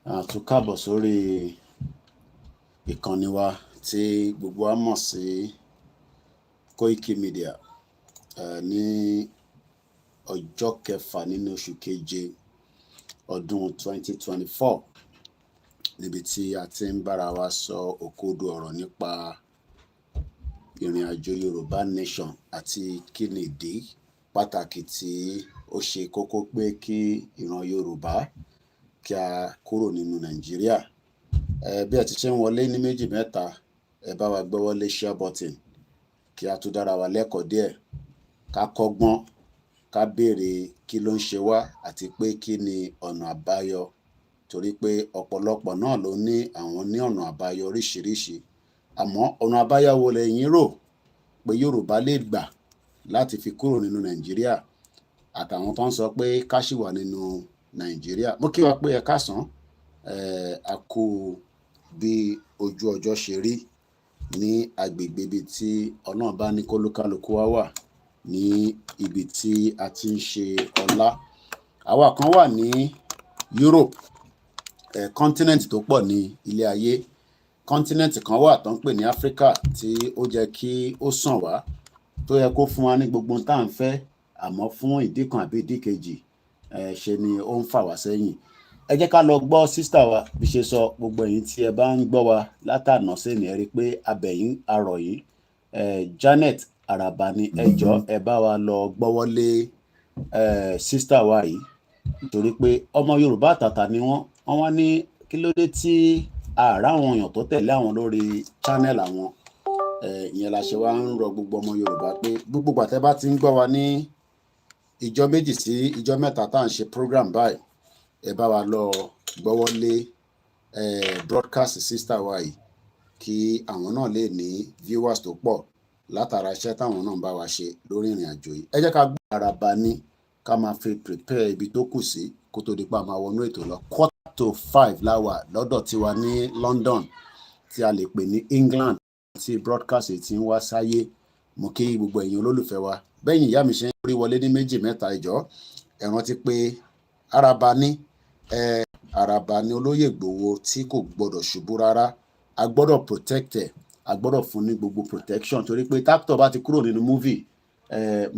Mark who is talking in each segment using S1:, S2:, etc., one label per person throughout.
S1: tún káàbọ̀ sórí ìkànnì wa tí gbogbo wa mọ̀ sí Koikimedia ní ọjọ́ kẹfà nínú oṣù keje ọdún 2024 níbi tí a ti ń bára wa sọ òkodo ọ̀rọ̀ nípa ìrìn àjò Yoruba Nation àti kí ni ìdí pàtàkì tí ó ṣe kókó pé kí ìran Yorùbá kí a kúrò nínú Nàìjíríà. Bí ẹ ti ṣe ń wọlé ní méjì mẹ́ta, ẹ bá wa gbọ́wọ́lé share button kí a tún dára wa lẹ́kọ̀ọ́ díẹ̀, ká kọ́gbọ́n, ká béèrè kí ló ń ṣe wá àti pé kí ni ọ̀nà àbáyọ, torí pé ọ̀pọ̀lọpọ̀ náà ló ní àwọn ní ọ̀nà àbáyọ oríṣiríṣi. Àmọ́ ọ̀nà àbáyọ wo lẹ̀yin rò pé Yorùbá lè gbà láti fi kúrò nínú Nàìjíríà, àtàwọn tó ń sọ pé ká ṣì wà nínú Nàìjíríà? Mo kí wa pé ẹ káàsán, a kú bí ojú ọjọ́ ṣe rí ní agbègbè ibi tí Ọlọ́run bá ní kólúkálukú wa wà ní ibi tí a ti ń ṣe ọlá. Àwa kan wà ní Europe, continent tó pọ̀ ní ilé ayé. Continent kan wà tó ń pè ní Africa tí ó jẹ́ kí ó sàn wá, tó yẹ kó fún wa ní gbogbo tá à ń fẹ́, àmọ́ fún ìdí kan àbí ìdí kejì ṣe ni ó ń fà wá sẹ́yìn. Ẹ jẹ́ ká lọ gbọ́ sísítà wa bí ṣe sọ. Gbogbo ẹ̀yin tí ẹ bá ń gbọ́ wa látànà sẹ́ni, ẹ rí i pé abẹ̀yìn arọ̀ yìí Janet Araba ni ẹ jọ̀ọ́ ẹ bá wa lọ gbọ́wọ́lé sísítà wa yìí, nítorí pé ọmọ Yorùbá àtàtà ni wọ́n wá ní kí ló dé tí àárá àwọn èèyàn tó tẹ̀lé àwọn lórí channel àwọn. Ìyẹn la ṣe wá ń rọ gbogbo ọmọ Yorùbá pé gbogbo àtẹ́ bá ti ń gbọ́ wa ní ìjọ méjì sí ìjọ mẹ́ta tá à ń ṣe program báyìí, ẹ bá wa lọ gbọ́wọ́lé broadcast sister wa yìí kí àwọn náà lè ní viewers tó pọ̀ látara iṣẹ́ táwọn náà ń bá wa ṣe lórí ìrìn àjò yìí. Ẹ jẹ́ ká gbọ́ Araba ní ká máa fi prepare ibi tó kù sí kó tó di pa máa wọnú ètò lọ. 4:45 láwà lọ́dọ̀ tiwa ní London tí a lè pè ní England tí broadcast ti ń wá sáyé. Mo kí gbogbo ẹ̀yin olólùfẹ́ wa, bẹ́yìn ìyá mi ṣe ń rí wọlé ní méjì mẹ́ta ìjọ. Ẹ rántí pé Araba ní olóyè Ìgbòho tí kò gbọdọ̀ ṣubú rárá. A gbọ́dọ̀ protect ẹ̀, a gbọ́dọ̀ fún ní gbogbo protection, torí pé tápítọ̀ bá ti kúrò nínú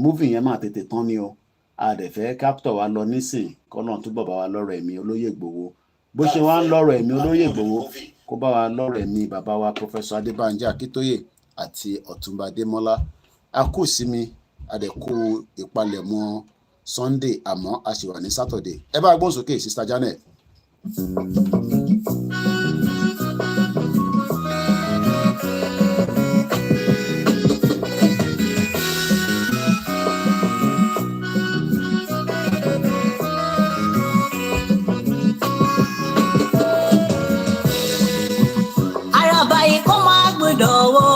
S1: movie yẹn máa tètè tán ni o. A dẹ̀ fẹ́ kápítọ̀ wa lọ nísìn kọ́nà túbọ̀ bá wa lọ́rọ̀ ẹ̀mí olóyè Ìgbòho. Bó ṣe wá ń lọ́rọ̀ ẹ̀mí olóyè Ìgbòho, kó bá wa lọ́rọ̀ ẹ̀mí bàbá wa Professor Adébánjí Akíntóyè àti Ọ̀túnba Adémọ́lá. A kù sí mi, a dẹ̀ kú ìpalẹ̀mọ́ Sunday, àmọ́ a sì wà ní Saturday. Ẹ bá gbóhùn sókè Sister Janet.
S2: Araba yìí kò máa gbọ́dọ̀ wó.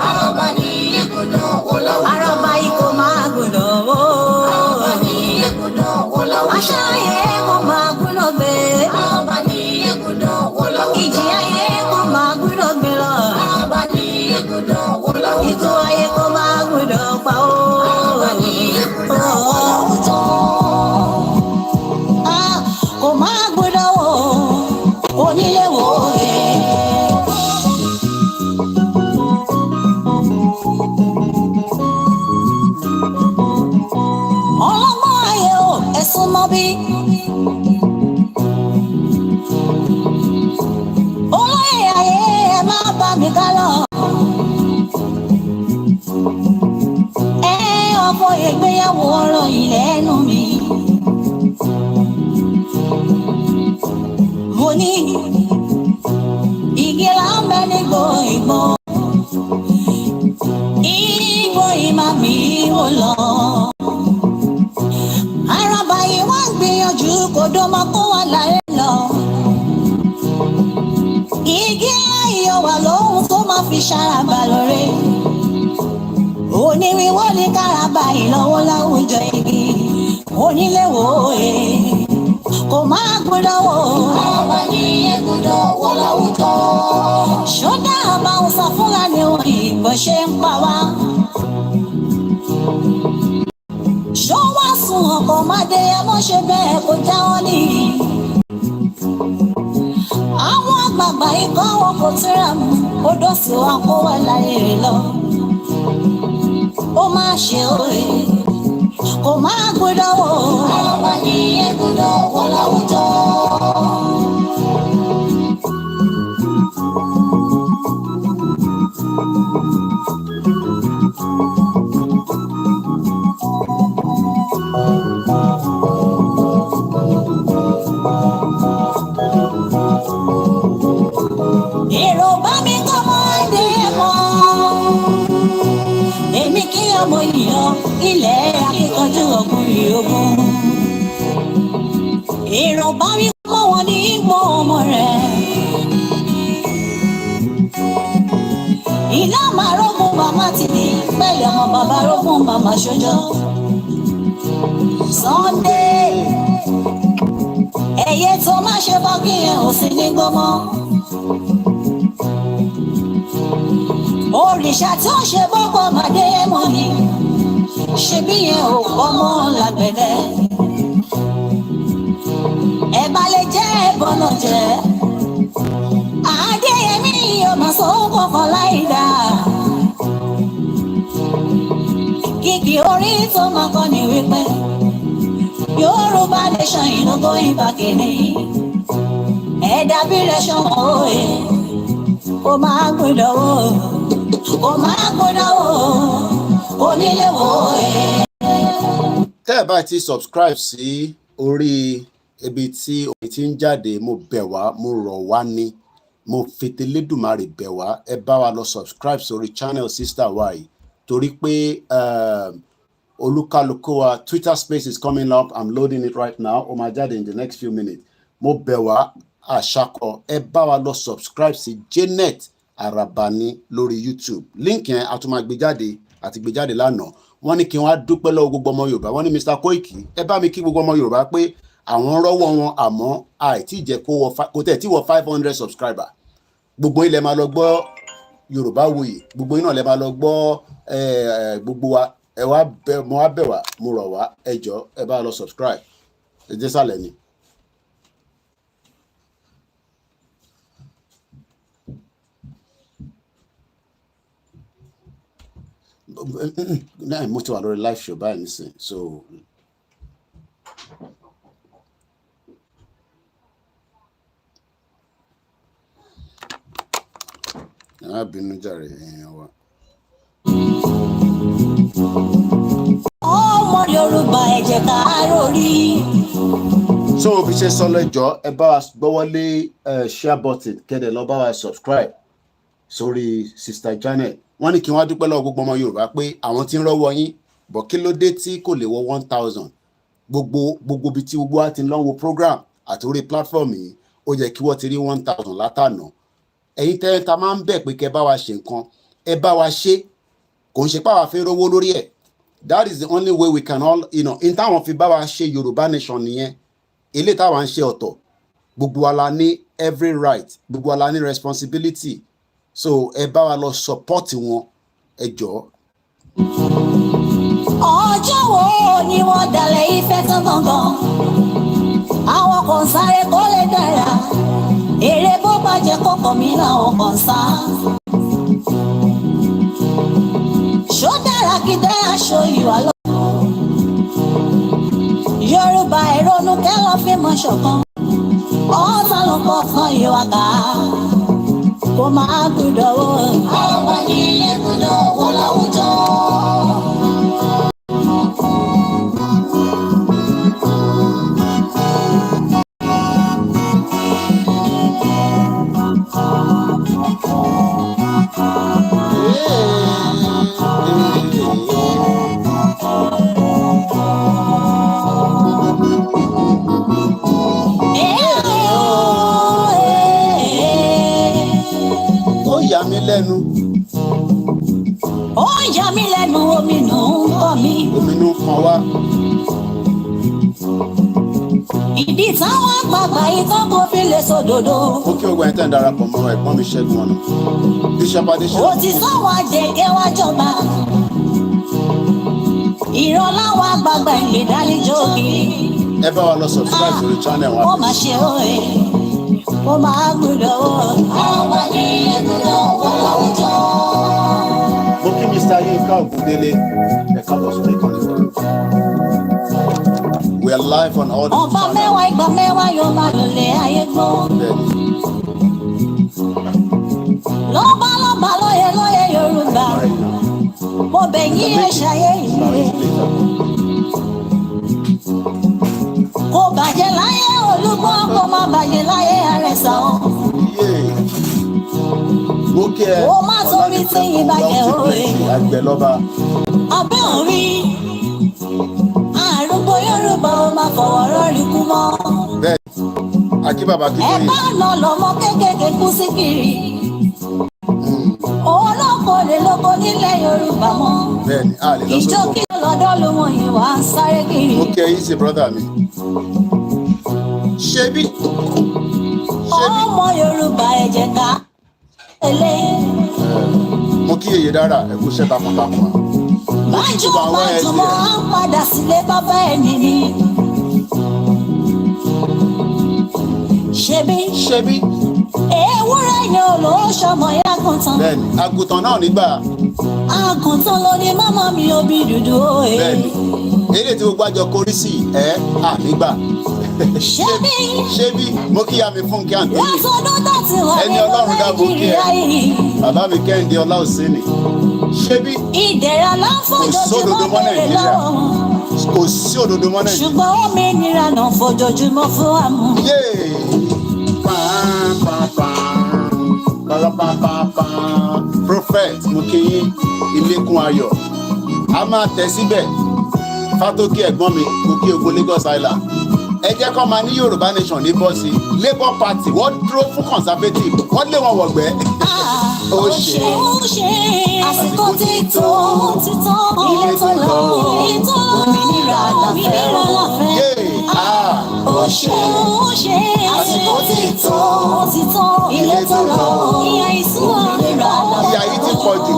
S2: Araba ní gbọ́dọ̀ wó lọ́wọ́. Araba yìí kò máa gbọ́dọ̀ wó. Araba ní gbọ́dọ̀ wó lọ́wọ́. Aṣá ayé kò máa gbọ́dọ̀ gbé. Araba ní gbọ́dọ̀ wó lọ́wọ́. Ìjì ayé kò máa gbọ́dọ̀ gbé lọ. Araba ní gbọ́dọ̀ wó lọ́wọ́. Ìtò ayé kò máa gbọ́dọ̀ pa ó. Araba ní gbọ́dọ̀ wó lọ́wọ́. Kò máa gbọ́dọ̀ wó. Onílé wò é. Ọlọ́gbọ́n ayé o, ẹ̀sùn mọ́ bí. Olóyè ayé ẹ má bá mi ká lọ. Ọkọ̀ ìgbéyàwó ọ̀rọ̀ ìlẹ́nu mi. Mo ní igi láńbẹ́ nígbò ìgbò. Ìgbò ìmá mi ò lọ. Araba yìí wá ń gbìyànjú kò dọ́mọ kó wà láyé lọ. Igi ayọ̀ wà lóhun tó máa fi ṣàràbà lóore. Oníwíwọ́ ní káràbà ìlọ́wọ́ láwùjọ igi. Onílé wò é, kò máa gbọ́dọ̀ wò. Araba ní gbọ́dọ̀ wó láwùjọ. Ṣọ́dá àbá ń sọ fúnra ní orí bó ṣe ń pa wá. Ṣó wá sùn ọkọ̀ máa dé ẹmọ́ ṣe bẹ́ẹ̀ kó jáwọ́ ní. àràbà ikọ̀ wọn kò tíra mú odò sí wa kó wà láyé rẹ̀ lọ. Ó máa ṣe òye kò máa gbọ́dọ̀ wò. Àràbà ní ẹ̀gbọ́dọ̀ wọ láwùjọ. Èrò bá mi kọ́ mọ́ndé mọ́. Èmi kí ọmọ ìyàn ilẹ̀ akíkanjú ọkùnrin ogun. Èrò bá mi kọ́ wọn ní ipò ọmọ rẹ̀. Iná máa rógún màmá ti di pẹ̀lú ọmọ bàbá rógún màmá ṣojọ́. Sunday ẹ̀yẹ tó má ṣe bọ́ kí ẹ ò sí ní gbọ́mọ́. Òrìṣà tí ó ṣe bọ́kọ̀ màdé mọ́ ni ṣe bí yẹn ò kọ́ mọ́ lágbẹ̀dẹ. Ẹ̀bà lè jẹ́ ẹ̀bọ̀nà jẹ́ Adéyẹmí yóò máa sọ kọ̀ọ̀kan láì dáa. Kìkì orí tó máa kọ́ ni wípé Yoruba Nation no going back again. Ẹ̀dá bí rẹ̀ ṣọmọ òye kò máa gbọ́dọ̀ wò. Kò máa gbọ́dọ̀ wò, kò nílé wò ẹ́.
S1: Tẹ́ ẹ bá ti subscribe sí orí ibi tí omi ti ń jáde, mo bẹ̀ wá, mo rọ̀ wá ní, mo feteledumarè bẹ̀ wá, ẹ bá wa lọ subscribe sórí channel sister wa yìí torí pé olúkálùkù wa Twitter space is coming up. I'm loading it right now. Ó máa jáde in the next few minutes. Mo bẹ̀ wá àṣàkọ, ẹ bá wa lọ subscribe sí Janet Arabani lórí YouTube. Link yẹn a tún máa gbé jáde àti gbé jáde lánàá. Wọ́n ní kí wọ́n á dúpẹ́ lọ́wọ́ gbogbo ọmọ Yorùbá. Wọ́n ní Mr. Koiki ẹ bá mi kí gbogbo ọmọ Yorùbá pé àwọn rọ́wọ́ wọn àmọ́ àìtí jẹ́ kó tẹ̀ tí wọ 500 subscriber. Gbogbo ilẹ̀ máa lọ gbọ́ Yorùbá Wuyì. Gbogbo iná lẹ máa lọ gbọ́ gbogbo wa. Ẹ wá mo wá bẹ̀ wá, mo rọ̀ wá, ẹ jọ̀ọ́ ẹ bá lọ subscribe. Ẹ jẹ́ sàlẹ̀ ni. Náà mo ti wà lórí live show báyìí nísìnyí, so ẹ bínú jàre èèyàn wa.
S2: Ọmọ Yorùbá ẹ jẹ́ ká rórí.
S1: So bí ṣe sọ lẹ́jọ́ ẹ bá wa gbọ́wọ́ lé share button kẹ́dẹ̀ lọ bá wa subscribe sórí Sister Janet. Wọ́n ní kí wọ́n dúpẹ́ lọ́wọ́ gbogbo ọmọ Yorùbá pé àwọn tí ń rọ́wọ́ yín bọ̀ kí ló dé tí kò lè wọ 1000. Gbogbo bí tí gbogbo wa ti ń lọ wo program àti orí platform yìí ó yẹ kí wọ́n ti rí 1000 látànà. Ẹ̀yin tẹ́lẹ̀ta máa ń bẹ̀ pé kẹ́ bá wa ṣe nǹkan ẹ bá wa ṣe, kò ń ṣe pàwọ́ fẹ́ rówó lórí ẹ̀. That is the only way we can all in táwọn fi bá wa ṣe Yoruba Nation nìyẹn. Ilé táwọn ń ṣe ọ̀tọ̀, gbogbo wa la ní every right, gbogbo wa la ní responsibility. So ẹ bá wa lọ support wọn, ẹ jọ̀ọ́.
S2: Ọjọ́ wo ni wọ́n dalẹ̀ Ifẹ̀ tán gangan? Àwọn kan sáré kó lè dára, èrè bó bàjẹ́ kókò mi làwọn kan sá. Ṣó dára kí dẹ́ aṣọ ìwà lọ? Yorùbá ìrònú kẹ́lọ́ fi mọ̀ ṣọ̀kan, ọ̀tá ló pọ̀ kan ìwà ká. Kò máa gbọ́dọ̀ wò. Àràbà ní ẹ̀gbọ́dọ̀ wò láwùjọ.
S1: Yà mí lẹ́nu.
S2: Ó yà mí lẹ́nu, omi nù ń kọ́ mi.
S1: Omi nù ń kan wá.
S2: Ìdí táwọn àgbààgbà ìtàn kò fi lè sòdodo.
S1: Ó kí ogun ẹ̀ tẹ́ ń darapọ̀ mọ́ ẹ̀gbọ́n mi Ṣẹ́gun ọ̀nà. Bishop Adéṣẹ́.
S2: Ó ti sọ́wọ́ àjẹkẹ́ wá jọba. Ìran láwọn àgbààgbà ìgbèdálẹ́jọ́ kiri.
S1: Ẹ bá wa lọ subscribe sórí channel wa.
S2: Wọ́n máa ṣe òye. kó máa gbọ́dọ̀ wọ́. Àràbà ní èkúdọ̀ wọ́ láwùjọ.
S1: Mo kí Mr. Yinka Ogundele ẹ̀ka lọ sórí ìkànnì wa. We are live on all the channels.
S2: Ọba mẹ́wàá ìgbà mẹ́wàá yóò máa lòlẹ̀ ayé gbọ́. Lọ́ba lọ́ba lóye lóye Yorùbá. Mo bẹ̀ yín ẹ̀ ṣayé ìwé. Kò bàjẹ́ láyé Olúgbọ́n, kò má bàjẹ́ láyé Àrẹ̀sà o. Ó má torí tí yín bàjẹ́ òwe. Abẹ́ òrí. Àrùgbó Yorùbá ó máa fọwọ́ rọ́ọ̀rì kú mọ́. Ẹ bá lọ lọ́mọ kéékèèké kú sí kiri. Olóko lè lóko nílẹ̀ Yorùbá mọ́. Ìjọ kí lọ́dọ̀ ló mọ yìí wá ń sáré kiri.
S1: Mo kí ẹ yín sí brọ́dà mi. Ṣebí.
S2: Ọmọ Yorùbá ẹ jẹ́ ká tẹ̀lé.
S1: Mo kí èyí dára ẹ kú iṣẹ́ takuntakun.
S2: Bájúmọ̀ á ń padà sílé bàbá ẹ̀ nìyí. Ṣebí. Ewúrẹ́ yẹn ò lọ ṣọmọ yẹn àgùntàn.
S1: Bẹ́ẹ̀ni, àgùntàn náà nígbà.
S2: Àgùntàn ló ní mọ́mọ́ mi òbí dúdú òye.
S1: Bẹ́ẹ̀ni, eré tí gbogbo àjọ korí sí nígbà. Ṣebí, mo kí ya mi fún kí àǹtí mi.
S2: Lọ́sọdún tó ti wà
S1: Ẹni
S2: nínú
S1: Ọlọ́run dáàbò kí ẹ.
S2: Nàìjíríà yìí.
S1: Bàbá mi Kẹ́hìndé Ọláòsínì. Ṣebí.
S2: Ìdẹ̀ra ló ń fojoojúmọ́ bèrè lọ́wọ́ wọn.
S1: Kò sí òdodo mọ́ Nàìjíríà.
S2: Ṣùgbọ́n òmìnira náà fojoojúmọ́ fún wa mú.
S1: Prophet mo kí yín Ilékun Ayọ̀ a máa tẹ̀ síbẹ̀ Fátókè ẹ̀gbọ́n mi mo kí ogun Lagos Island ẹ jẹ́ kó máa ní Yorùbá Nation ní bọ́ọ̀sì Labour Party wọ́n dúró fún conservative wọ́n lé wọn wọ̀gbẹ́.
S2: Ó ṣe àsìkò tí tó ilé tó lọ òmìnira láfẹ́. Ó ṣe àsìkò tí tó ilé tó lọ òmìnira láfẹ́.
S1: Ìyá yìí ti pọ̀ jù.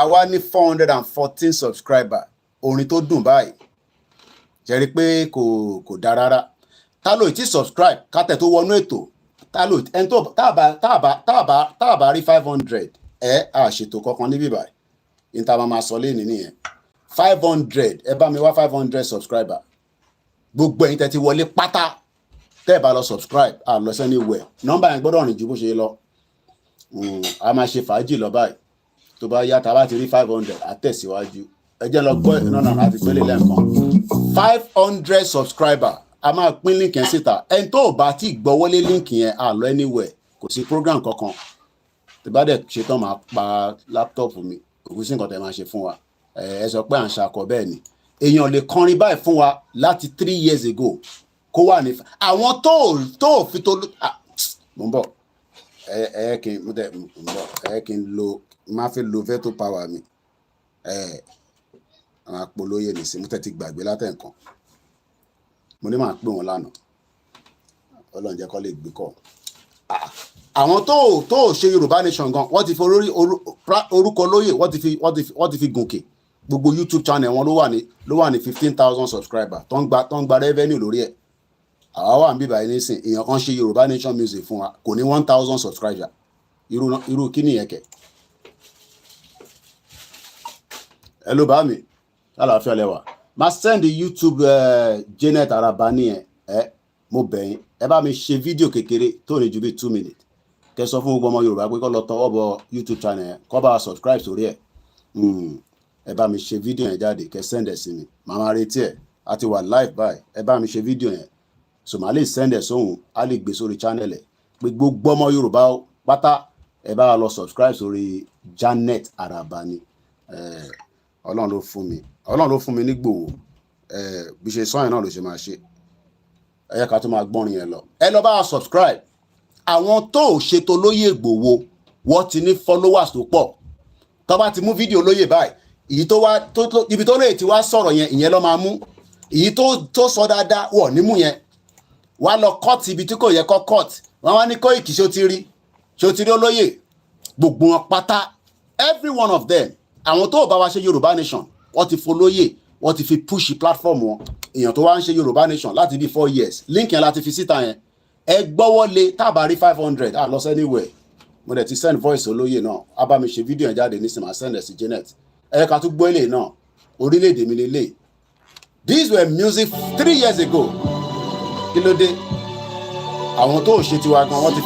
S1: Àwa ní 414 subscriber orin tó dùn báyìí jẹ́rìí pé kò dáa rárá tá ló ti subscribe kátẹ̀ tó wọnú ètò tá ló ẹni tó táàbà rí 500 àṣètò kankan níbí báyìí níta máa sọ lé nìyẹn 500 ẹ bá mi wá 500 subscriber gbogbo ẹ̀yin tẹ́ ti wọlé pátá tẹ́ ẹ bá lọ subscribe lọ sẹ́ni wẹ̀ nọ́mbà yẹn gbọ́dọ̀ rìn ju bó ṣe lọ a máa ṣe fàájì lọ báyìí tó bá yá tá a bá ti rí 500 àtẹ̀síwájú ẹ jẹ́ lọ gbọ́ ìnáná àti pélé lẹ́ẹ̀kan 500 subscriber a máa pín link yẹn síta ẹni tó bá ti gbọ́wọ́lé link yẹn lọ anywhere kò sí program kankan tí bá dẹ̀ ṣe tán máa pa láptọ̀pù mi kò sí nǹkan tẹ́ máa ṣe fún wa ẹ sọ pé à ń ṣakọ bẹ́ẹ̀ ni èèyàn lè kọrin báyìí fún wa láti 3 years ago kó wà ní àwọn tó fi tó mo ń bọ̀ kí n lo máa fi lo veto power mi àwọn apolóye nìsín mo tẹ́tí gbàgbé látẹ̀ǹkan mo ní máa pè wọ́n lánàá Ọlọ́run jẹ́ kó lè gbé kọ́ àwọn tó ṣe Yorùbá Nation gan wọ́n ti fi orúkọ lóyè wọ́n ti fi gòkè gbogbo YouTube channel wọn ló wà ní 15,000 subscriber tó ń gba revenue lórí ẹ̀ àwa wà ń bíbá yìí nísìn èèyàn kan ṣe Yorùbá Nation music fún wa kò ní 1,000 subscriber irú kí nìyẹn kẹ̀ ẹ ló bá mi àlàáfíà lẹ́wà máa send YouTube Janet Arabani mo bẹ̀yìn ẹ bá mi ṣe fídíò kékeré tó ní ju bí 2 minutes kẹ́ sọ fún gbogbo ọmọ Yorùbá pé kó lọ tọwọ́ bọ YouTube channel kó bá subscribe sórí ẹ̀ ẹ bá mi ṣe fídíò yẹn jáde kẹ́ send ẹ̀ sí mi màá máa retí ẹ̀ a ti wà live báyìí ẹ bá mi ṣe fídíò yẹn so màá lè send ẹ̀ sóhun á lè gbé sórí channel ẹ̀ pé gbogbo ọmọ Yorùbá pátá ẹ bá lọ subscribe sórí Janet Arabani Ọlọ́run ló fún mi ní gbòòwò bí ṣe sọ́yìn náà ló ṣe máa ṣe ẹ yẹ ká tó máa gbọ́rin yẹn lọ ẹ lọ bá wa subscribe àwọn tó ṣètò lóyè Ìgbòho wọ́n ti ní followers tó pọ̀ tó bá ti mú fídíò lóyè báyìí èyí tó wá ibi tó lóye ti wá sọ̀rọ̀ yẹn ìyẹn ló máa mú èyí tó sọ dáadáa wọ̀ nímú yẹn wá lọ cut ibi tí kò yẹ kó cut wọ́n wá ní Koiki ṣó ti rí olóyè gbogbo wọn pátá every one of them àwọn tó bá wa ṣe Yorùbá Nation wọ́n ti folóyè wọ́n ti fi push platform wọn èèyàn tó wá ń ṣe Yorùbá Nation láti bí 4 years link yẹn láti fi síta yẹn ẹ gbọ́wọ́lé tábà rí 500 lọ sí anywhere. Mo dẹ̀ ti send voice olóyè náà á bá mi ṣe fídíò yẹn jáde nísìnyí máa send ẹ̀ sí Janet ẹ ká tún gbọ́ ilé náà orílẹ̀-èdè mi lélẹ̀. These were music 3 years ago. Kí ló dé àwọn tó ṣe tiwa gan wọ́n ti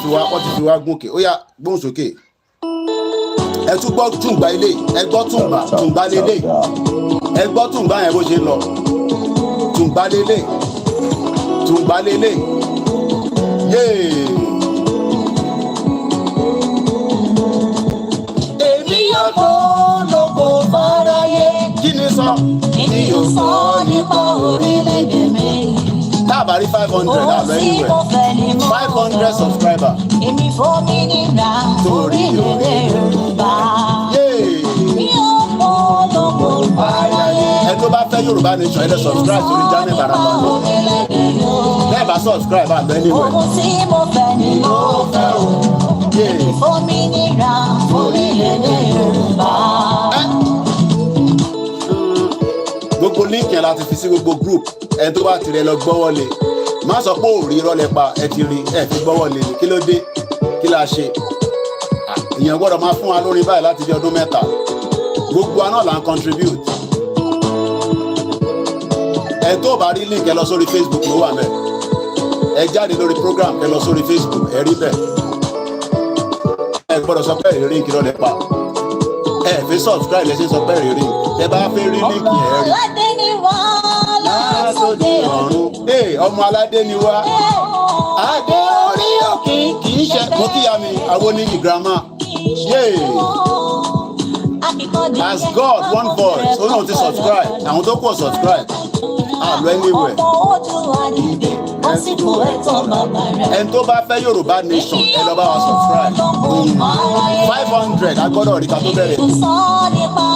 S1: fi wá gúnkè ó yá gbóhùn sókè ẹ tún gbọ́ tùǹgbà ilé ẹ gbọ́ tùǹgbà lélẹ̀ ẹ gbọ́ tùǹgbà yẹn bó ṣe ń lọ tùǹgbà lélẹ̀ yéé.
S2: Èmi yóò kó lóko fáráyé.
S1: Kí ni sọ?
S2: Èmi yóò sọ nípa orílẹ̀-èdè mi.
S1: Táàbà rí 500 àbẹ̀ anywhere 500 subscriber.
S2: Èmi fòmìnira orílẹ̀-èdè Yorùbá. Èmi yóò kó lóko fáráyé.
S1: Ẹ tó bá fẹ́ Yorùbá Nation ẹ lè subscribe sórí channel Baraba lọ. Bẹ́ẹ̀ bá subscribe àbẹ̀ anywhere.
S2: Ohun tí mo fẹ́ ni mo fẹ́ o. Èmi fòmìnira orílẹ̀-èdè Yorùbá.
S1: Gbogbo link yẹn láti fi sí gbogbo group ẹ tó bá tirẹ̀ lọ gbọ́wọ́lé má sọ pé ò rí irọ́ lẹ́pa ẹ ti rí ẹ fi gbọ́wọ́lé ni kí ló dé kí la ṣe èèyàn gbọ́dọ̀ máa fún wa lórí báyìí láti di ọdún mẹ́ta gbogbo àná là ń contribute ẹ tó bá rí link ẹ lọ sórí Facebook ló wà mẹ́ ẹ jáde lórí program ẹ lọ sórí Facebook ẹ rí bẹ́ẹ̀ ẹ gbọ́dọ̀ sọ pé èrè rí kí ló lẹ́pa ẹ fi subscribe lẹ́sìn sọ pé èrè rí ẹ bá fẹ́ rí link yẹn rí. Látòdì ọ̀run. Ọmọ aládé ni wá. Adé orí òkè kì í ṣe. Mo kíyà mi, àwọn oníyì girama. As God one voice, ó náà ti subscribe. Àwọn tó kọ̀ subscribe. Àlọ́ anywhere. Ẹni tó bá fẹ́ Yorùbá Nation, ẹ lọ bá wa subscribe. 500 agbọ́dọ̀ rí ká tó bẹ̀rẹ̀.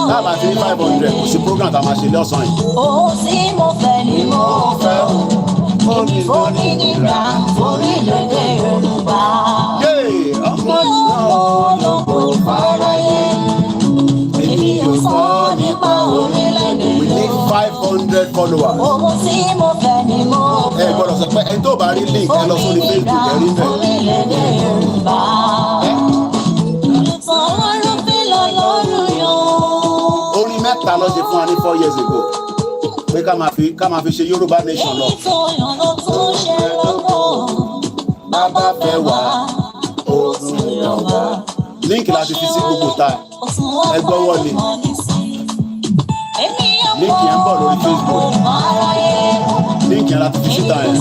S1: Táàbà ti ní 500 kò sí program tá a máa ṣe lọ́sàn-án yìí.
S2: Ohun tí mo fẹ́ ni mo fẹ́ o. Èmi fòmìnira orílẹ̀-èdè Yorùbá.
S1: Ọmọ
S2: olóko fáráyé. Èmi yóò sọ nípa orílẹ̀-èdè
S1: we need 500 followers.
S2: Ohun tí mo fẹ́ ni mo fẹ́.
S1: Ẹ gbọ́dọ̀ sọ pé ẹni tó bá rí link ẹ lọ sórí Facebook ẹ rí bẹ́ẹ̀.
S2: Orílẹ̀-èdè Yorùbá. Sọ̀rọ̀ fi lọ lọ́rùn yọ.
S1: Orin mẹ́ta ló ṣe fún wa ní 4 years ago pé ká máa fi ṣe Yorùbá Nation lọ.
S2: Èyí tó yànnà tó ṣe lọ́gbọ̀n. Bàbá fẹ́ wá oṣù Yorùbá.
S1: Link láti fi sí gbogbo ta ẹ gbọ́wọ́lé. Link yẹn ń bọ̀ lórí Facebook. Link yẹn láti fi síta yẹn.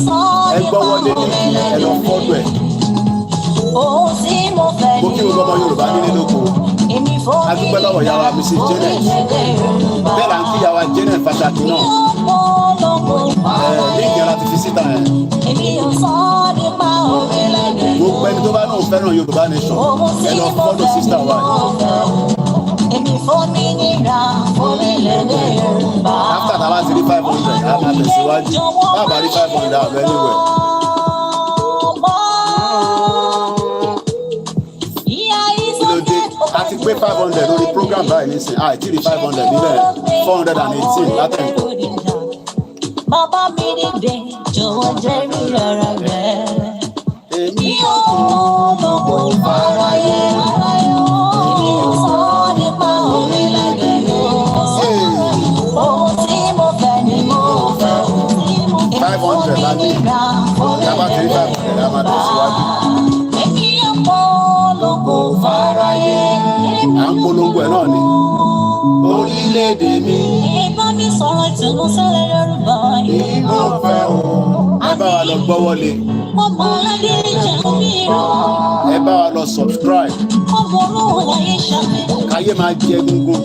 S1: Ẹ gbọ́wọ́lé link yẹn ẹ lọ fọ́lù ẹ̀. Mo kí gbogbo ọmọ Yorùbá nílé lóko. A dúpẹ́ lọ́wọ́ yàrá Mrs. Janet. Bẹ́ẹ̀ là ń kí yàrá Janet pàtàkì náà. Link yẹn láti fi síta yẹn. Gbogbo ẹni tó bá náà fẹ́ràn Yorùbá Nation ẹ lọ fọ́lù sísá wa yìí. After that was 500, a máa tẹ̀síwájú. Báàbá rí 500 àbẹ̀ anywhere. Kílódé a ti pé 500 lórí program báyìí nísìnyí àìtí rí 500 níbẹ̀ 418 látẹ̀kọ́.
S2: Bàbá mi dìde jọ̀wọ́ jẹ́ rí rárá rẹ̀. Èmi ò lóko fáráyé. Èmi ò sọ nípa orílẹ̀-èdè Yorùbá. Ohun tí mo fẹ́ ni mo fẹ́.
S1: 500 láti yàrá tí 500 a máa tẹ̀síwájú.
S2: Èmi ò lóko fáráyé.
S1: À ń polongo ẹ̀ náà ni. Orílẹ̀-èdè mi.
S2: Ìbá mi sọ̀rọ̀ ìtùnú sílẹ̀ Yorùbá.
S1: Ìbò fẹ́ o. Ẹ bá wa lọ gbọ́wọ́lé.
S2: Ọmọ aládé jẹun bí irọ́.
S1: Ẹ bá wa lọ subscribe.
S2: Ọmọ olówó láyé ṣàfẹ́.
S1: Káyé máa jẹ gungun.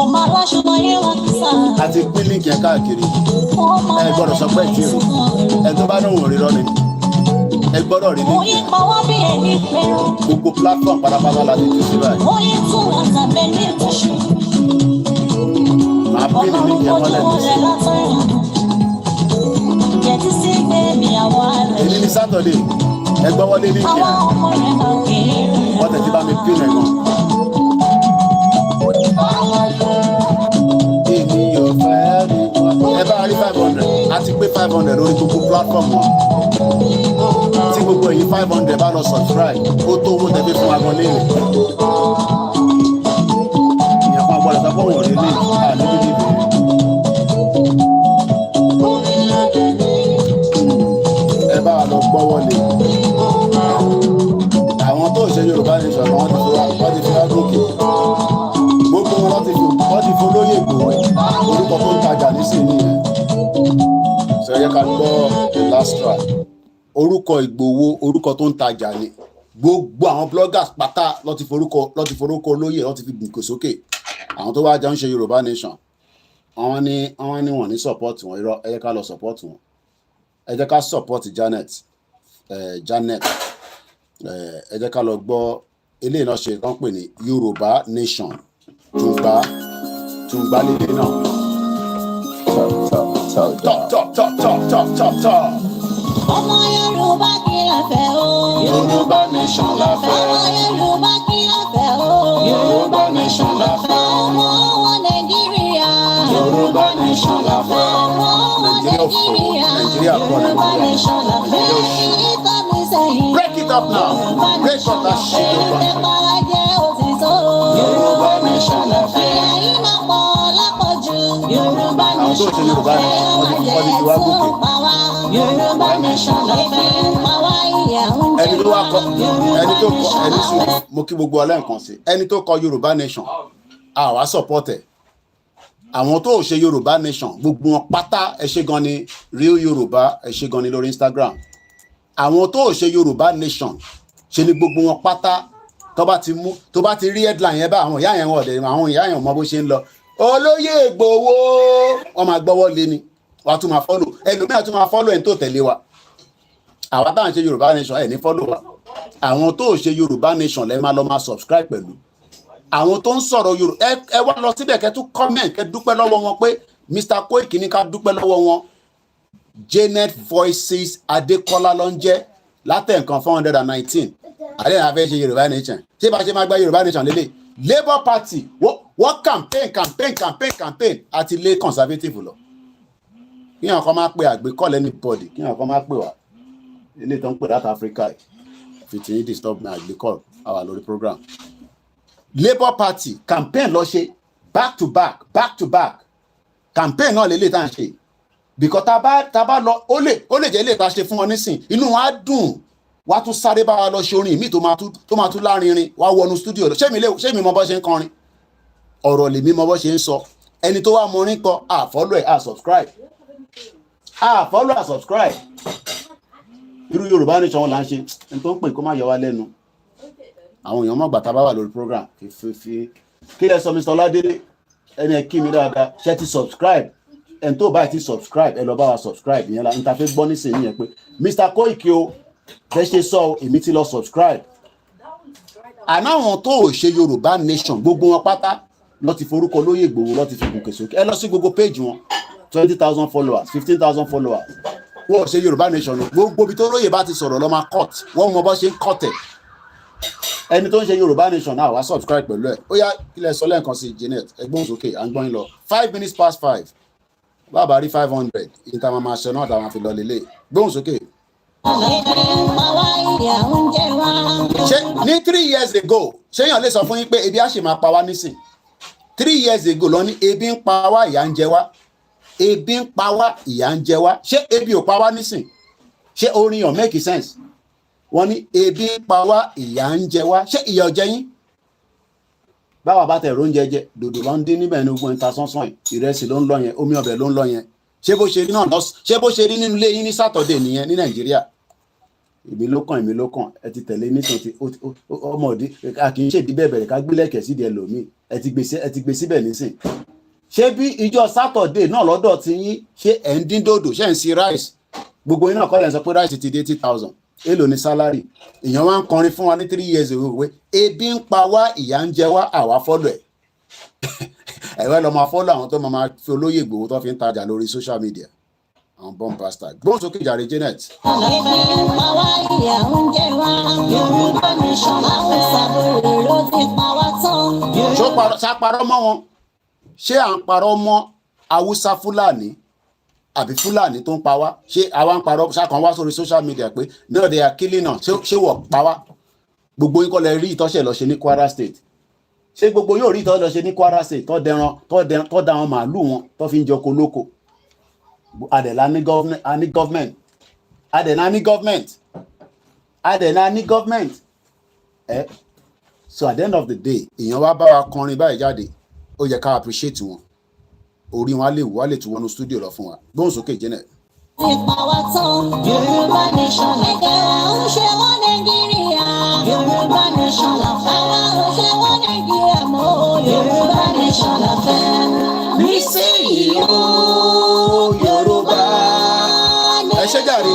S2: Ọmọ aláṣọ láyé wá ti sá.
S1: Àti pín link yẹn káàkiri. Ẹ gbọ́dọ̀ sọ pé ìtìrì. Ẹ tó bá náà wò rí rọ́ọ̀nì. Ẹ gbọ́dọ̀ rí link
S2: Oyin
S1: yẹn.
S2: pa wá bí ẹni pẹ̀rọ.
S1: Gbogbo platform pátápátá la ti jù sí báyìí.
S2: Oyin tún wà tàbí ní ìtọ́ṣù.
S1: Màá pín link yẹn mọ́lẹ̀ nísìnyí.
S2: Yẹtí sí gbé mi àwọn àlẹ́.
S1: Èmi ní Saturday. Ẹ gbọ́wọ́lé link
S2: Àwọn
S1: yẹn.
S2: ọmọ rẹ̀ máa kéré.
S1: Wọ́n tẹ̀ tí bá mi pín ẹ̀ gan. Èmi ò fẹ́ rí wọn. Ẹ bá rí 500 àti pé 500. 500 lórí gbogbo platform wọn tí gbogbo èyí 500 bá lọ subscribe ó tó owó tẹ́bí fún agan lé ìyẹn fún agbọ́dọ̀ sọ fún òun rí ní àníbí níbi ẹ bá wa lọ gbọ́wọ́ lé àwọn tó ṣe Yorùbá Nation wọ́n ti fi wá gòkè gbogbo wọn wọ́n ti fi olóyè Ìgbòho orúkọ tó ń tajà nísìnyí yẹn ṣe yẹ ká gbọ́ the last track orúkọ Ìgbòho orúkọ tó ń tajà ni gbogbo àwọn bloggers pátá ló ti forúkọ olóyè ló ti fi gòkè sókè àwọn tó wá jọ ń ṣe Yorùbá Nation àwọn ni wọ́n ní support wọn irọ́ ẹ jẹ́ ká lọ support wọn ẹ jẹ́ ká support Janet ẹ jẹ́ ká lọ gbọ́ eléyìí náà ṣe kán pè ní Yorùbá Nation tùǹgbà lédè náà.
S2: Ọmọ Yorùbá kí la fẹ́ o.
S1: Yorùbá Nation la fẹ́.
S2: Ọmọ Yorùbá kí la fẹ́ o.
S1: Yorùbá Nation la fẹ́.
S2: Ọmọ wọn Nàìjíríà.
S1: Yorùbá Nation la fẹ́.
S2: Ọmọ wọn Nàìjíríà. Yorùbá Nation la fẹ́. Ìtọ́ni sẹ́yìn.
S1: Break it up now. Break up that shit.
S2: Ẹ̀ẹ́dẹ́gbà jẹ́ òtítọ́.
S1: Yorùbá Nation la fẹ́.
S2: Ìyá yìí máa pọ̀ lápọ̀jù. Yorùbá
S1: àwọn tó ṣe Yorùbá Nation wọ́n ti fi wá gòkè.
S2: Yorùbá Nation la fẹ́.
S1: ẹni tó kọ ẹni sùn mo kí gbogbo ọlẹ́ǹkan sí ẹni tó kọ Yorùbá Nation àwa support ẹ̀ àwọn tó ṣe Yorùbá Nation gbogbo wọn pátá ẹ ṣé gan ni Real Yorùbá ẹ ṣé gan ni lórí Instagram àwọn tó ṣe Yorùbá Nation ṣe ni gbogbo wọn pátá tó bá ti rí headline yẹn bá àwọn ìyá yẹn wọ̀dẹ̀ àwọn ìyá yẹn mọ bó ṣe ń lọ olóyè Ìgbòho wọn máa gbọ́wọ́ lé ni wàá tún máa follow ẹlòmíràn tún máa follow ẹni tó tẹ̀lé wa àwa táwọn ṣe Yorùbá Nation ẹ̀ ní follow wa àwọn tó ṣe Yorùbá Nation lẹ́ẹ̀ máa lọ máa subscribe pẹ̀lú àwọn tó ń sọ̀rọ̀ Yorùbá ẹ wá lọ síbẹ̀ kẹ́ tún comment kẹ́ dúpẹ́ lọ́wọ́ wọn pé Mr. Koiki ní ká dúpẹ́ lọ́wọ́ wọn Janet Voices Adékọ́lá ló ń jẹ́ látẹ̀ nǹkan 419 àdéhùn afẹ́ ṣe Yorùbá Nation ṣé bá ṣe máa gba Yorùbá Nation lélẹ̀ Labour Party wọ́n campaign àti lé conservative lọ kí àwọn kan máa pe àgbékọ́lẹ̀ anybody kí àwọn kan máa pè wá ilé tó ń pè láti Africa fìtì ní disturb me àgbékọ́lẹ̀ àwà lórí program Labour Party campaign lọ ṣe back to back campaign náà lélẹ̀ tá à ń ṣe because tá a bá lọ ó lè jẹ́ ilé ìta ṣe fún wọn nísìn inú wọn á dùn wá tún sáré bá wa lọ ṣe orin ìmí tó máa tún lárinrin wá wọnú studio ṣé mi mọ bó ṣe ń kọrin ọ̀rọ̀ lèmi mọ bó ṣe ń sọ ẹni tó wá mọrin kọ follow ẹ̀ subscribe irú Yorùbá Nation wọn là ń ṣe ẹni tó ń pè kó má yọ wá lẹ́nu àwọn èèyàn mọ̀gbà tá a bá wà lórí program fífi kí lẹ sọ Mr. Ọládélé ẹni ẹ kí mi dáadáa ṣe ti subscribe ẹni tó báyìí ti subscribe ẹ lọ bá wa subscribe ìyẹn la n ta fẹ́ gbọ́ nísìnyí yẹn pé Mr. Koiki o fẹ́ ṣe sọ èmi ti lọ subscribe àná àwọn tó ò ṣe Yorùbá Nation gbogbo wọn pátá lọ ti forúkọ lóyè Ìgbòho lọ ti fi gòkè sókè ẹ lọ sí gbogbo page wọn 20,000 followers 15,000 followers wọ́n ò ṣe Yorùbá Nation gbogbo ibi tó lóyè bá ti sọ̀rọ̀ lọ́ máa cut wọ́n mọ bó ṣe ń cut ẹ̀ ẹni tó ń ṣe Yorùbá Nation náà wá subscribe pẹ̀lú ẹ̀ ó yá ilẹ̀ sọ lẹ́ẹ̀kan sí Janet ẹgbọ́n sókè à ń gbọ́n yín lọ 5 minutes past 5 bàbá rí 500 ìta máa máa ṣe náà táwọn fi lọ lélẹ̀ gbọ́n sókè. ṣé ní 3 years ago ṣé èèyàn lè sọ fún yín pé ebi á ṣì máa pa wá nísìn 3 years ago lọ ní ebi ń pa wá ìyà ń jẹ wá ebi ń pa wá ìyà ń jẹ wá ṣé ebi ò pa wá nísìn ṣé orin yàn make sense wọ́n ní ebi ń pa wá ìyà ń jẹ wá ṣé ìyà ò jẹ yín báwa bá tẹ̀rọ oúnjẹ jẹ dòdò ló ń dín níbẹ̀ ní ogun ìta sánsán ìrẹsì ló ń lọ yẹn omi ọbẹ̀ ló ń lọ yẹn ṣé bó ṣe rí náà ṣé bó ṣe rí nínú ilé yín ní Saturday nìyẹn ní Nàìjíríà èmi ló kàn ẹ ti tẹ̀lé nítorí ti ọmọdé a kì í ṣèdí bẹ́ẹ̀ bẹ̀rẹ̀ ká gbélẹ̀kẹ̀ sídìí ẹlòmíì ẹ ti gbé síbẹ̀ nísìn ṣé bí ìjọ Saturday náà lọ́dọ̀ ti yín ṣé ẹ̀ ń dín dòdò ṣé ẹ̀ ń sí rice gbogbo yín náà kọ́ lẹ́ sọ pé rice ti dé 80,000 èlò ní salary èèyàn wá ń kọrin fún wa ní 3 years ago wé ebi ń pa wá ìyà ń jẹ wá àwa fọ́lọ̀ ẹ̀ ẹ̀rọ lọ máa fọ́lọ̀ àwọn tó máa fi olóyè Ìgbòho tó fi ń tajà lórí social media àwọn bomb bastard gbóhùn sókè jàre Janet. ṣàparọ́ mọ́ wọn ṣé à ń parọ́ mọ́ Haúsá Fúlàní àbí Fúlàní tó ń pa wá ṣé àwa ń parọ́ ṣàkàn wá sórí social media pé no they are killing us ṣé wọ́n pa wá gbogbo yín kọ́ lẹ rí ìtọ́ṣẹ̀ lọ ṣe ní Kwara State ṣé gbogbo yóò rí ìtọ́ lọ ṣe ní Kwara State tó da àwọn màálù wọn tó fi ń jọ kolóko adẹ̀lá ní government so at the end of the day èèyàn wá bá wa kọrin báyìí jáde ó yẹ ká appreciate wọn orí wọn á lè tún wọnú studio lọ fún wa gbóhùn sókè Janet.
S2: Ipa wa tán Yorùbá Nation ẹ̀kẹ́ wa ń ṣe wọ́n Nàìjíríà Yorùbá Nation la fẹ́ wa ń ṣe wọ́n Nàìjíríà mọ́ Yorùbá Nation la fẹ́ mi sí ìlú Yorùbá.
S1: ẹ ṣé jàre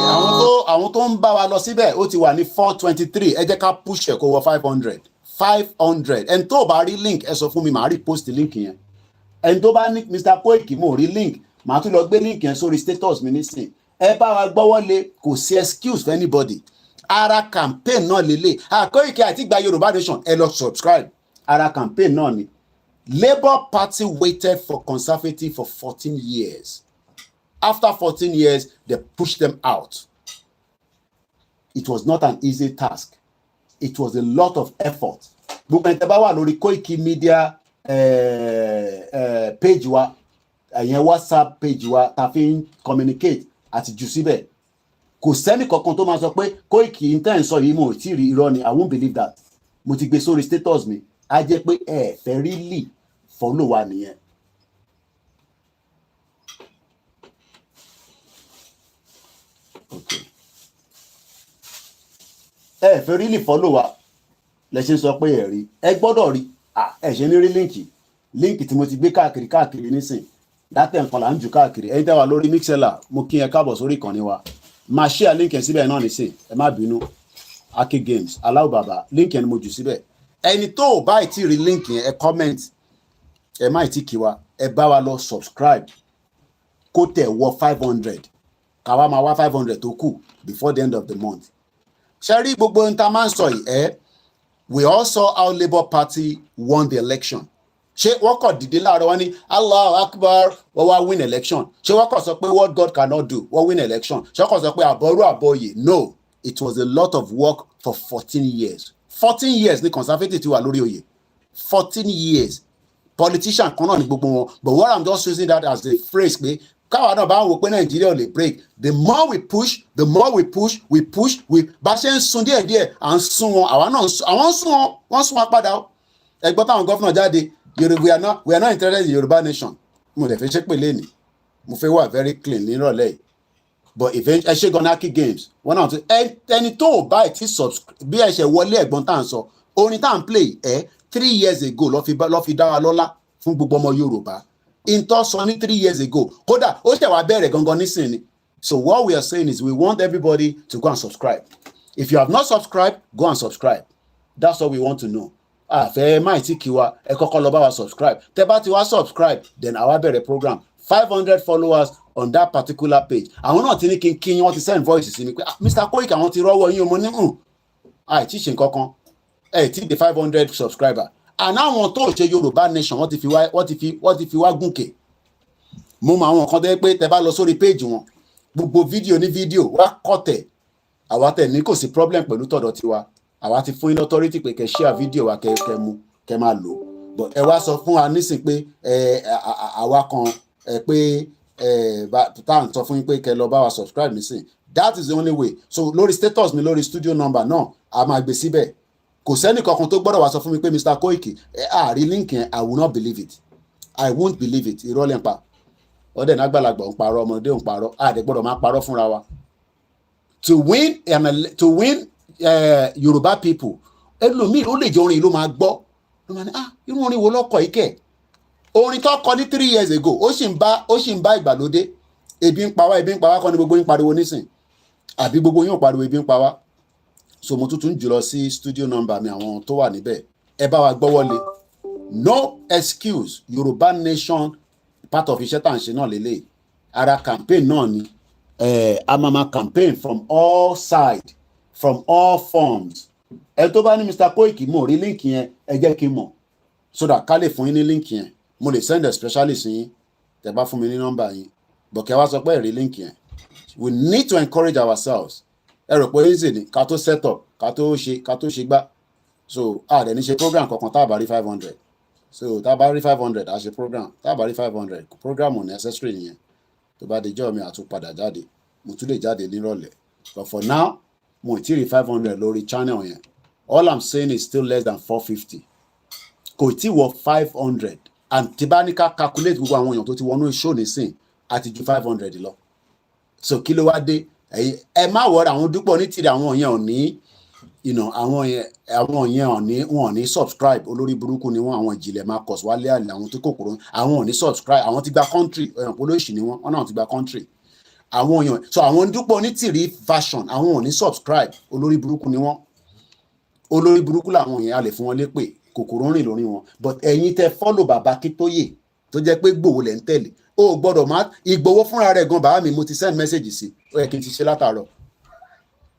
S1: àwọn tó ń bá wa lọ síbẹ̀ ó ti wà ní 423 ẹ jẹ́ ká push ẹ̀ kó wọ 500 ẹni tó bá rí link ẹ sọ fún mi màá rí post link yẹn ẹni tó bá ní Mr. Koiki mo rí link màá tún lọ gbé link yẹn sórí status mi nísìn ẹ bá wa gbọ́wọ́ lé kò sí excuse for anybody ara campaign náà lélẹ̀ Koiki àti gba Yorùbá Nation ẹ lọ subscribe ara campaign náà ni Labour Party waited for Conservative for 14 years after 14 years they pushed them out it was not an easy task it was a lot of effort gbogbo ẹni tẹ́ bá wà lórí Koikimedia page wa ẹ̀yẹn WhatsApp page wa ta fi ń communicate àti jù síbẹ̀ kò sẹ́ni kankan tó máa sọ pé Koiki n tẹ́ ń sọ yìí mo ò tí ì rí irọ́ ni I won't believe that mo ti gbé sórí status mi á jẹ́ pé ẹ fẹ́ really follow wa nìyẹn. Okay. ẹ fẹ́ really follow wa lẹ ṣe sọ pé ẹ rí ẹ gbọ́dọ̀ rí ẹ ṣe ní rí líǹkì tí mo ti gbé káàkiri nísìn dátẹ̀ nǹkan là ń jù káàkiri ẹ̀yin tẹ́ wà lórí Mixlr mo kí ẹ káàbọ̀ sórí ìkànnì wa máa share líǹkì ẹ̀ síbẹ̀ náà nísìn ẹ má bínú Aki Games aláwọ̀ bàbá líǹkì ẹ̀ ni mo jù síbẹ̀ ẹni tó ò bá ti rí líǹkì yẹn ẹ comment ẹ má ti kí wa ẹ bá wa lọ subscribe kó tẹ̀ wọ 500 káwa máa wá 500 tó kù before the end of the month ṣe rí gbogbo ohun tá a máa ń sọ yìí we all saw how Labour Party won the election ṣé wọ́n kọ̀ dìde láàárọ̀ wọn ní Allahu Akbar wọ́n wá win election ṣé wọ́n kọ̀ sọ pé what God cannot do wọ́n win election ṣé wọ́n kọ̀ sọ pé àbọ̀rú àbọ̀yè no it was a lot of work for 14 years 14 years ní Conservative ti wà lórí oyè 14 years politician kan náà ní gbogbo wọn but what I'm just using that as a phrase pé káwa náà bá ń wo pé Nàìjíríà ò lè break the more we push bá ṣe ń sun díẹ̀díẹ̀ à ń sun wọn àwa náà àwọn ń sun wọn wọ́n sun wọn padà ẹgbọ́n táwọn gọ́fìnà jáde we are not interested in Yoruba Nation mo dẹ̀ fẹ́ ṣe pé lẹ́nìí mo fẹ́ wà very clean nírọ̀lẹ́ yìí but eventually ẹ ṣe gan Aki Games wọn náà tún ẹni tó ò bá ti subscribe bí ẹ ṣe wọlé ẹ̀gbọ́n tá à ń sọ orin tá à ń play 3 years ago lọ́ fi dá wa lọ́lá fún gbogbo ọmọ Yorùbá ìtọ́ sọ ní 3 years ago kódà ó ṣẹ̀ wá bẹ̀rẹ̀ gangan nísìnyí so what we are saying is we want everybody to go and subscribe if you have not subscribed go and subscribe that's all we want to know àfẹ́ máì tí kí wa ẹ kọ́kọ́ lọ bá wa subscribe tẹ́ bá ti wá subscribe then àwa bẹ̀rẹ̀ program 500 followers on that particular page àwọn náà ti ní kí n wọ́n ti send voice sí mi pé Mr. Koiki àwọn ti rọ́wọ́ yín o mo ní àìtí ṣe nǹkankan ẹ̀ tí di 500 subscriber àná àwọn tó ṣe Yorùbá Nation wọ́n ti fi wá gùnkè mo mọ àwọn kan tẹ́ pé tẹ́ bá lọ sórí page wọn gbogbo fídíò ní fídíò wá kọ̀tẹ̀ àwa tẹ̀ ní kò sí problem pẹ̀lú tọ̀dọ̀ tiwa àwa ti fún yín authority pé kẹ́ share fídíò wa kẹ́ mú kẹ́ máa lò but ẹ wá sọ fún wa nísìn pé àwa kan pé tá à ń sọ fún yín pé kẹ́ lọ bá wa subscribe nísìn that is the only way so lórí status mi lórí studio number náà a máa gbé síbẹ̀ kò sẹ́ni kankan tó gbọ́dọ̀ wá sọ fún mi pé Mr. Koiki àárí link yẹn I will not believe it I won't believe it irọ́ lẹ́ ń pa ọdẹ nágbàlagbà ń parọ́ ọmọdé ń parọ́ àdẹ gbọ́dọ̀ máa parọ́ fúnra wa to win Yorùbá people ẹlòmíì ó lè jẹ orin ló máa gbọ́ ló máa ní irú orin wo lọ́kọ̀ yìí kẹ̀ orin tó kọ ní 3 years ago ó sì ń bá ìgbàlódé ebi ń pa wá kọ́ ni gbogbo yín pariwo nísìn àbí gbogbo yín ò pariwo ebi ń pa wá so mo tuntun jùlọ sí studio number mi àwọn tó wà níbẹ̀ ẹ bá wa gbọ́ wọlé no excuse Yorùbá Nation part of iṣẹ́ tá à ń ṣe náà lélẹ̀ ara campaign náà ni amama campaign from all sides from all forms ẹ tó bá ní Mr. Koiki mo rí link yẹn ẹ jẹ́ kí n mọ̀ so that ká lè fún yín ní link yẹn mo lè send a specialist yín tẹ́ bá fún mi ní nọ́mbà yín but kẹ́ wá sọ pé ẹ̀rí link yẹn. We need to encourage ourselves. Ẹ rò pé easy ni ká tó set up ká tó ṣe gbá. So dẹ̀ ní ṣe program kankan tá a bá rí 500. So tá a bá rí 500 a ṣe program, tá a bá rí 500 program ò necessary nìyẹn. Tó bá di jọ́ mi àtúpadà jáde, mo tún lè jáde nírọ̀lẹ́. But for now, mo ì tí rí 500 lórí channel yẹn. All I'm saying is still less than 450. Kò tí wọ 500. And tí bá ní ká calculate gbogbo àwọn èèyàn tó ti wọnú show nísìn àti ju 500 lọ. So kí ló wá dé? Ẹ má wọra àwọn dúpọ̀ ní tìrì àwọn yẹn ò ní àwọn yẹn wọn ò ní subscribe. Olórí burúkú ni wọ́n, àwọn ìjìnlẹ̀ Marcus Wálé Àlè, àwọn tó kòkòrò, àwọn ò ní subscribe. Àwọn ti gba country, olóṣì ni wọ́n náà ti gba country. Àwọn èèyàn, so àwọn dúpọ̀ ní tìrì version, àwọn ò ní subscribe. Olórí burúkú ni wọ́n. Olórí burúkú làwọn yẹn, a lè fún wọn lépè, kòkòrò ń rìn lórí wọn. But ẹ̀yin tẹ follow bàbá Akíntóyè tó jẹ́ pé Ìgbòho lẹ̀ ń tẹ̀lé. O gbọ́dọ̀ má Ìgbòho fúnra rẹ̀ gan bàbá mi, mo ti send message sí. Ó yẹ kí n ti ṣe látàárọ̀.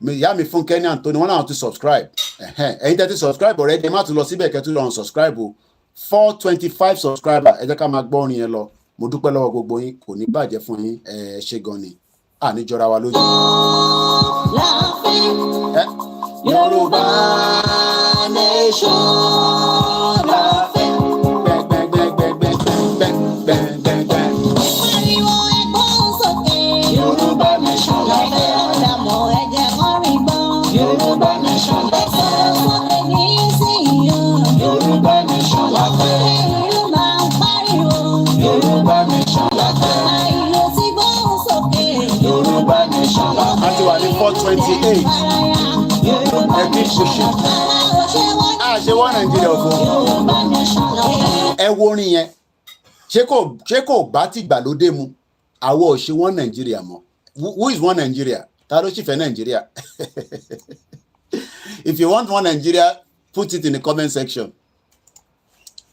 S1: Ìyá mi fún Kenny Anthony, wọ́n náà ti subscribe. Ẹ̀yin tẹ́ ti subscribe already, ẹ má tún lọ síbẹ̀ kẹ́ tún lọ unsubscribe o. 425 subscriber, ẹ jẹ́ ká máa gbọ́ orin yẹn lọ. Mo dúpẹ́ lọ́wọ́ gbogbo yín, kò ní bàjẹ́ fún yín, ẹ ṣé gan ni. Àní jọra wa lójú.
S2: Yoruba Nation láfẹ́. Ìpariwo ẹ̀gbọ́n sókè. Yoruba Nation láfẹ́. Ọ̀dàmọ̀ ẹ̀jẹ̀ kọrin gbọ́. Yoruba Nation láfẹ́. Sókè ní síyàn. Yoruba Nation láfẹ́. Ìlú máa ń pariwo. Yoruba Nation láfẹ́. Àìlò tí gbọ́n sókè. Yoruba Nation láfẹ́.
S1: A ti wà ní 428. Ẹbí ṣoṣù. Ṣé wọ́n Nàìjíríà ọ̀fọ̀? Ẹ wo orin yẹn. Ṣé kò bá ti gbàlódé mu? Àwọ̀ ò ṣe wọ́n Nàìjíríà mọ́. Who is one Nigeria? Ta ló sì fẹ́ Nàìjíríà? If you want one Nigeria, put it in the comment section.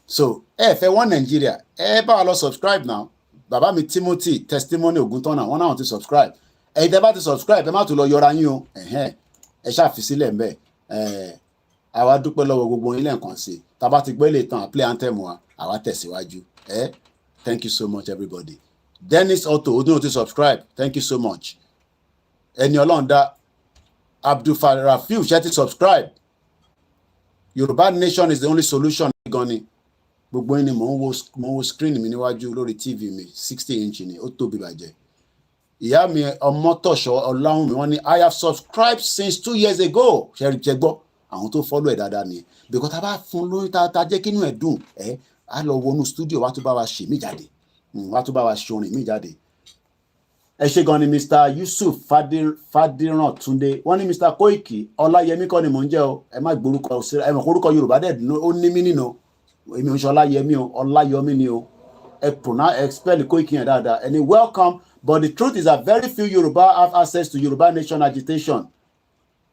S1: So ẹ fẹ́ one Nigeria, ẹ bá wa lọ subscribe now. Bàbá mi Timothy Testimony Ògúntọ́nà, wọ́n náà ti subscribe. Ẹ̀yin tẹ́ bá ti subscribe, ẹ má tún lọ yọra yín o. Ẹ ṣàfisílẹ̀ mbẹ́. Àwa dúpẹ́ lọ́wọ́ gbogbo yín lẹ́ẹ̀kan sí i. Tá bá ti gbé lè tán play anthem wa, àwa tẹ̀síwájú. Thank you so much everybody. Dennis Otto odun ti subscribe, thank you so much. Ẹni Ọlọ́run Abdulfarafiu ṣe ti subscribe. Yoruba Nation is the only solution gan ni. Gbogbo yín ni mò ń wo screen mi níwájú lórí TV mi 60 inch ni, ó tóbi bàjẹ́. Ìyá mi Ọmọtọ̀ṣọ́ Ọláhùnmí wọ́n ní I have subscribed since 2 years ago. Ṣẹ́rí jẹ gbọ́ àwọn tó follow ẹ̀ dáadáa ni. Because tá bá fún lórí ta jẹ́ kínú ẹ̀ dùn, á lọ wọnú studio wá tó bá wa ṣe mí jáde. Wá tó bá wa ṣe orin mí jáde. Ẹ ṣé gan ni Mr. Yusuf Fadiran Túndé. Wọ́n ní Mr. Koiki Ọláyẹmí kọ́ ni mò ń jẹ́ o. Ẹ má gbórúkọ ẹ mọ̀ orúkọ Yorùbá dẹ̀ ó ní mí nínú. Èmi ò ń ṣe Ọláyẹmí o, Ọláyọmí ni o. Ẹ spell Koiki yẹn dáadáa. Ẹni welcome. But the truth is that very few Yoruba have access to Yoruba Nation agitation.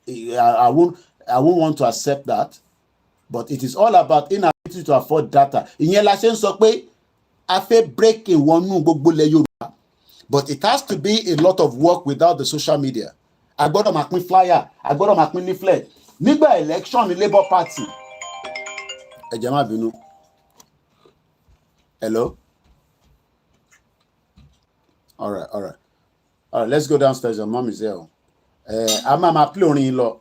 S1: I won't want to accept that. But it is all about inability to afford data. Ìyẹn la ṣe ń sọ pé a fẹ́ break in wọnú gbogbo ilẹ̀ Yorùbá. But it has to be a lot of work without the social media. A gbọ́dọ̀ máa pín flyer, a gbọ́dọ̀ máa pín leaflet. Nígbà election ní Labour Party. Ẹ jẹ́ má bínú. Hello? All right. Let's go downstairs. Your mom is there. A máa play orin yìí lọ.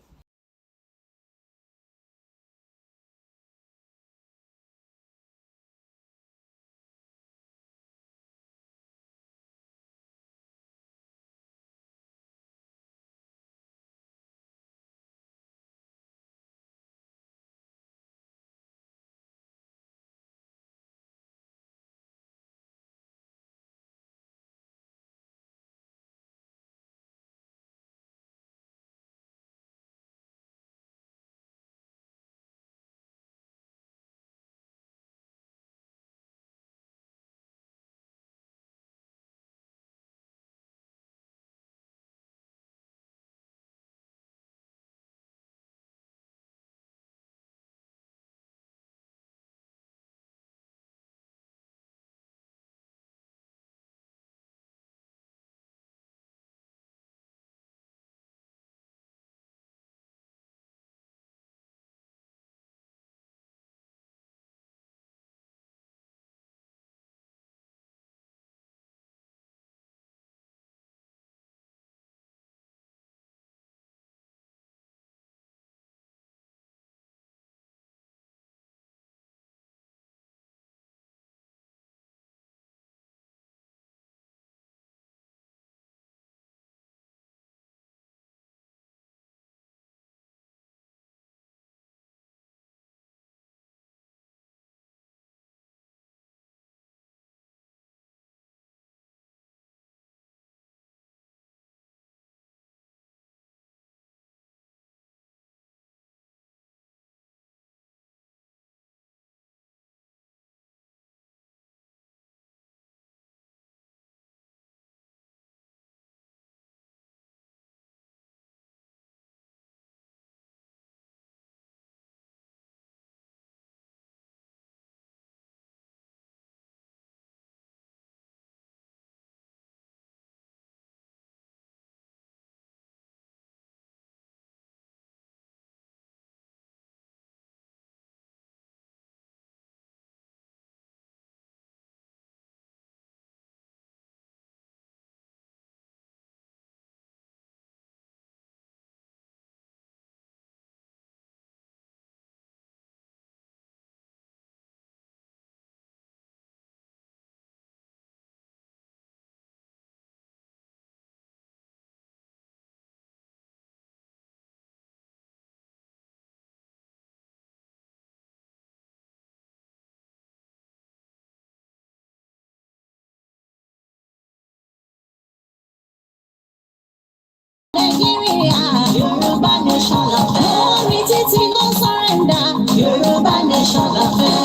S2: Nàìjíríà, Yoruba Nation la fẹ́. Orí títí no surrender, Yoruba Nation la fẹ́.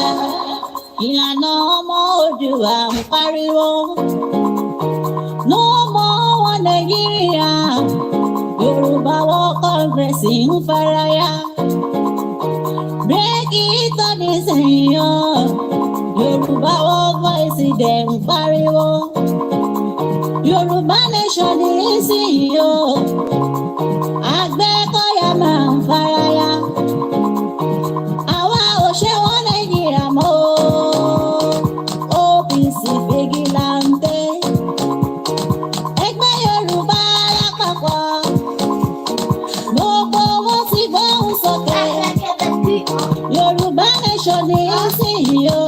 S2: Ìlànà ọmọ Oòduà ń pariwo. No more one Nàìjíríà, Yoruba World Congress ń faraya. Break it on nísìnyí o, Yoruba World Voice dẹ̀ ń pariwo. Yoruba Nation nísìnyí o, Àgbẹ̀kọ̀yà máa ń faraya. Àwa ò ṣe wọ́n Nàìjíríà mọ́ o, OPC fìgìláńtẹ́. Ẹgbẹ́ Yorùbá lápapọ̀, gbogbo wọn ti gbóhùn sókè. Yoruba Nation nísìnyí o,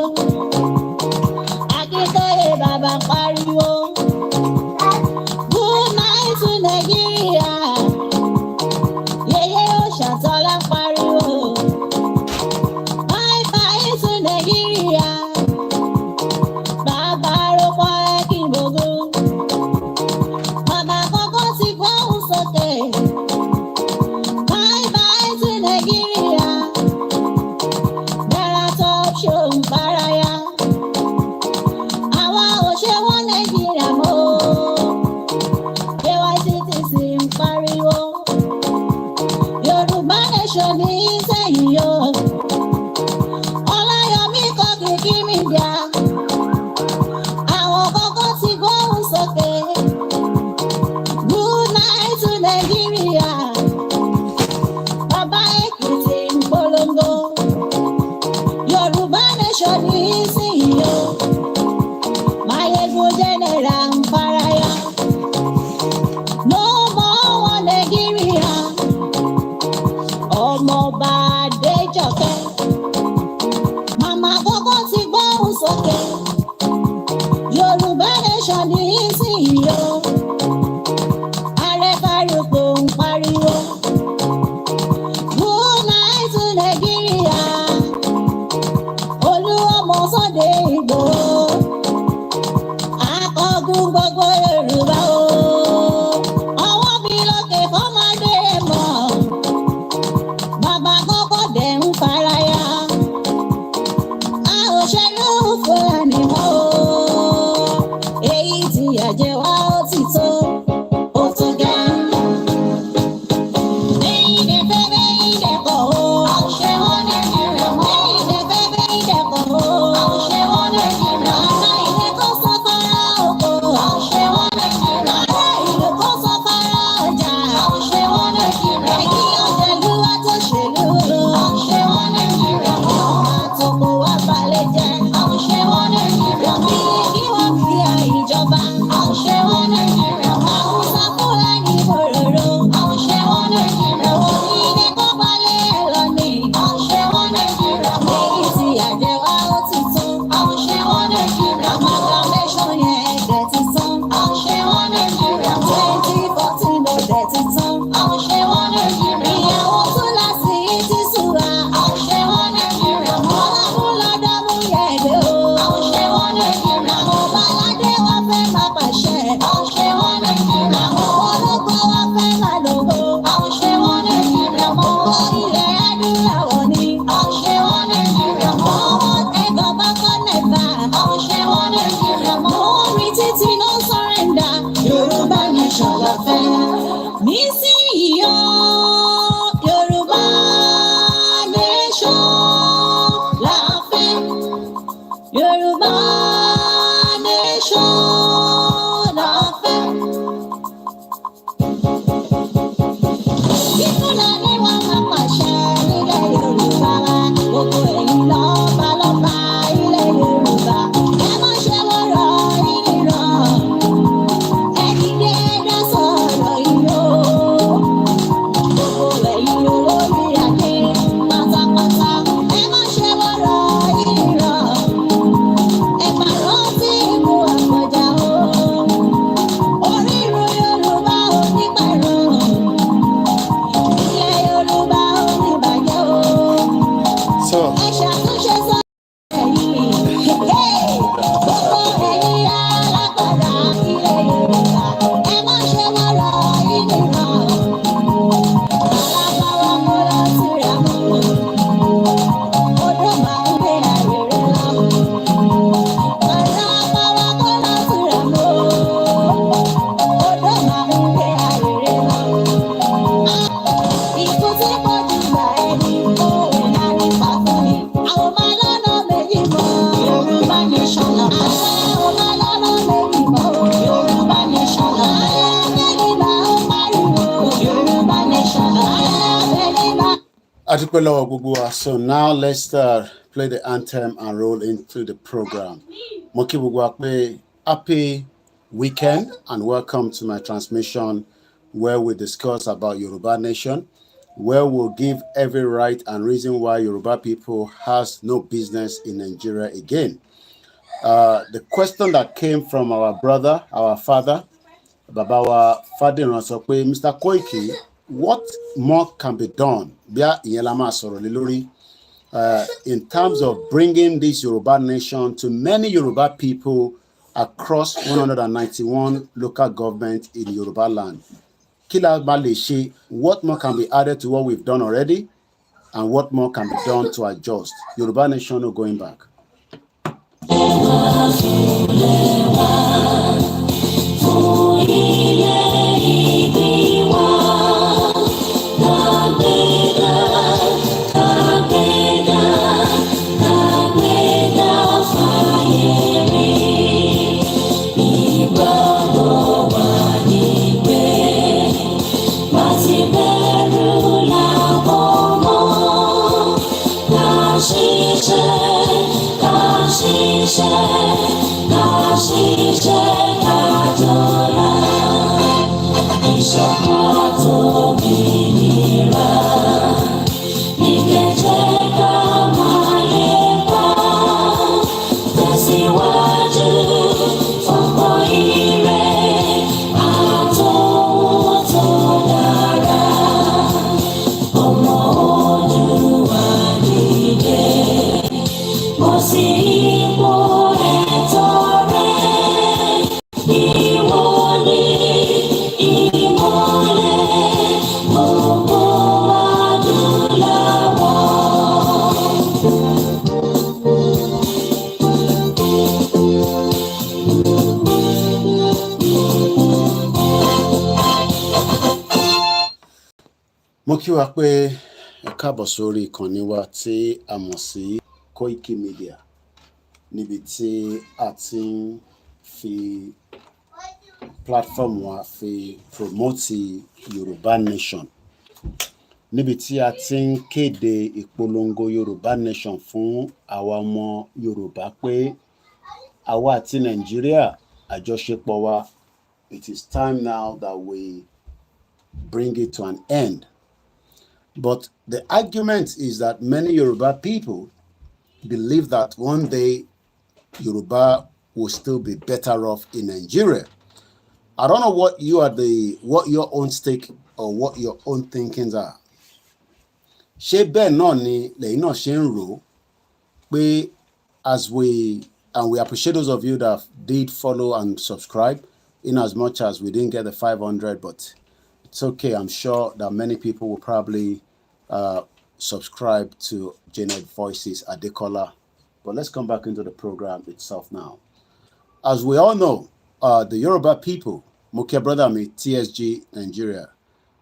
S2: Akíntóyè bàbá pariwo. Good night to Nàìjíríà, Yèyé Òṣàtọ́lá pariwo. Bye bye to Nàìjíríà, bàbá rọ́pọ̀ ẹ̀kí gbogbo. Bàbá kọ́kọ́ ti gbóhùn sókè. Bye bye to Nàìjíríà, Bẹ́rà top show ń faraya. Àwa ò ṣe wọ́n Nàìjíríà mọ́ o, KYCTC ń pariwo. Yoruba Nation ní sẹ́yìn o, Ọláyọmí Koikimedia, àwọn kọ́kọ́ ti gbóhùn sókè. Good night to Nàìjíríà, bàbá Èkìtì ń polongo. Yoruba Nation ní sẹ́yìn o, Mayegun General ń faraya. No more one Nàìjíríà, Ọmọọba Adéjọkẹ́, màmá kọ́kọ́ ti gbóhùn sókè. Yoruba Nation nísìnyí o, Ààrẹ Fárúkù ń pariwo. Good night to Nàìjíríà, Olúọmọ Sunday Ìgbòho, akọgun gbogbo Yorùbá o. Ọwọ́ mi lókè fọ́mọdé mọ̀, bàbá kọ́kọ́ dẹ̀ ń faraya. A ò ṣẹlú Fúlàní mọ́ o, èyí tí
S1: So now let's play the anthem and roll into the program. Happy weekend and welcome to my transmission where we discuss about Yoruba Nation, where we'll give every right and reason why Yoruba people has no business in Nigeria again. The question that came from our brother, our father, Babawa Fadiran sọ pé Mr. Koiki, what more can be done in terms of bringing this Yoruba nation to many Yoruba people across 191 local governments in Yoruba land? What more can be added to what we've done already, and what more can be done to adjust? Yoruba nation no going back. Mo kí wa pé ẹ káàbọ̀ sórí ìkànnì wa tí a mọ̀ sí Koikimedia, níbi tí a ti ń fi platform wa fi promote Yoruba Nation, níbi tí a ti ń kéde ìpolongo Yoruba Nation fún àwa ọmọ Yorùbá pé àwa àti Nàìjíríà àjọṣepọ̀ wa, it is time now that we bring it to an end. But the argument is that many Yoruba people believe that one day Yoruba will still be better off in Nigeria. I don't know what your own stake or what your own thinkings are. Ṣé bẹ́ẹ̀ náà ni lẹ́yìn náà ṣe ń rò pé and we appreciate those of you that did follow and subscribe, in as much as we didn't get the 500, but it's okay. I'm sure that many people will probably subscribe to Janet Voices Adekola. But let's come back into the program itself now. As we all know, the Yoruba people, Mokia brother me, TSG Nigeria,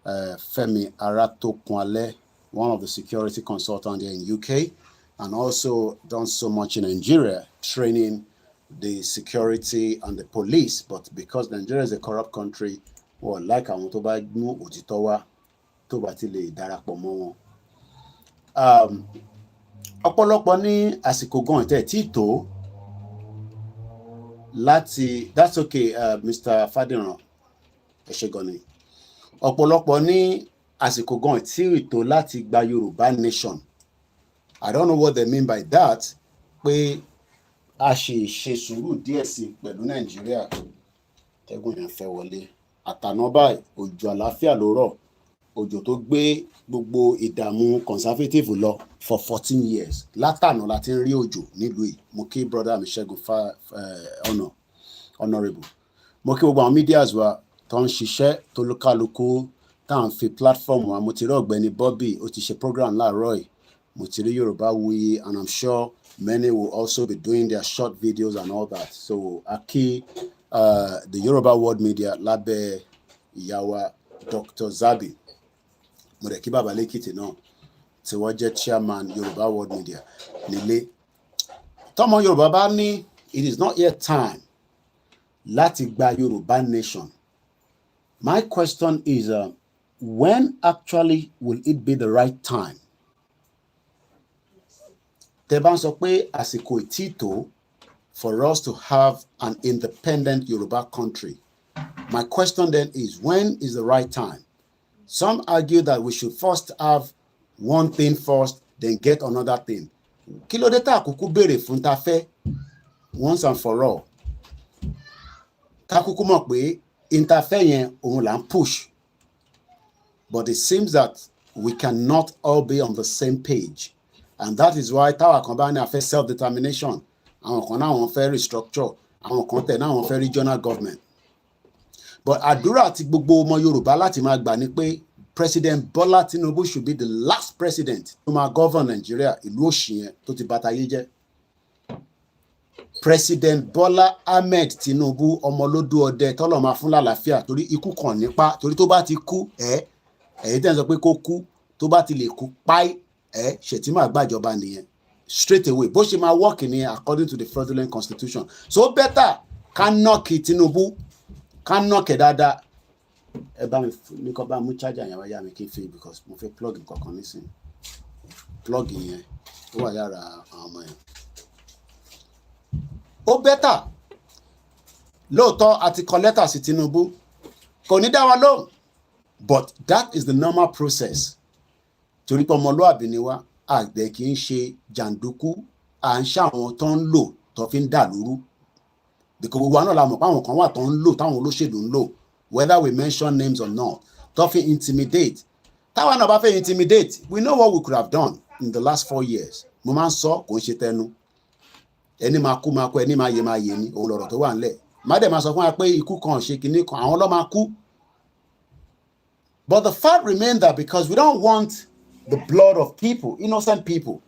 S1: Femi Aratokunle, one of the security consultants here in UK, and also done so much in Nigeria, training the security and the police. But because Nigeria is a corrupt country, well, like àwọn tó bá mú òtítọ́ wá tó bá ti lè darapọ̀ mọ́ wọn. Ọ̀pọ̀lọpọ̀ ní àsìkò gan tẹ́ tí tó láti, that's okay, Mr. Fadiran, ẹ ṣé gan ni. Ọ̀pọ̀lọpọ̀ ní àsìkò gan tí tó láti gba Yoruba Nation. I don't know what they mean by that, pé a ṣe sùúrù díẹ̀ sí pẹ̀lú Nàìjíríà. Tẹ́gùn yẹn fẹ́ wọlé. Àtàná báyìí òjò àlàáfíà ló rọ̀, òjò tó gbé gbogbo ìdààmú conservative lọ for 14 years. Látàná la ti ń rí òjò nílùú yìí. Mo kí brother mi Ṣẹ́gun honorable. Mo kí gbogbo àwọn medias wa tó ń ṣiṣẹ́ tó lókàlùkù tá à ń fi platform wa. Mo ti rí ọ̀gbẹ́ni Bobby, ó ti ṣe program láàárọ̀ yìí. Mo ti rí Yorùbáwùyí, and I'm sure many will also be doing their short videos and all that. So Aki, the Yoruba World Media lábẹ́ ìyàwó Dr. Zabi, mo dẹ̀ kí bàbá lẹ́kìtì náà tí wọ́n jẹ́ chairman Yoruba World Media nílé. Tọ́mọ Yorùbá bá ní it is not yet time láti gba Yoruba Nation. My question is, when actually will it be the right time tẹ́ bá ń sọ pé àsìkò ìtí tó for us to have an independent Yoruba country. My question then is, when is the right time? Some argue that we should first have one thing first, then get another thing. Kí ló dé tá kúkú béèrè fún ta fẹ́ once and for all? Ká kúkú mọ̀ pé interfere yẹn òun là ń push. But it seems that we cannot all be on the same page. And that is why táwa kan bá ní a fẹ́ self-determination, àwọn kan náà wọ́n fẹ́ restructure, àwọn kan tẹ̀ náà wọ́n fẹ́ regional government. But àdúrà tí gbogbo ọmọ Yorùbá láti máa gbà ni pé President Bola Tinubu should be the last president to máa govern Nigeria, ìlú òṣì yẹn tó ti bàtàyé jẹ́. President Bola Ahmed Tinubu ọmọlódú ọdẹ tọ́lọ̀ máa fún lálàáfíà torí ikú kan nípa torí tó bá ti kú ẹ̀yìn tẹ́ ń sọ pé kó kú tó bá ti lè kú páì Shettima gbàjọba nìyẹn straight away bó ṣe máa work nìyẹn according to the fraudulent constitution. So better ká nọ́ọ̀kì Tinubu ká nọ́ọ̀kì dáadáa. Ẹ bá mi ní kọ́ bá mú charger yẹn wáyà mi kí n fi because mo fẹ́ plug nǹkan kan nísìnyí plug yẹn ó wà lára àwọn ọmọ yẹn. Ó bẹ́tà lóòótọ́ àti kọ lẹ́tà sí Tinubu kò ní dá wa lóhùn but that is the normal process torí pé ọmọlúwàbí ni wá àgbẹ̀ kì í ṣe jàǹdùkú à ń ṣàwọn tó ń lò tó fi ń dà lóru because gbogbo àná la mọ̀ pé àwọn kan wà tó ń lò táwọn olóṣèlú ń lò whether we mention names or not tó fi intimidate táwa náà bá fẹ́ intimidate we know what we could have done in the last 4 years mo máa ń sọ kò ń ṣe tẹnu ẹni máa kú ẹni máa yẹ ni òun lọ̀rọ̀ tó wà ńlẹ̀ má dẹ̀ máa sọ fún wa pé ikú kan ṣe kinní kan àwọn ló máa kú. But the fact remains that because we don't want the blood of people, innocent people.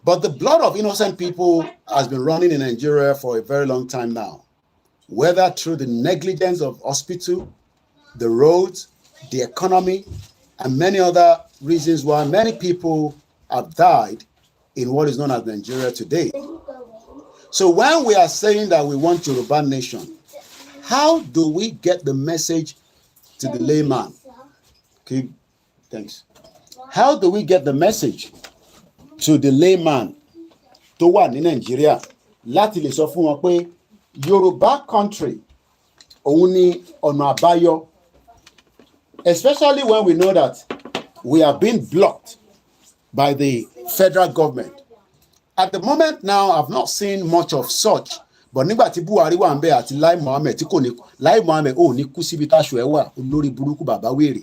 S1: But the blood of innocent people has been running in Nigeria for a very long time now. Whether through the negligence of hospital, the roads, the economy, and many other reasons why many people have died in what is known as Nigeria today. So when we are saying that we want Yoruba Nation, how do we get the message to the layman? Okay, thanks. How do we get the message to the layman tó wà ní Nigeria láti lè sọ fún wọn pé Yoruba country òun ni ọ̀nà àbáyọ, especially when we know that we are being blocked by the federal government. At the moment now, I've not seen much of such, but nígbà tí Buhari wà ń bẹ àti Lai Mohammed tí kò ní Lai Mohammed ò ní kú síbi táṣọ ẹ wà olórí burúkú bàbá wèrè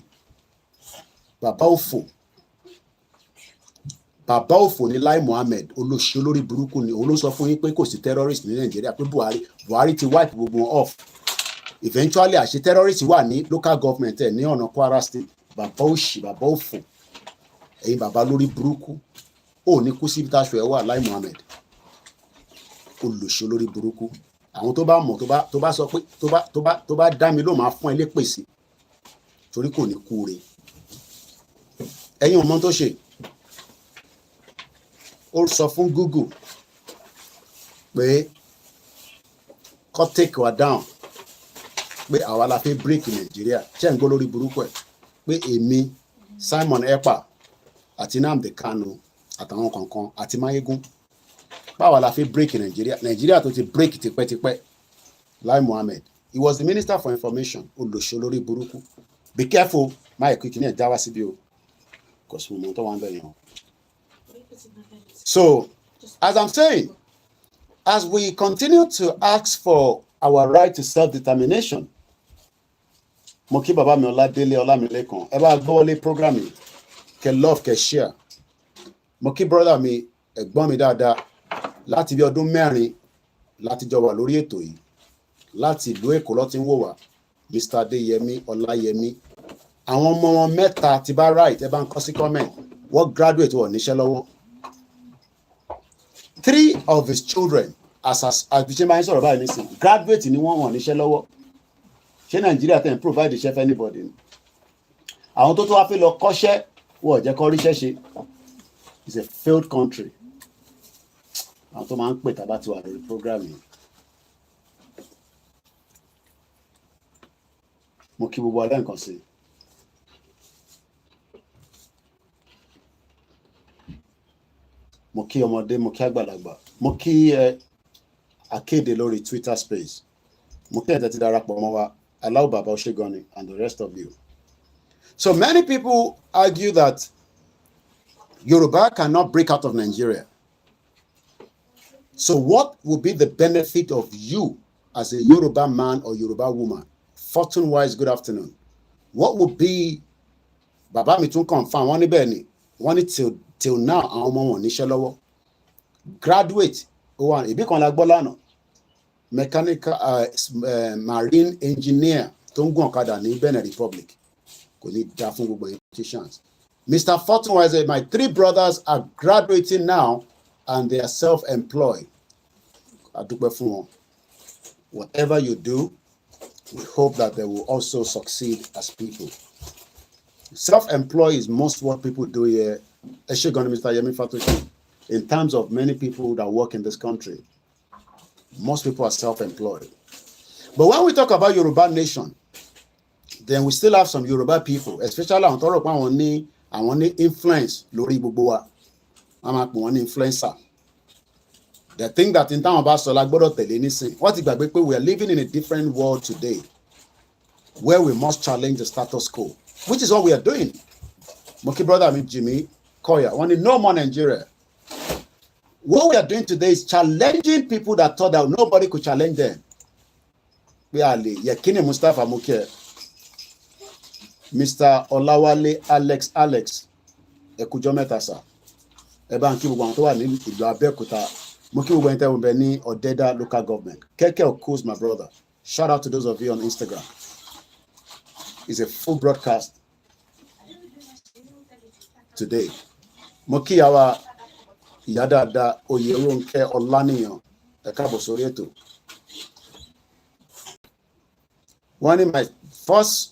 S1: bàbá òfò ní Lai Mohammed olóṣì olórí burúkú ni òun ló sọ fún yín pé kò sí terrorist ní Nàìjíríà pé Buhari ti wipe gbogbo wọn off. Eventually àṣẹ terrorist wà ní local government ẹ̀ ní ọ̀nà Kwara state. Bàbá òṣì bàbá òfò ẹ̀yin bàbá lórí burúkú ò ní kú síbi táṣọ ẹ wà Lai Mohammed olóṣì olórí burúkú. Àwọn tó bá mọ̀ tó bá sọ pé tó bá dá mi ló máa fún ẹ lépèsè torí kò ní kú re. Ẹ̀yin ọmọ tó ṣe ó sọ fún Google pé kó take wa down pé àwa la fẹ́ break Nigeria ṣé ń gbọ́ lórí burúkú ẹ̀ pé èmi Simon Ekpa àti Nnamdi Kanu àtàwọn kankan àti Mayegun báwa la fẹ́ break Nigeria tó ti break tipẹ́tipẹ́. Lai Mohammed, he was the Minister for Information olóṣèlú lórí burúkú. Be careful máa kí ní ẹ̀ jáwá síbi o kò sí mo tó wà ń bẹ̀ yẹn. So, as I'm saying, as we continue to ask for our right to self-determination, mo kí bàbá mi Ọládélé Ọlámilékan, ẹ bá gbọ́wọ́lé program yìí, kẹ́ love, kẹ́ share. Mo kí brother mi, ẹ̀gbọ́n mi dáadáa, láti bí ọdún 4 láti jọ wà lórí ètò yìí, láti ìlú Èkó ló ti ń wò wá, Mr. Adéyẹmí Ọláyẹmí. Àwọn ọmọ wọn 3 ti bá right, ẹ bá ń kọ sí comment, wọ́n graduate wọ̀ níṣẹ́ lọ́wọ́. 3 of his children as bí ṣe máa ń sọ̀rọ̀ báyìí nísìnyí graduate ni wọ́n wọ̀n níṣẹ́ lọ́wọ́. Ṣé Nàìjíríà tẹ̀ ń provide iṣẹ́ for anybody ni? Àwọn tó wá fẹ́ lọ kọ́ṣẹ́ wọ́n jẹ́ kó ríṣẹ́ ṣe. It's a failed country. Àwọn tó máa ń pè tàbá ti wà lórí program yìí. Mo kí gbogbo alẹ́ nǹkan sí. mo kí ọmọdé, mo kí àgbàlagbà, mo kí akéde lórí Twitter space, mo kí ẹ̀tẹ̀ ti darapọ̀ mọ́ wa, Alao Baba Oshegoni and the rest of you. So many people argue that Yoruba cannot break out of Nigeria. So what will be the benefit of you as a Yoruba man or Yoruba woman? Fortune-wise, good afternoon. What will be, Baba mi tún confirm, wọ́n ní bẹ́ẹ̀ ni, wọ́n ní till now, àwọn ọmọ wọn níṣẹ́ lọ́wọ́. Graduate, ìbí kan la gbọ́ lánàá, mechanical marine engineer tó ń gùn ọ̀kadà ní Benin Republic. Kò ní dá fún gbogbo politicians. Mr. Fortune-wise, my 3 brothers are graduating now and they are self-employed. Adúpẹ́ fún wọn. Whatever you do, we hope that they will also succeed as people. Self-employed is most what people do here. Eshegoni, Mr. Yemi Fatoshi, in terms of many people that work in this country, most people are self-employed. But when we talk about Yoruba Nation, then we still have some Yoruba people, especially on tọrọ pé àwọn ní influence lórí gbogbo wa. Wọ́n máa pè wọ́n ní influencer. They think that in táwọn bá sọ la gbọ́dọ̀ tẹ̀lé nísìn. Wọ́n ti gbàgbé pé we are living in a different world today where we must challenge the status quo, which is what we are doing. Moki brother mi Jimmy Koya, wọ́n ní no more Nigeria. What we are doing today is challenging people that thought that nobody could challenge them. Yekini Mustafa Muke, Mr. Olawale Alex, Ekujo Metasa, Eban Kibuwan tó wà ní ìlú Abẹ́òkúta, mo kí gbogbo ẹni tẹ́ wọ́n bẹ ní Odeda local government. Keke Okuz, my brother. Shout out to those of you on Instagram. It's a full broadcast today. Mo kí àwa ìyá dáadáa Oyèrónkẹ́ Ọláníyàn, ẹ káàbọ̀ sórí ètò. One of my first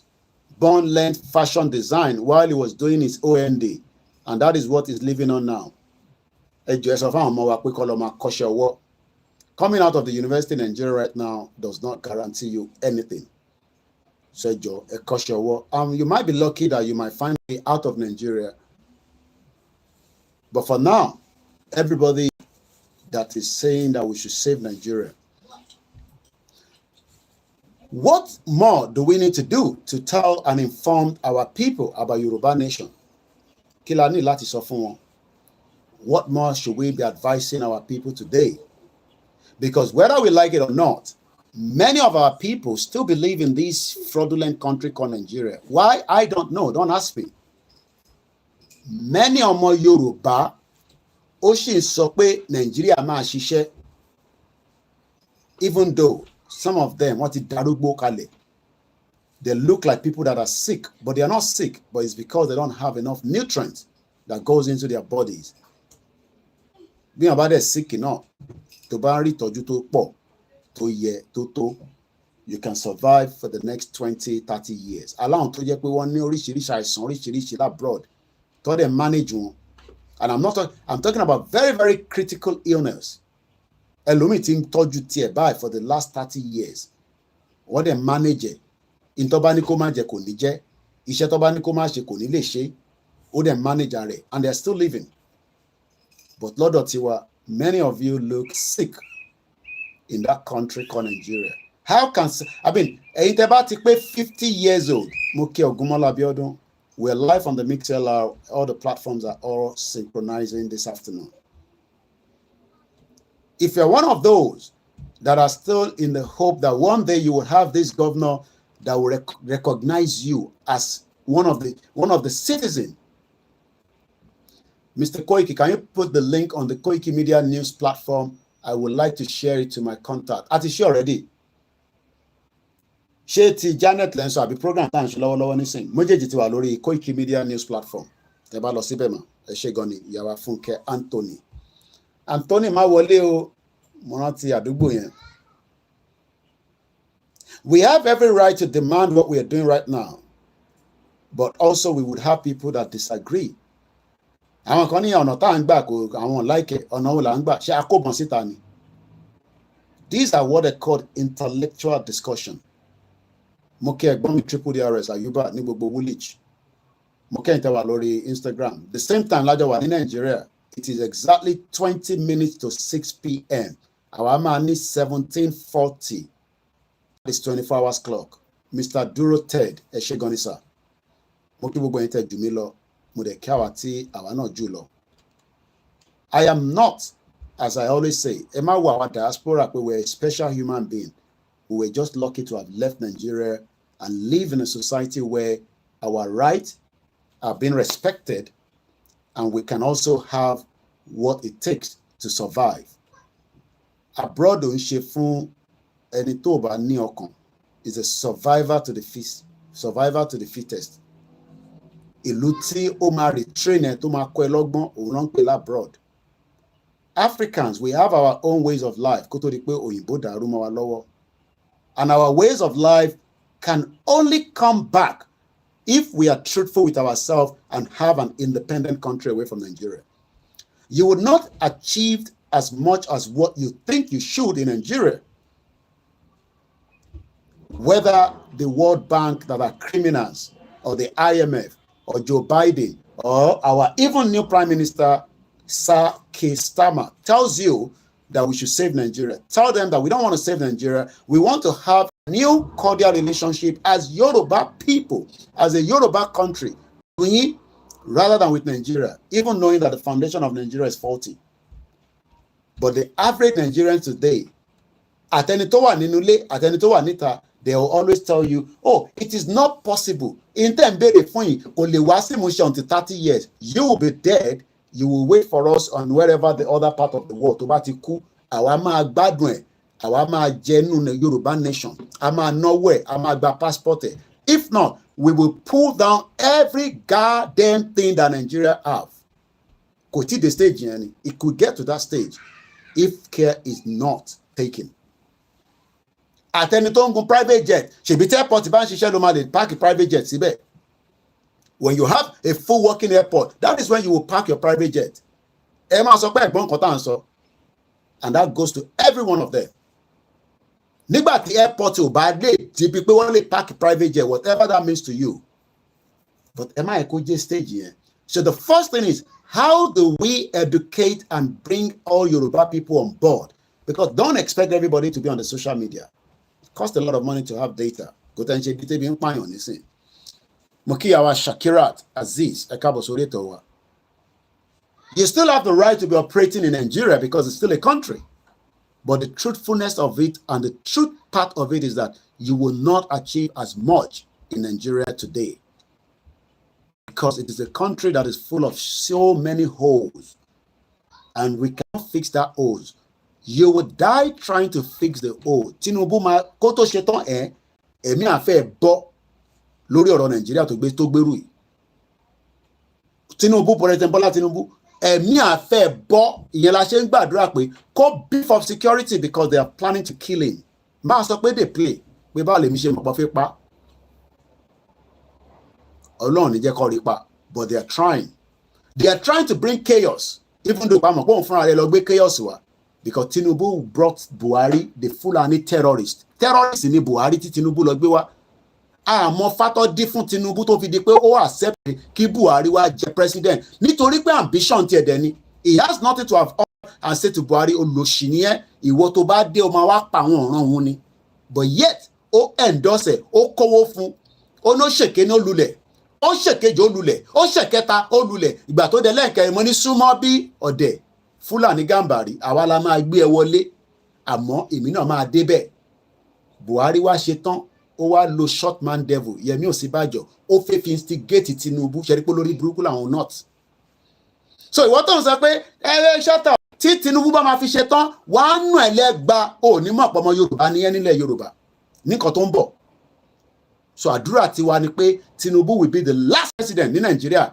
S1: born learned fashion design while he was doing his OND, and that is what he's living on now. Coming out of the university in Nigeria right now does not guarantee you anything. So you might be lucky that you might find me out of Nigeria, but for now, everybody that is saying that we should save Nigeria, what more do we need to do to tell and inform our people about Yoruba Nation? Kilani lati sọ fún wọn. What more should we be advising our people today? Because whether we like it or not, many of our people still believe in this fraudulent country called Nigeria. Why? I don't know. Don't ask me. Many ọmọ Yorùbá ó sì sọ pé Nigeria máa ṣiṣẹ́, even though some of them want to darúgbó kalẹ̀. They look like people that are sick, but they are not sick, but it's because they don't have enough nutrients that goes into their bodies. Bí wọ́n bá dẹ̀ sick enough, tó bá rí ìtọ́jú tó pọ̀, tó yẹ, tó, you can survive for the next 20, 30 years. Aláwọn tó jẹ́ pé wọ́n ní oríṣiríṣi àìsàn oríṣiríṣi labroad, tó dẹ̀ manage wọn. And I'm talking about very, very critical illness. Ẹlòmíì tí ń tọ́jú tiẹ̀ báyìí for the last 30 years. Wọ́n dẹ̀ manage it. Ìtọ́ bá ní kó má jẹ kò ní jẹ, iṣẹ́ tó bá ní kó má ṣe kò ní lè ṣe, ó dẹ̀ manage rẹ̀, and they are still living. But lọ́dọ̀ tiwa, many of you look sick in that country called Nigeria. How can, ẹ̀yin tẹ́ bá ti pé 50 years old, mo kí Ògúnmọ́lá Abíọ́dún, we're live on the MixLR, all the platforms are all synchronizing this afternoon. If you're one of those that are still in the hope that one day you will have this governor that will recognize you as one of the citizens, Mr. Koiki, can you put the link on the Koikimedia news platform? I would like to share it to my contact. Àti ṣe already. Ṣé ti Janet Lenso àbí program tá à ń ṣe lọ́wọ́lọ́wọ́ nísìn? Méjèèjì ti wà lórí Koikimedia news platform. Ẹ bá lọ síbẹ̀ mọ́. Ẹ ṣé gan ni, ìyàwó Fúnkẹ́ Anthony. Anthony má wọlé o, mo rántí àdúgbò yẹn. We have every right to demand what we are doing right now, but also we would have people that disagree. Àwọn kan ní ọ̀nà tá à ń gbà kó àwọn like ọ̀nà wo là ń gbà ṣe àkóbọ̀n síta ni. These are what they call intellectual discussion. Mo kí ẹ̀gbọ́n mi triple DRS Ayuba ní gbogbo Woolwich. Mo kí ẹ̀yin tẹ́ wà lórí Instagram. The same time lájọ wà ní Nàìjíríà. it is exactly 20 minutes to 6 p.m. Our man is 17:40. It's 24 hours clock. Mr. Duro Ted Eshegonisa. I am not, as I always say, our diaspora, we're a special human being. We were just lucky to have left Nigeria and live in a society where our rights are being respected and we can also have what it takes to survive. Abroad, is a survivor to the fittest. Abroad. Africans, we have our own ways of life. And our ways of life can only come back if we are truthful with ourselves and have an independent country away from Nigeria. You would not achieve as much as what you think you should in Nigeria. Whether the World Bank that are criminals, or the IMF, or Joe Biden, or our even new Prime Minister, Sir Keir Starmer, tells you that we should save Nigeria. Tell them that we don't want to save Nigeria. We want to have a new cordial relationship as Yoruba people, as a Yoruba country, rather than with Nigeria, even knowing that the foundation of Nigeria is faulty. But the average Nigerian today, they will always tell you, oh, it is not possible. In until 30 years, you will be dead. You will wait for us on wherever the other part of the world. Yoruba Nation. Passport. If not, we will pull down every goddamn thing that Nigeria have. The stage, it could get to that stage if care is not taken. Private jet, park a private jet. When you have a full working airport, that is when you will park your private jet. And that goes to every one of them. Nígbà tí airport ò bá lè di bí pé wọ́n lè park private jet, whatever that means to you. But am I a stage here? So the first thing is, how do we educate and bring all Yoruba people on board? Because don't expect everybody to be on the social media. It costs a lot of money to have data. Mokiyawa Shakirat Aziz Ekabosoreto. You still have the right to be operating in Nigeria because it's still a country. But the truthfulness of it and the truth part of it is that you will not achieve as much in Nigeria today. Because it is a country that is full of so many holes. And we cannot fix that holes. You will die trying to fix the hole. Tinubu ma koto shetan emi afe bo lórí ọ̀rọ̀ Nigeria tó gbèrú yìí. Tinubu, President Bola Tinubu, ẹ̀mí àfẹ́ bọ́, ìyẹn la ṣe ń gbàdúrà pé kó beef of security because they are planning to kill him. Máa sọ pé they play pé báwo lèmi ṣe mọ̀pọ̀ fi pa. Ọlọ́run ní jẹ́ kó rí pa, but they are trying. They are trying to bring chaos, even though pàmò pé òun fúnra rẹ̀ lọ gbé chaos wá. Because Tinubu brought Buhari, the Fulani terrorist. Terrorist ni Buhari tí Tinubu lọ gbé wá. Àmọ́ fátọ́ dí fún Tinubu tó fi di pé ó accept kí Buhari wá jẹ president nítorí pé ambition ti ẹ̀dẹ̀ ni. He has nothing to have and say to Buhari olóṣì ni ẹ́, ìwọ tó bá dé o máa wá pa àwọn ọ̀ràn òun ni. But yet ó endorse, ó kówó fún, ó ní ó ṣèké ní ó lulẹ̀, ó ṣèkejì ó lulẹ̀, ó ṣèkẹta ó lulẹ̀. Ìgbà tó dé lẹ́ẹ̀kẹrin mo ní súnmọ́ bí ọ̀dẹ̀ Fúlàní Gàmbàrí, àwa la máa gbé ẹ wọlé, àmọ́ èmi náà máa débẹ̀. Buhari wá ṣe tán, ó wá lo short man devil, Yẹmí Ọ̀sínbàjò, ó fẹ́ fi instigate Tinubu, ṣe rí pé lórí burúkú làwọn not. So ìwọ tó ń sọ pé ṣọ́tọ̀ tí Tinubu bá máa fi ṣe tán, wàá nù ẹlẹ́gba onímọ̀ pọ̀mọ Yorùbá ní ẹ́ nílẹ̀ Yorùbá nìkan tó ń bọ̀. So àdúrà tiwa ni pé Tinubu will be the last president ní Nàìjíríà.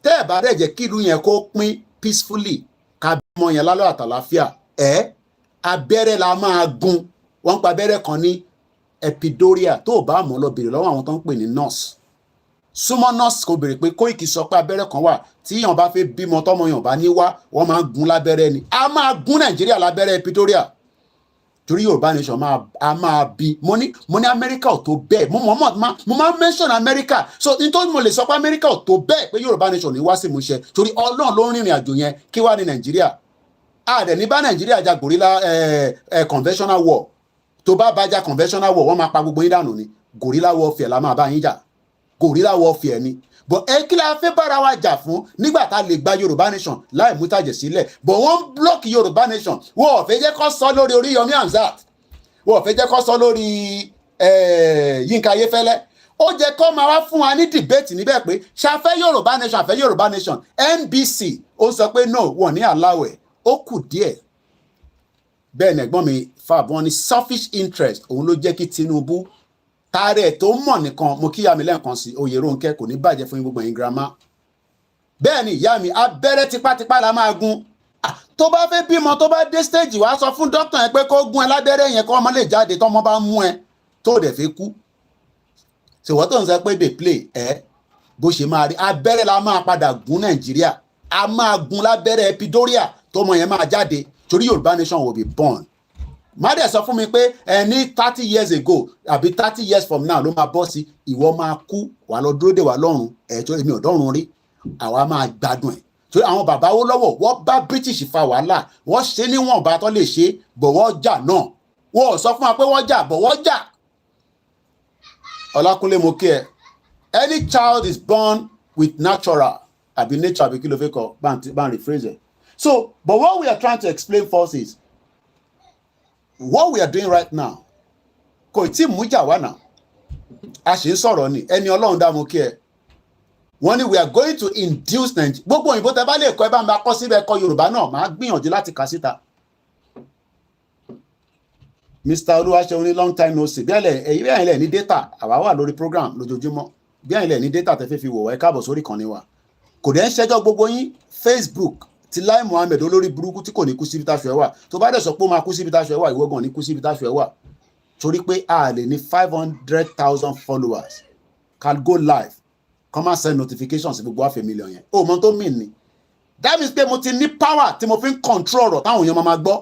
S1: Tẹ́ ẹ̀ bá dẹ̀ jẹ́ kí ìlú yẹn kó pín peacefully, ká bímọ yẹn lálọ́ àtàláfíà, abẹ́rẹ́ la máa gún. Wọ́n pa abẹ́rẹ́ kan ní epidural, tó bá mọ̀ lọ bèrè lọ́wọ́ àwọn tó ń pè ní nurse. Súnmọ́ nurse kò bèrè pé Koiki sọ pé abẹ́rẹ́ kan wà tí yàn bá fẹ́ bímọ tọ́mọ yàn bá ní wá, wọ́n máa gún lábẹ́rẹ́ ni. A máa gún Nàìjíríà lábẹ́rẹ́ epidural. torí Yorùbá nation máa bí mo ní Amẹ́ríkà ò tó bẹ́ẹ̀ mo máa mention Amẹ́ríkà so nítorí mo lè sọ pé Amẹ́ríkà ò tó bẹ́ẹ̀ pé Yorùbá nation ní wá sí ìmúṣẹ torí Ọlọ́run ló ń rìnrìn àjò yẹn kí wá ní Nàìjíríà àdẹ̀ ní bá Nàìjíríà jà gorilla conventional war tó bá jà conventional war wọ́n máa pa gbogbo yín dànù ni gorilla warfare la máa bá yín jà gorilla warfare ni but kí la fẹ́ bára wa jà fún nígbà tá a lè gba Yorùbá nation láì mú tàjẹ̀ sílẹ̀ but wọ́n block Yorùbá nation wọ́n ò fẹ́ jẹ́ kó sọ lórí Oríyọmí Hamzat wọ́n ò fẹ́ jẹ́ kó sọ lórí Yínká Ayéfẹ́lẹ́ ó jẹ́ kó máa wá fún wa ní debate níbẹ̀ pé ṣàfẹ́ Yorùbá nation àfẹ́ Yorùbá nation NBC ó sọ pé no wọ́n ní aláwẹ̀ ó kù díẹ̀ bẹ́ẹ̀ ni ẹ̀gbọ́n mi Fab wọ́n ní selfish interest òun ló jẹ́ kí Tinubu tààrẹ tó mọ̀ nìkan mo kíyà mi lẹ́ẹ̀kan sí Oyèrónkẹ́ kò ní bàjẹ́ fún gbogbo yín girama bẹ́ẹ̀ ni ìyá mi abẹ́rẹ́ tipátipá la máa gún tó bá fẹ́ bímọ tó bá dé stage wàá sọ fún dókítà yẹn pé kó gún ẹ lábẹ́rẹ́ yẹn kó ọmọ lè jáde tọ́mọ bá mú ẹ tó dẹ̀ fẹ́ kú ṣèwọ́ tó ń sọ pé dey play bó ṣe máa rí abẹ́rẹ́ la máa padà gún Nàìjíríà a máa gún lábẹ́rẹ́ epidural tọ́mọ yẹn máa jáde torí Yorùbá nation will be born má dẹ̀ sọ fún mi pé ní 30 years ago àbí 30 years from now ló máa bọ́ sí ìwọ máa kú wà lọ dúró dè wà lọ́run tó èmi ò dọ́run rí àwa máa gbádùn ẹ̀ torí àwọn bàbá wo lọ́wọ́ wọ́n bá British fa wàhálà wọ́n ṣe níwọ̀nba tó lè ṣe bọ̀ wọ́n jà náà wọ́n ò sọ fún wa pé wọ́n jà bọ̀ wọ́n jà. Ọlákúnlé mo kí ẹ any child is born with natural àbí nature àbí kí ló fẹ́ kọ bá ń rephrase it. So but what we are trying to explain first is what we are doing right now kò tí mú jà wá náà a ṣe ń sọ̀rọ̀ ni ẹni Ọlọ́run dá mo kí ẹ wọ́n ní we are going to induce Nigeria gbogbo òyìnbó tẹ bá lè kọ́ ẹ bá ń bá kọ́ síbẹ̀ kọ́ Yorùbá náà máa gbìyànjú láti kà síta. Mr. Olúwaṣeun ní long time no see bí ẹ̀yin lẹ̀ ní data àwa wà lórí program lójoojúmọ́ bí ẹ̀yin lẹ̀ ní data tẹ fẹ́ fi wò wá ẹ káàbọ̀ sórí ìkànnì wa kò dẹ̀ ń ṣẹ́jọ́ gbogbo yín Facebook ti Lai Muhammed olórí burúkú tí kò ní kú síbi táṣọ ẹ wà tó bá dẹ̀ sọ pé ó máa kú síbi táṣọ ẹ wà ìwọ gan ní kú síbi táṣọ ẹ wà torí pé a lè ní 500,000 followers can go live come and send notifications sí gbogbo half a million yẹn o mọ tó mean ni that means pé mo ti ní power tí mo fi ń control ọ̀rọ̀ táwọn èèyàn máa gbọ́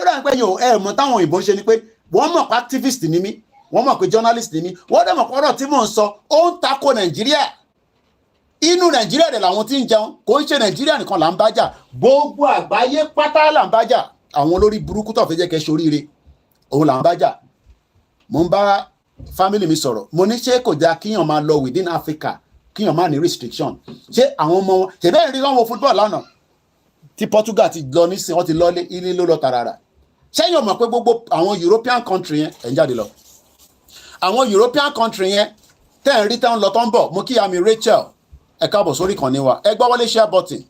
S1: rẹ̀ pé yóò mọ táwọn òyìnbó ń ṣe ni pé wọ́n mọ̀ pé activist ni mí wọ́n mọ̀ pé journalist ni mí wọ́n dẹ̀ mọ̀ pé ọ̀rọ̀ tí mò ń sọ ó ń tako Nàìjíríà inú Nàìjíríà rẹ̀ làwọn tí ń jẹun kò ń ṣe Nàìjíríà nìkan là ń bá jà gbogbo àgbáyé pátá là ń bá jà àwọn olórí burúkú tó fẹ́ jẹ́ kẹ́ ṣoríire òun là ń bá jà mo ń bá family mi sọ̀rọ̀ mo ní ṣé kò já kíyàn máa lọ within Africa kíyàn máa ní restriction ṣé àwọn ọmọ wọn ṣe bẹ́ẹ̀ rí wọn wo football lánàá tí Portugal ti lọ nísìn wọn ti lọlé ilé ló lọ tààràrà ṣé yóò mọ̀ pé gbogbo àwọn European country yẹn ẹ̀ ń jáde lọ àwọn European country yẹn tẹ́ ń rí tẹ́ ń lọ tó ń bọ̀ mo kí àmì Rachel ẹ káàbọ̀ sórí ìkànnì wa ẹ gbọ́ wọlé share button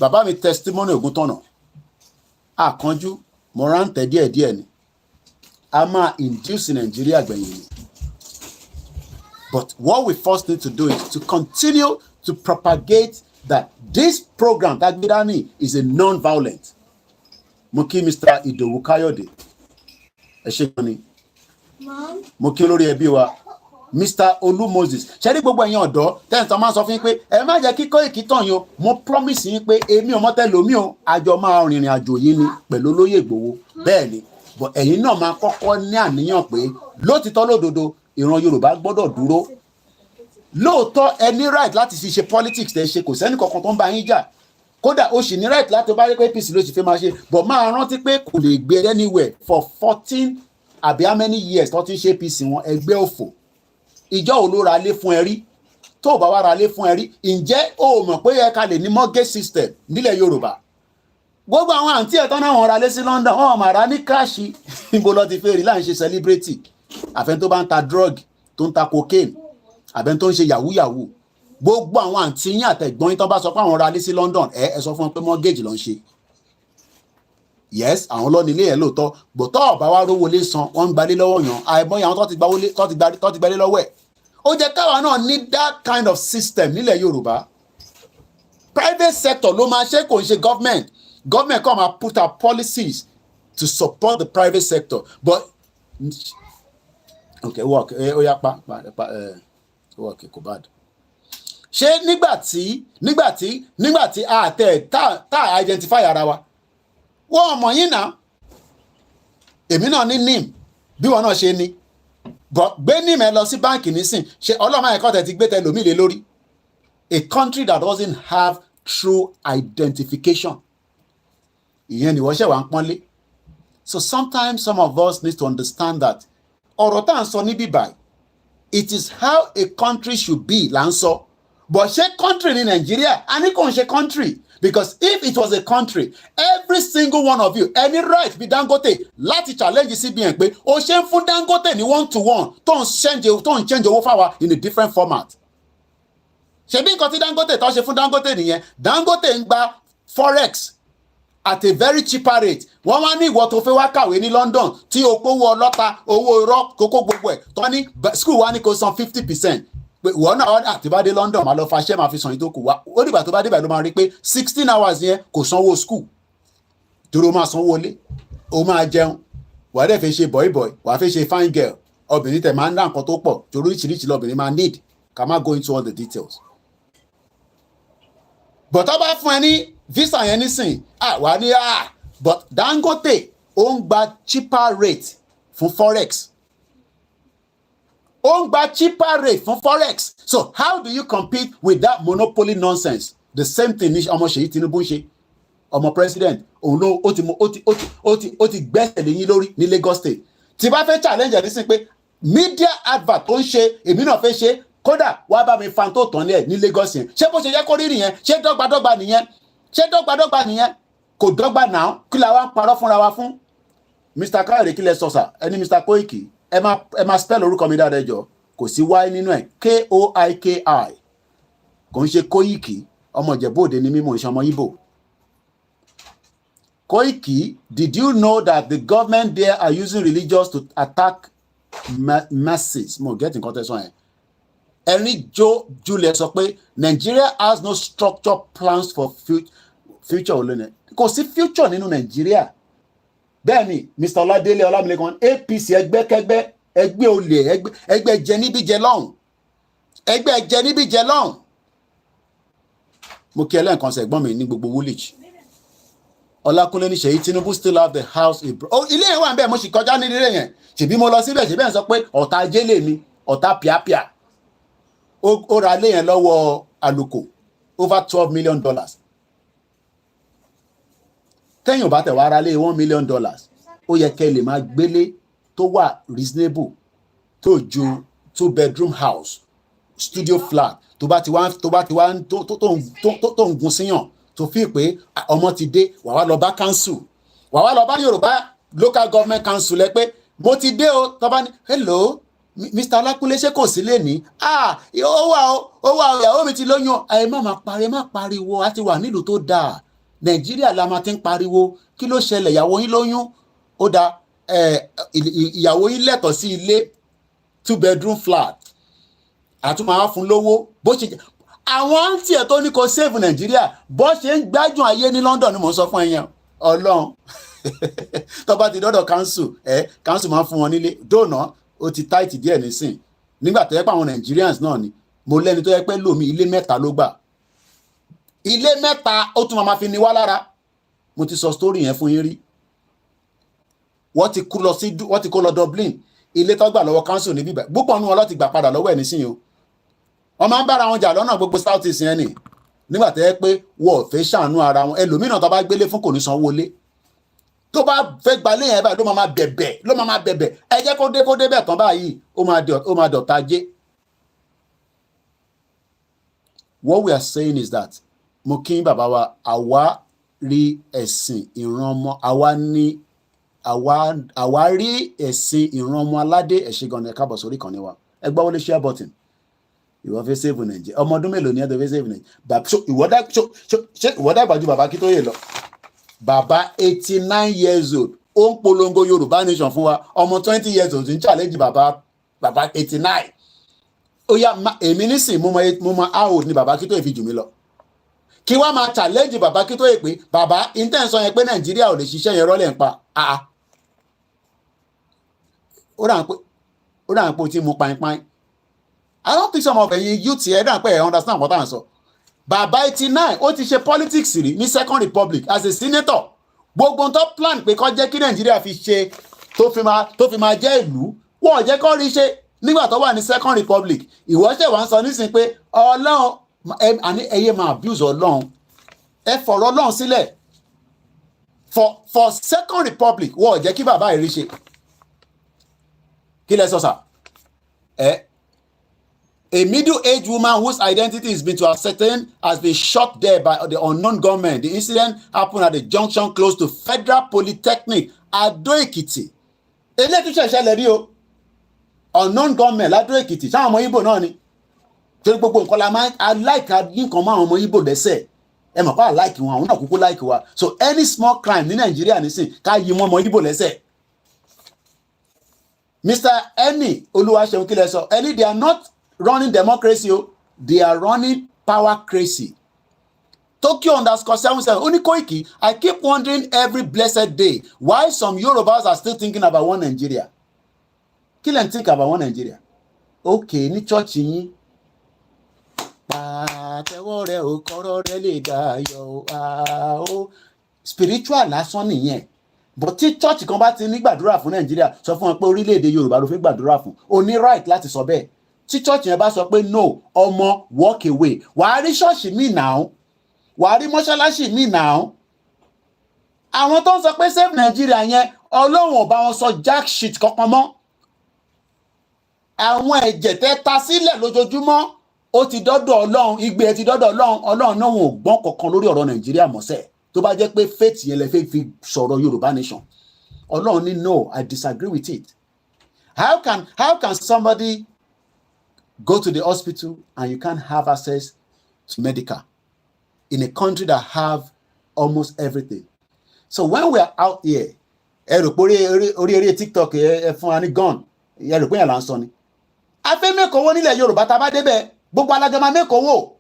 S1: bàbá mi testimony Ògúntọ̀nà àkànjú mo rántẹ̀ díẹ̀díẹ̀ ni a máa induce Nigeria gbẹ̀yìn ni but what we first need to do is to continue to propagate that this program that gbedani is a non-violent mo kí Mr. Idowu Kayode ẹ ṣé gan ni mo kí olórí ẹbí wa Mr. Olu Moses ṣẹ́rí gbogbo ẹ̀yin ọ̀dọ́ tẹ́ǹtàn máa sọ fún yín pé ẹ má jẹ́ kí Koiki tàn yín o mo promise yín pé èmi ò mọ́tẹ́ lómi o àjọ máa rìnrìn àjò yín ni pẹ̀lú olóyè Ìgbòho bẹ́ẹ̀ ni but ẹ̀yin náà máa kọ́kọ́ ní àníyàn pé lótìtọ́ lódodo ìran Yorùbá gbọ́dọ̀ dúró lóòótọ́ ẹ ní right láti fi ṣe politics tẹ́ ṣe kò sẹ́ni kankan tó ń bá yín jà kódà o sì ní right láti bá rí pé APC ló sì fẹ́ máa ṣe but máa rántí pé kò lè gbé anywhere for 14 àbí how many years tó ti ń ṣe APC wọn ẹgbẹ́ òfò ìjọ ò ló ra lé fún ẹ rí tó bá wá ra lé fún ẹ rí ǹjẹ́ o mọ̀ pé ẹ ká lè ní mortgage system nílẹ̀ Yorùbá gbogbo àwọn àǹtí ẹ̀ tán náà wọ́n ra lé sí London wọ́n máa ra ní káàṣì níbo lọ ti fẹ́ rí láì ṣe celebrity àfẹn tó bá ń ta drug tó ń ta cocaine àbẹ́ tó ń ṣe yahoo yahoo gbogbo àwọn àǹtí yín àtẹ̀gbọ́n yín tán bá sọ pé àwọn ra lé sí London ẹ sọ fún wọn pé mortgage ló ń ṣe yes àwọn lọ nílé ẹ lóòótọ́ gbòtọ́ ọ̀bá wa rówó lé san wọ́n ń gbalé lọ́wọ́ yàn àìmọye àwọn tó ti gbalé lọ́wọ́ ẹ̀ ó jẹ́ káwa náà ní that kind of system nílẹ̀ Yorùbá private sector ló máa ṣe kò ń ṣe government come and put out policies to support the private sector but okay work ó yá pa work kò bad ṣé nígbàtí a tẹ tá identify ara wa wọ́n mọ̀ yín náà èmi náà ní nim bí wọn náà ṣe ní but gbé nim ẹ lọ sí báǹkì nísìn ṣe ọlọ́mọ ẹ̀kọ́ tẹ̀ ti gbé tẹ lómi lé lórí a country that doesn't have true identification ìyẹn ni wọ́n ṣẹ̀ wá ń pọ́nlé. So sometimes some of us need to understand that ọ̀rọ̀ tá à ń sọ níbí báyìí it is how a country should be là ń sọ but ṣé country ní Nàìjíríà a ní kò ń ṣe country because if it was a country every single one of you any right bí Dangote láti challenge CBN pé o ṣe ń fún Dangote ní 1-to-1 tó ń change owó fáwa in a different format. ṣebí nǹkan tí Dangote tó ṣe fún Dangote nìyẹn Dangote ń gba forex at a very cheaper rate wọ́n wá ní ìwọ tó fẹ́ wá kàwé ní London tí o pówó ọlọ́ta owó irọ́ kókó gbogbo ẹ̀ tó ní school wa ní kó san 50% pé ìwọ náà àti bá dé London máa lọ faṣẹ́ máa fi san ìtókù wá ó dìgbà tó bá débẹ̀ ló máa rí pé 16 hours yẹn kò sanwó school dúró máa sanwó lé o máa jẹun wà á dẹ̀ fẹ́ ṣe boy wà á fẹ́ ṣe fine girl obìnrin tẹ̀ máa ń dá nǹkan tó pọ̀ torí oríṣiríṣi lọ́bìnrin máa need ká má go into all the details. but tó bá fún ẹ ní visa yẹn nísìn wà á ní but Dangote ó ń gba cheaper rate fún forex ó ń gba cheaper rate fún forex so how do you compete with that monopoly nonsense? The same thing ní ọmọ Ṣèyí Tinubu ń ṣe ọmọ president òun ló ó ti gbẹ́sẹ̀ lé yín lórí ní Lagos State tí bá fẹ́ challenge ẹ̀ nísìn pé media advert tó ń ṣe èmi náà fẹ́ ṣe kódà wàá bá mi fan tó tán lẹ̀ ní Lagos yẹn ṣé bó ṣe yẹ kó rí nìyẹn ṣé dọ́gbadọ́gba nìyẹn kò dọ́gba náà kí la wá ń parọ́ fúnra wa fún. Mr. Káyọ̀dé kí lẹ sọ sà ẹni Mr. Koiki ẹ máa spell orúkọ mi dáadáa jọ kò sí y nínú ẹ̀ Koiki kò ń ṣe Koiki ọmọ Ìjẹ̀bú Òde ni mímọ̀ ìṣọmọ Ìgbò. Koiki, did you know that the government there are using religions to attack masses? Mo get nǹkan tẹ́sán ẹ̀. Ẹni Juliet sọ pé Nigeria has no structure plans for future olónìí. Kò sí future nínú Nigeria. Bẹ́ẹ̀ni, Mr. Ọládélé Ọlámilékan APC ẹgbẹ́kẹ́gbẹ́ ẹgbẹ́ olè ẹgbẹ́ jẹ níbí jẹ lọ́hùn. Ẹgbẹ́ jẹ níbí jẹ lọ́hùn. Mo kí ẹlẹ́ǹkan sẹ̀gbọ́n mi ní gbogbo Woolwich. Ọlákúnlé ní Ṣèyí Tinubu still have the house. Ilé yẹn wà ń bẹ́ẹ̀ mo sì kọjá nílé yẹn. Ṣèbí mo lọ síbẹ̀ ṣèbí ẹ̀ sọ pé ọ̀tá ajé lè mi ọ̀tá pìápìá. Ó ra ilé yẹn lọ́wọ́ àlùkò over $12 million. Tẹ́yìn ò bá tẹ̀ wá ara lé $1 million ó yẹ kẹ́ lè máa gbélé tó wà reasonable tó ju 2-bedroom house studio flat tó bá ti wá tó ń gun síyàn tó fi pé ọmọ ti dé wà wá lọ bá council wà wá lọ bá Yorùbá local government council ẹ pé mo ti dé o tó bá ní hello Mr. Ọlákúnlé ṣé kò sí lè ní ó wà ìyàwó mi ti lóyún ẹ má pariwo a ti wà nílùú tó dáa Nàìjíríà la máa ti ń pariwo kí ló ṣẹlẹ̀ ìyàwó yín lóyún ó da ìyàwó yín lẹ́tọ̀ọ́ sí ilé 2-bedroom flat àtúmọ̀ àwọn fún lówó bó ṣe àwọn àǹtí ẹ̀ tó ní kó save Nàìjíríà bó ṣe ń gbádùn ayé ní London ni mò ń sọ fún ẹ̀yàn Ọlọ́run tó bá ti dọ́dọ̀ council máa ń fún wọn nílé dóònà ó ti tight díẹ̀ nísìn nígbà tó yẹ pé àwọn Nigerians náà ni mo lẹ́ni tó yẹ pé lómi ilé 3 ló gbà ilé 3 ó tún máa fi ní wá lára mo ti sọ story yẹn fún yín rí wọ́n ti kó lọ Dublin ilé tó gbà lọ́wọ́ council ní bíbẹ̀ púpọ̀ nínú wọn ló ti gbà padà lọ́wọ́ ẹ̀ nísìnyí o wọ́n máa ń bára wọn jà lọ́nà gbogbo South East yẹn ni nígbà tó yẹ pé wọ́n ò fẹ́ ṣàánú ara wọn ẹlòmíràn tó bá gbélé fún kò ní sanwó lé tó bá fẹ́ gbalé yẹn báyìí ló máa bẹ̀bẹ̀ ẹ jẹ́ kó dé bẹ̀ tán báyìí ó máa dọ̀tá ajé. What we are saying is that mo kí bàbá wa àwa rí ẹ̀sìn ìran ọmọ àwa rí ẹ̀sìn ìran ọmọ aládé ẹ̀ṣẹ̀ gan-an ẹ̀ka bọ̀ sórí kan ní wa ẹ gbọ́ wọlé share button ìwọ fẹ́ save Nàìjíríà ọmọ ọdún mélòó ni ẹ tó fẹ́ save Nàìjíríà ìwọ dàgbà ju bàbá Akíntóyè lọ bàbá 89 years old ó ń polongo Yorùbá Nation fún wa ọmọ 20 years old ń challenge bàbá 89 ó yá èmi nísìn mo mọ how old ni bàbá Akíntóyè fi jù mí lọ kí wá máa challenge bàbá Akíntóyè pé bàbá intention yẹn pé Nàìjíríà ò lè ṣiṣẹ́ yẹn rọ́lẹ̀ ń pa ó dà ń pé ó ti mú painpain I don't think some of ẹ̀yin youth ẹ̀ dà ń pé ẹ̀ understand what I'm sọ bàbá 89 ó ti ṣe politics rí ní Second Republic as a senator gbogbo tó plan pé kó jẹ́ kí Nàìjíríà fi ṣe tó fi máa jẹ́ ìlú wọ́n jẹ́ kó rí ṣe nígbà tó wà ní second republic ìwọ ṣe wá ń sọ nísìnyí pé ọlọ́run àní ẹyẹ máa abuse ọlọ́run ẹ fọ̀rọ̀ ọlọ́run sílẹ̀ for second republic wọ́n jẹ́ kí bàbá yìí rí ṣe kí lẹ sọ sà a middle-aged woman whose identity has been to ascertain has been shot dead by the unknown gunmen. The incident happened at the junction close to Federal Polytechnic, Ado-Ekiti. Eléyìí tún ṣẹ̀ṣẹ̀ lẹ̀ rí o. Unknown gunmen l'Ado-Ekiti. Ṣáwọn ọmọ Igbo náà ni. Torí gbogbo nǹkan la máa aláìka nǹkan mọ́ àwọn ọmọ Igbo lẹ́sẹ̀. Ẹ mọ̀ pé aláìkì wọn, àwọn náà kúkú láìkì wa. So any small crime ní Nàìjíríà nísìn ká yí wọn ọmọ Igbo lẹ́sẹ̀. Mr. Eni Olúwaṣeun kí lẹ sọ? Eni they are not running democracy, they are running power crazy. Tokyo_77. Only Koiki, I keep wondering every blessed day why some Yorubas are still thinking about one Nigeria. Kill and think about one Nigeria. Okay, ní church yín. Spiritual lásán nìyẹn. But tí church kan bá ti ní gbàdúrà fún Nigeria, sọ fún wọn pé orílẹ̀-èdè Yorùbá ló fi gbàdúrà fún. O ní right láti sọ bẹ́ẹ̀. Tí church yẹn bá sọ pé no ọmọ walk away wàá rí ṣọ́ọ̀ṣì míì náà wàá rí mọ́ṣáláṣí míì náà àwọn tó ń sọ pé save Nigeria yẹn ọlọ́run ò bá wọn sọ jack shit kankan mọ́ àwọn ẹ̀jẹ̀ tẹ́ ta sílẹ̀ lójoojúmọ́ ó ti dọ́dọ̀ ọlọ́run igbe ẹ ti dọ́dọ̀ ọlọ́run náà wọn ò gbọ́n kankan lórí ọ̀rọ̀ Nàìjíríà mọ́sẹ̀ tó bá jẹ́ pé faith yẹn lẹ fẹ́ fi sọ̀rọ̀ Yorùbá nation ọlọ́run ní no I disagree with it. How can somebody go to the hospital and you can't have access to medical in a country that have almost everything? So when we are out here, ẹ rò pé orí TikTok ẹ fún wa ní gun, ẹ rò pé yẹn là ń sọ ni. A fẹ́ mẹ́kọ̀ọ́wọ́ nílẹ̀ Yorùbá tá a bá débẹ̀, gbogbo alájọ máa mẹ́kọ̀ọ́wọ́.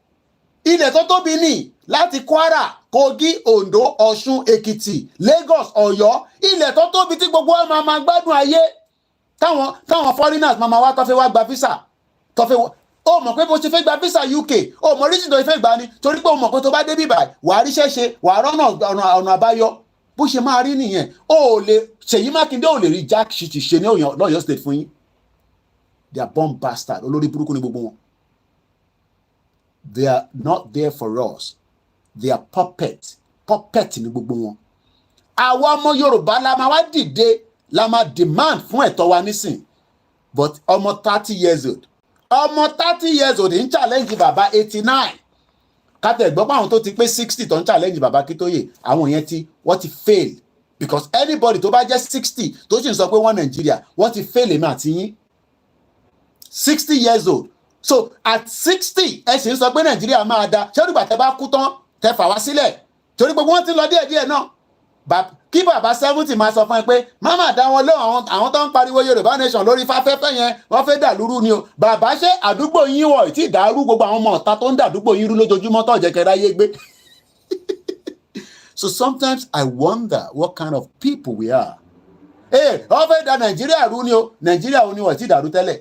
S1: Ilẹ̀ tó tóbi ní láti Kwara, Kogi, Ondo, Ọ̀ṣun, Èkìtì, Lagos, Ọ̀yọ́, ilẹ̀ tó tóbi tí gbogbo wa máa gbádùn ayé. Táwọn foreigners máa wá tó fẹ́ wá gba visa. Ó mọ̀ pé bó ṣe fẹ́ gba visa UK ó mọ̀ rísìn tó fẹ́ gbà ni torí pé ó mọ̀ pé tó bá dé bíbà wà á ríṣẹ́ ṣe wà á rọ́nà ọ̀nà àbáyọ bó ṣe máa rí nìyẹn ó lè Ṣèyí Mákindé ò lè rí jack shit ṣe ní Ọ̀yọ́ state fún yín. They are bomb bastard olórí burúkú ní gbogbo wọn. They are not there for us. They are puppet ní gbogbo wọn. Àwa ọmọ Yorùbá la máa wá dìde la máa demand fún ẹ̀tọ́ wa nísìn but ọmọ 30 years old ń challenge bàbá 89 kátẹ́ gbọ́ pé àwọn tó ti pé 60 tó ń challenge bàbá Kítóyè àwọn yẹn wọ́n ti fail because anybody tó bá jẹ́ 60 tó sì ń sọ pé wọ́n Nàìjíríà wọ́n ti fail èmi àti yín 60 years old so at 60 ẹ sì ń sọ pé Nàìjíríà máa da ṣé olùgbà tẹ bá kú tán tẹ fà wá sílẹ̀ torí gbogbo wọn ti lọ díẹ̀díẹ̀ náà kí bàbá 70 máa sọ fún ẹ pé máma dá wọn lóhùn àwọn tó ń pariwo Yorùbá nation lórí fáfẹ́fẹ́ yẹn wọ́n fẹ́ dàlúrú ni o bàbá ṣé àdúgbò yín wọ̀ tí ìdàrú gbogbo àwọn ọmọ ọ̀tá tó ń dàdúgbò yín rú lójoojúmọ́ tó jẹ́ kẹrẹ ayé gbé. So sometimes I wonder what kind of people we are. Wọ́n fẹ́ da Nàìjíríà rú ni o Nàìjíríà ò ní wọ̀ tí ìdàrú tẹ́lẹ̀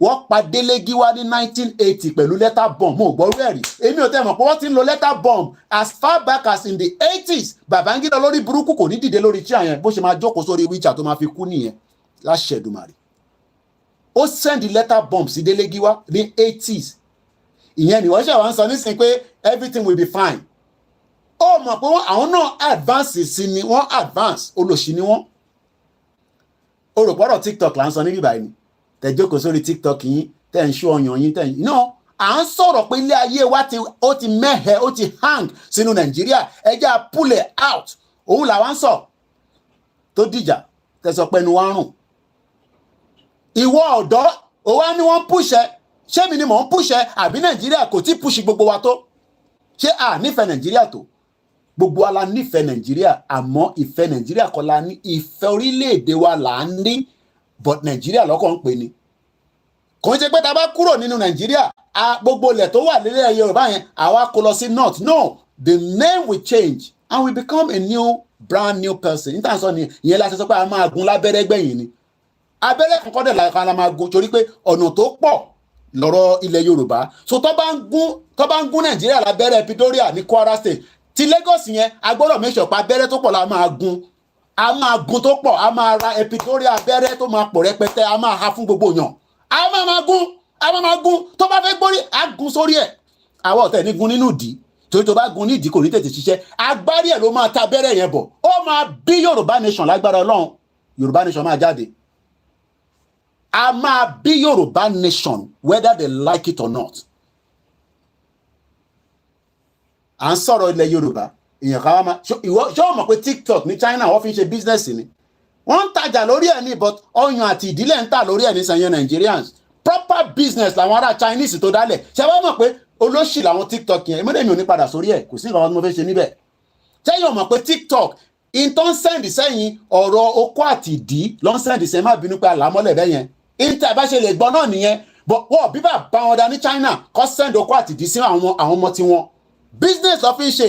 S1: wọ́n pa Délé Gíwá ní 1980 pẹ̀lú letter bomb mo gbọ́ rẹ̀ rí èmi ò tẹ́ mọ̀ pé wọ́n ti ń lo letter bomb as far back as in the 80s Babangida lórí burúkú kò ní dìde lórí chair yẹn bó ṣe máa jókòó sórí wheelchair tó máa fi kú nìyẹn láṣẹ Èdùmàrè ó send letter bomb sí Délé Gíwá ní 80s ìyẹn ni wọ́n ṣe àwọn sọ nísìnyí pé everything will be fine ó mọ̀ pé àwọn náà advance sí ni wọ́n advance olóṣì ni wọ́n ó rò pọ́rọ̀ TikTok là ń sọ níbí báyìí ni tẹ jókòó sórí TikTok yín tẹ ń ṣó ọyàn yín tẹ ń no à ń sọ̀rọ̀ pé ilé ayé wa ó ti mẹ́hẹ̀ ó ti hang sínú Nàìjíríà ẹjẹ́ pull it out òun làwọn sọ tó dìjà tẹsọ pẹnu wá rùn ìwọ ọ̀dọ́ ó wá ní wọ́n pùṣẹ ṣé mi ni mò ń pùṣẹ àbí Nàìjíríà kò tí pùṣì gbogbo wa tó ṣé à nífẹ̀ẹ́ Nàìjíríà tó gbogbo wa la nífẹ̀ẹ́ Nàìjíríà àmọ́ ìfẹ́ Nàìjíríà kọ́ la ní ìfẹ́ orílẹ̀-èdè wa là ń ní but Nàìjíríà lọ́kàn ń pè ní kò ń ṣe pé ta bá kúrò nínú Nàìjíríà gbogbo ilẹ̀ tó wà nílẹ̀ Yorùbá yẹn àwa kó lọ sí north no the name will change and we become a brand new person níta sọ ni ìyẹn láti sọ pé a máa gun lábẹ́rẹ́ gbẹ̀yìn ni abẹ́rẹ́ kankan dẹ̀ la máa gun torí pé ọ̀nà tó pọ̀ lọ́rọ̀ ilẹ̀ Yorùbá so tó bá ń gún Nàìjíríà lábẹ́rẹ́ Pretoria ní Kwara State ti Lagos yẹn a gbọ́dọ̀ make sure pa abẹ́rẹ́ tó pọ̀ la máa gun a máa gun tó pọ̀, a máa ra epidural abẹ́rẹ́ tó máa pọ̀ rẹpẹtẹ, a máa ha fún gbogbo yàn, a máa gun tó bá fẹ́ gbórí a gun sórí ẹ̀. àwọn ọ̀tẹ̀ ní gun nínú ìdí torí tó bá gun ní ìdí kò ní tètè ṣiṣẹ́, agbárí ẹ̀ ló máa ta abẹ́rẹ́ yẹn bọ̀, ó máa bí Yorùbá nation lágbára Ọlọ́run. Yorùbá nation máa jáde, a máa bí Yorùbá nation whether they like it or not. à ń sọ̀rọ̀ ilẹ̀ Yorùbá, èèyàn kan wá máa ṣé o mọ̀ pé TikTok ní China wọ́n fi ń ṣe business ni, wọ́n ń tajà lórí ẹ̀ ní, but ọyàn àti ìdílé ń tà lórí ẹ̀ ní sanyẹn Nigerians. Proper business làwọn ará Chinese tó dálẹ̀. ṣé wọ́n mọ̀ pé olóṣì làwọn TikTok yẹn, èmi ò ní padà sórí ẹ̀, kò sí nǹkan tí mo fẹ́ ṣe níbẹ̀. ṣé yóò mọ̀ pé TikTok in tó ń send sẹ́yìn ọ̀rọ̀ okó àti ìdí ló ń send sẹ́yìn, má bínú pé àlámọ́lẹ̀ bẹ́ yẹn, inter bá ṣe lè gbọ́ náà nìyẹn. but wọ́n bí bá wọn dá ní China kọ́ send okó àti ìdí sí àwọn ọmọ tiwọn, business ló fi ń ṣe.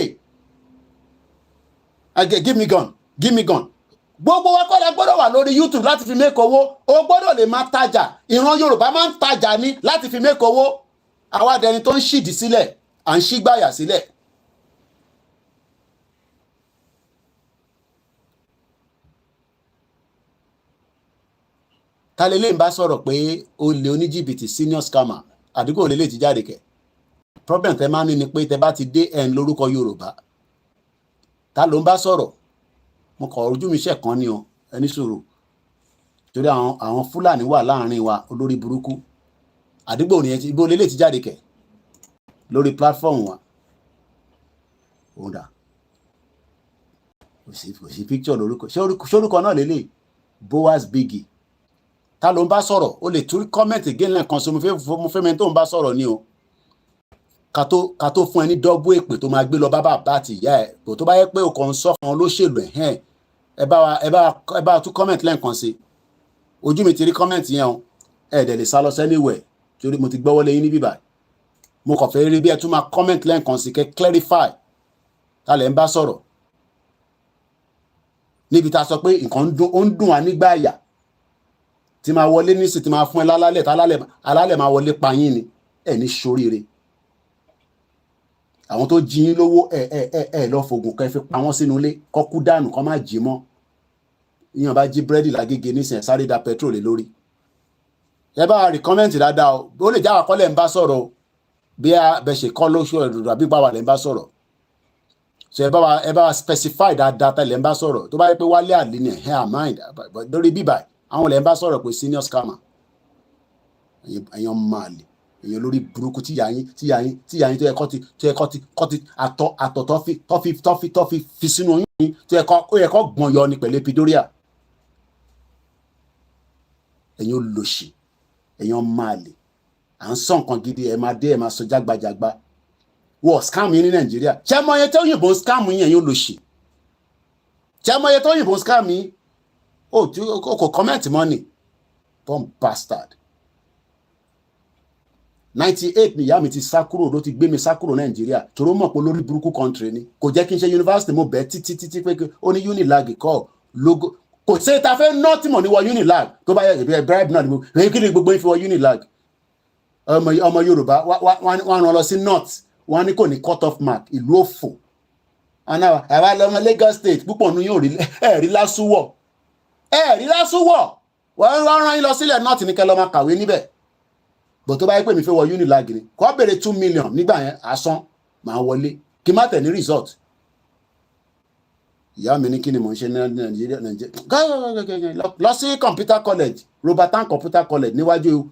S1: Give me gun. Gbogbo wa kọ́ la gbọ́dọ̀ wà lórí YouTube láti fi make owó, o gbọ́dọ̀ lè máa tajà. Ìran Yorùbá máa ń tajà ní láti fi make owó. Àwa dẹni tó ń ṣìdí sílẹ̀, à ń ṣígbàyà sílẹ̀. Ta lè lè ń bá sọ̀rọ̀ pé olè oníjìbìtì senior scammer àdúgbò lè ti jáde kẹ̀. Problem tẹ máa ń ní ni pé tẹ bá ti dé ẹ̀ ń lórúkọ Yorùbá. Ta ló ń bá sọ̀rọ̀? Mo kọ̀ ojú mi ṣẹ̀ kan ni o, ẹni sùúrù. Torí àwọn Fúlàní wà láàrin wa, olórí burúkú. Àdúgbò nìyẹn, ibo lélẹ̀ ti jáde kẹ̀ lórí platform wa. Ó dà. Kò sí picture lórúkọ. Ṣé orúkọ náà lélẹ̀? Boaz Biggie. Ta ló ń bá sọ̀rọ̀? O lè tún comment again lẹ́ẹ̀kan so mo fẹ́ mẹ́ni tó ń bá sọ̀rọ̀ ni o. Ká tó fún ẹ ní dọ́gbó èpè tó máa gbé lọ bàbá àti ìyá ẹ̀. Bò tó bá yẹ pé o kàn ń sọ fún olóṣèlú ẹ̀hẹ́n, ẹ bá tún comment lẹ́ẹ̀kan sí. Ojú mi ti rí comment yẹn o, ẹ dẹ̀ lè sá lọ anywhere torí mo ti gbọ́wọ́ lé yín ní bíbá. Mo kàn fẹ́ rí bí ẹ tún máa comment lẹ́ẹ̀kan sí kẹ́ clarify ta lẹ̀ ń bá sọ̀rọ̀. Níbi tá a sọ pé nǹkan ó ń dùn wá nígbà àyà tí máa wọlé nísì tí máa fún ẹ lálálẹ̀ alálẹ̀ máa wọlé pa yín ni ẹ ní ṣoríire. Àwọn tó jí yín lówó ẹ lọ fògùn kẹ́ fi pa wọ́n sínú ilé kọ́ kú dànù kọ́ má jí mọ́. Ìyàn bá jí búrẹ́dì lágége nísìnyẹn sáré da petrol lórí. Ẹ bá rí kọ́mẹ́ǹtì dáadáa o, ó lè jáwọ́ kọ́lẹ̀ ń bá sọ̀rọ̀ o, bí a bẹ̀ ṣe kọ́ lóṣù ẹ̀rọ àbí báwa lẹ̀ ń bá sọ̀rọ̀. So ẹ bá wa specify dáadáa tẹ̀lé ń bá sọ̀rọ̀ tó bá yẹ pé Wálé Àlì ni ẹ̀ mind lórí bíbà àwọn lẹ̀ ń bá sọ̀rọ̀ pé senior scammer èèyàn máa lè èèyàn lórí burúkú tíyà yín tó yẹ kọ́ ti àtọ̀ tó fi sínú oyún yín tó yẹ kọ́ gbọ̀n yọ ni pẹ̀lú epidural. Èèyàn olòṣì èèyàn máa lè à ń sọ nǹkan gidi ẹ máa dé ẹ máa sọ jágbajàgba wọ scam yín ní Nàìjíríà. ṣé mọ iye tó yìnbọn scam yín èèyàn olòṣì? ṣé mọ iye tó yìnbọn scam yín? o kò comment money bomb bastard. 98 ni ìyá mi ti sá kúrò ló ti gbé mi sá kúrò Nàìjíríà tòró mọ̀ pé lórí burúkú country ni kò jẹ́ kí n ṣe yunifásitì mo bẹ̀ títí pé ó ní Unilag kọ́ logo kò sí ta fẹ́ nọ́ọ̀tì mọ̀ ní wọ Unilag tó bá yẹ bribe náà ni mo kí ni gbogbo yín fi wọ Unilag. ọmọ Yorùbá wọ́n rán lọ sí north wọ́n ní kò ní cut off mark ìlú òfò àwa lọ́mọ Lagos state púpọ̀ ní yóò rí lásùwọ̀ wọ́n rán yín lọ sílẹ̀ north ní kẹlọ́ máa kàwé níbẹ̀. Bọ̀ tó bá yẹ pé mi fẹ́ wọ Unilag ni kọ́ bèrè 2 million nígbà yẹn asán máa wọlé kí má tẹ̀ ní result. Ìyá mi ní kí ni mò ń ṣe ní Nàìjíríà lọ sí computer college Robertan computer college níwájú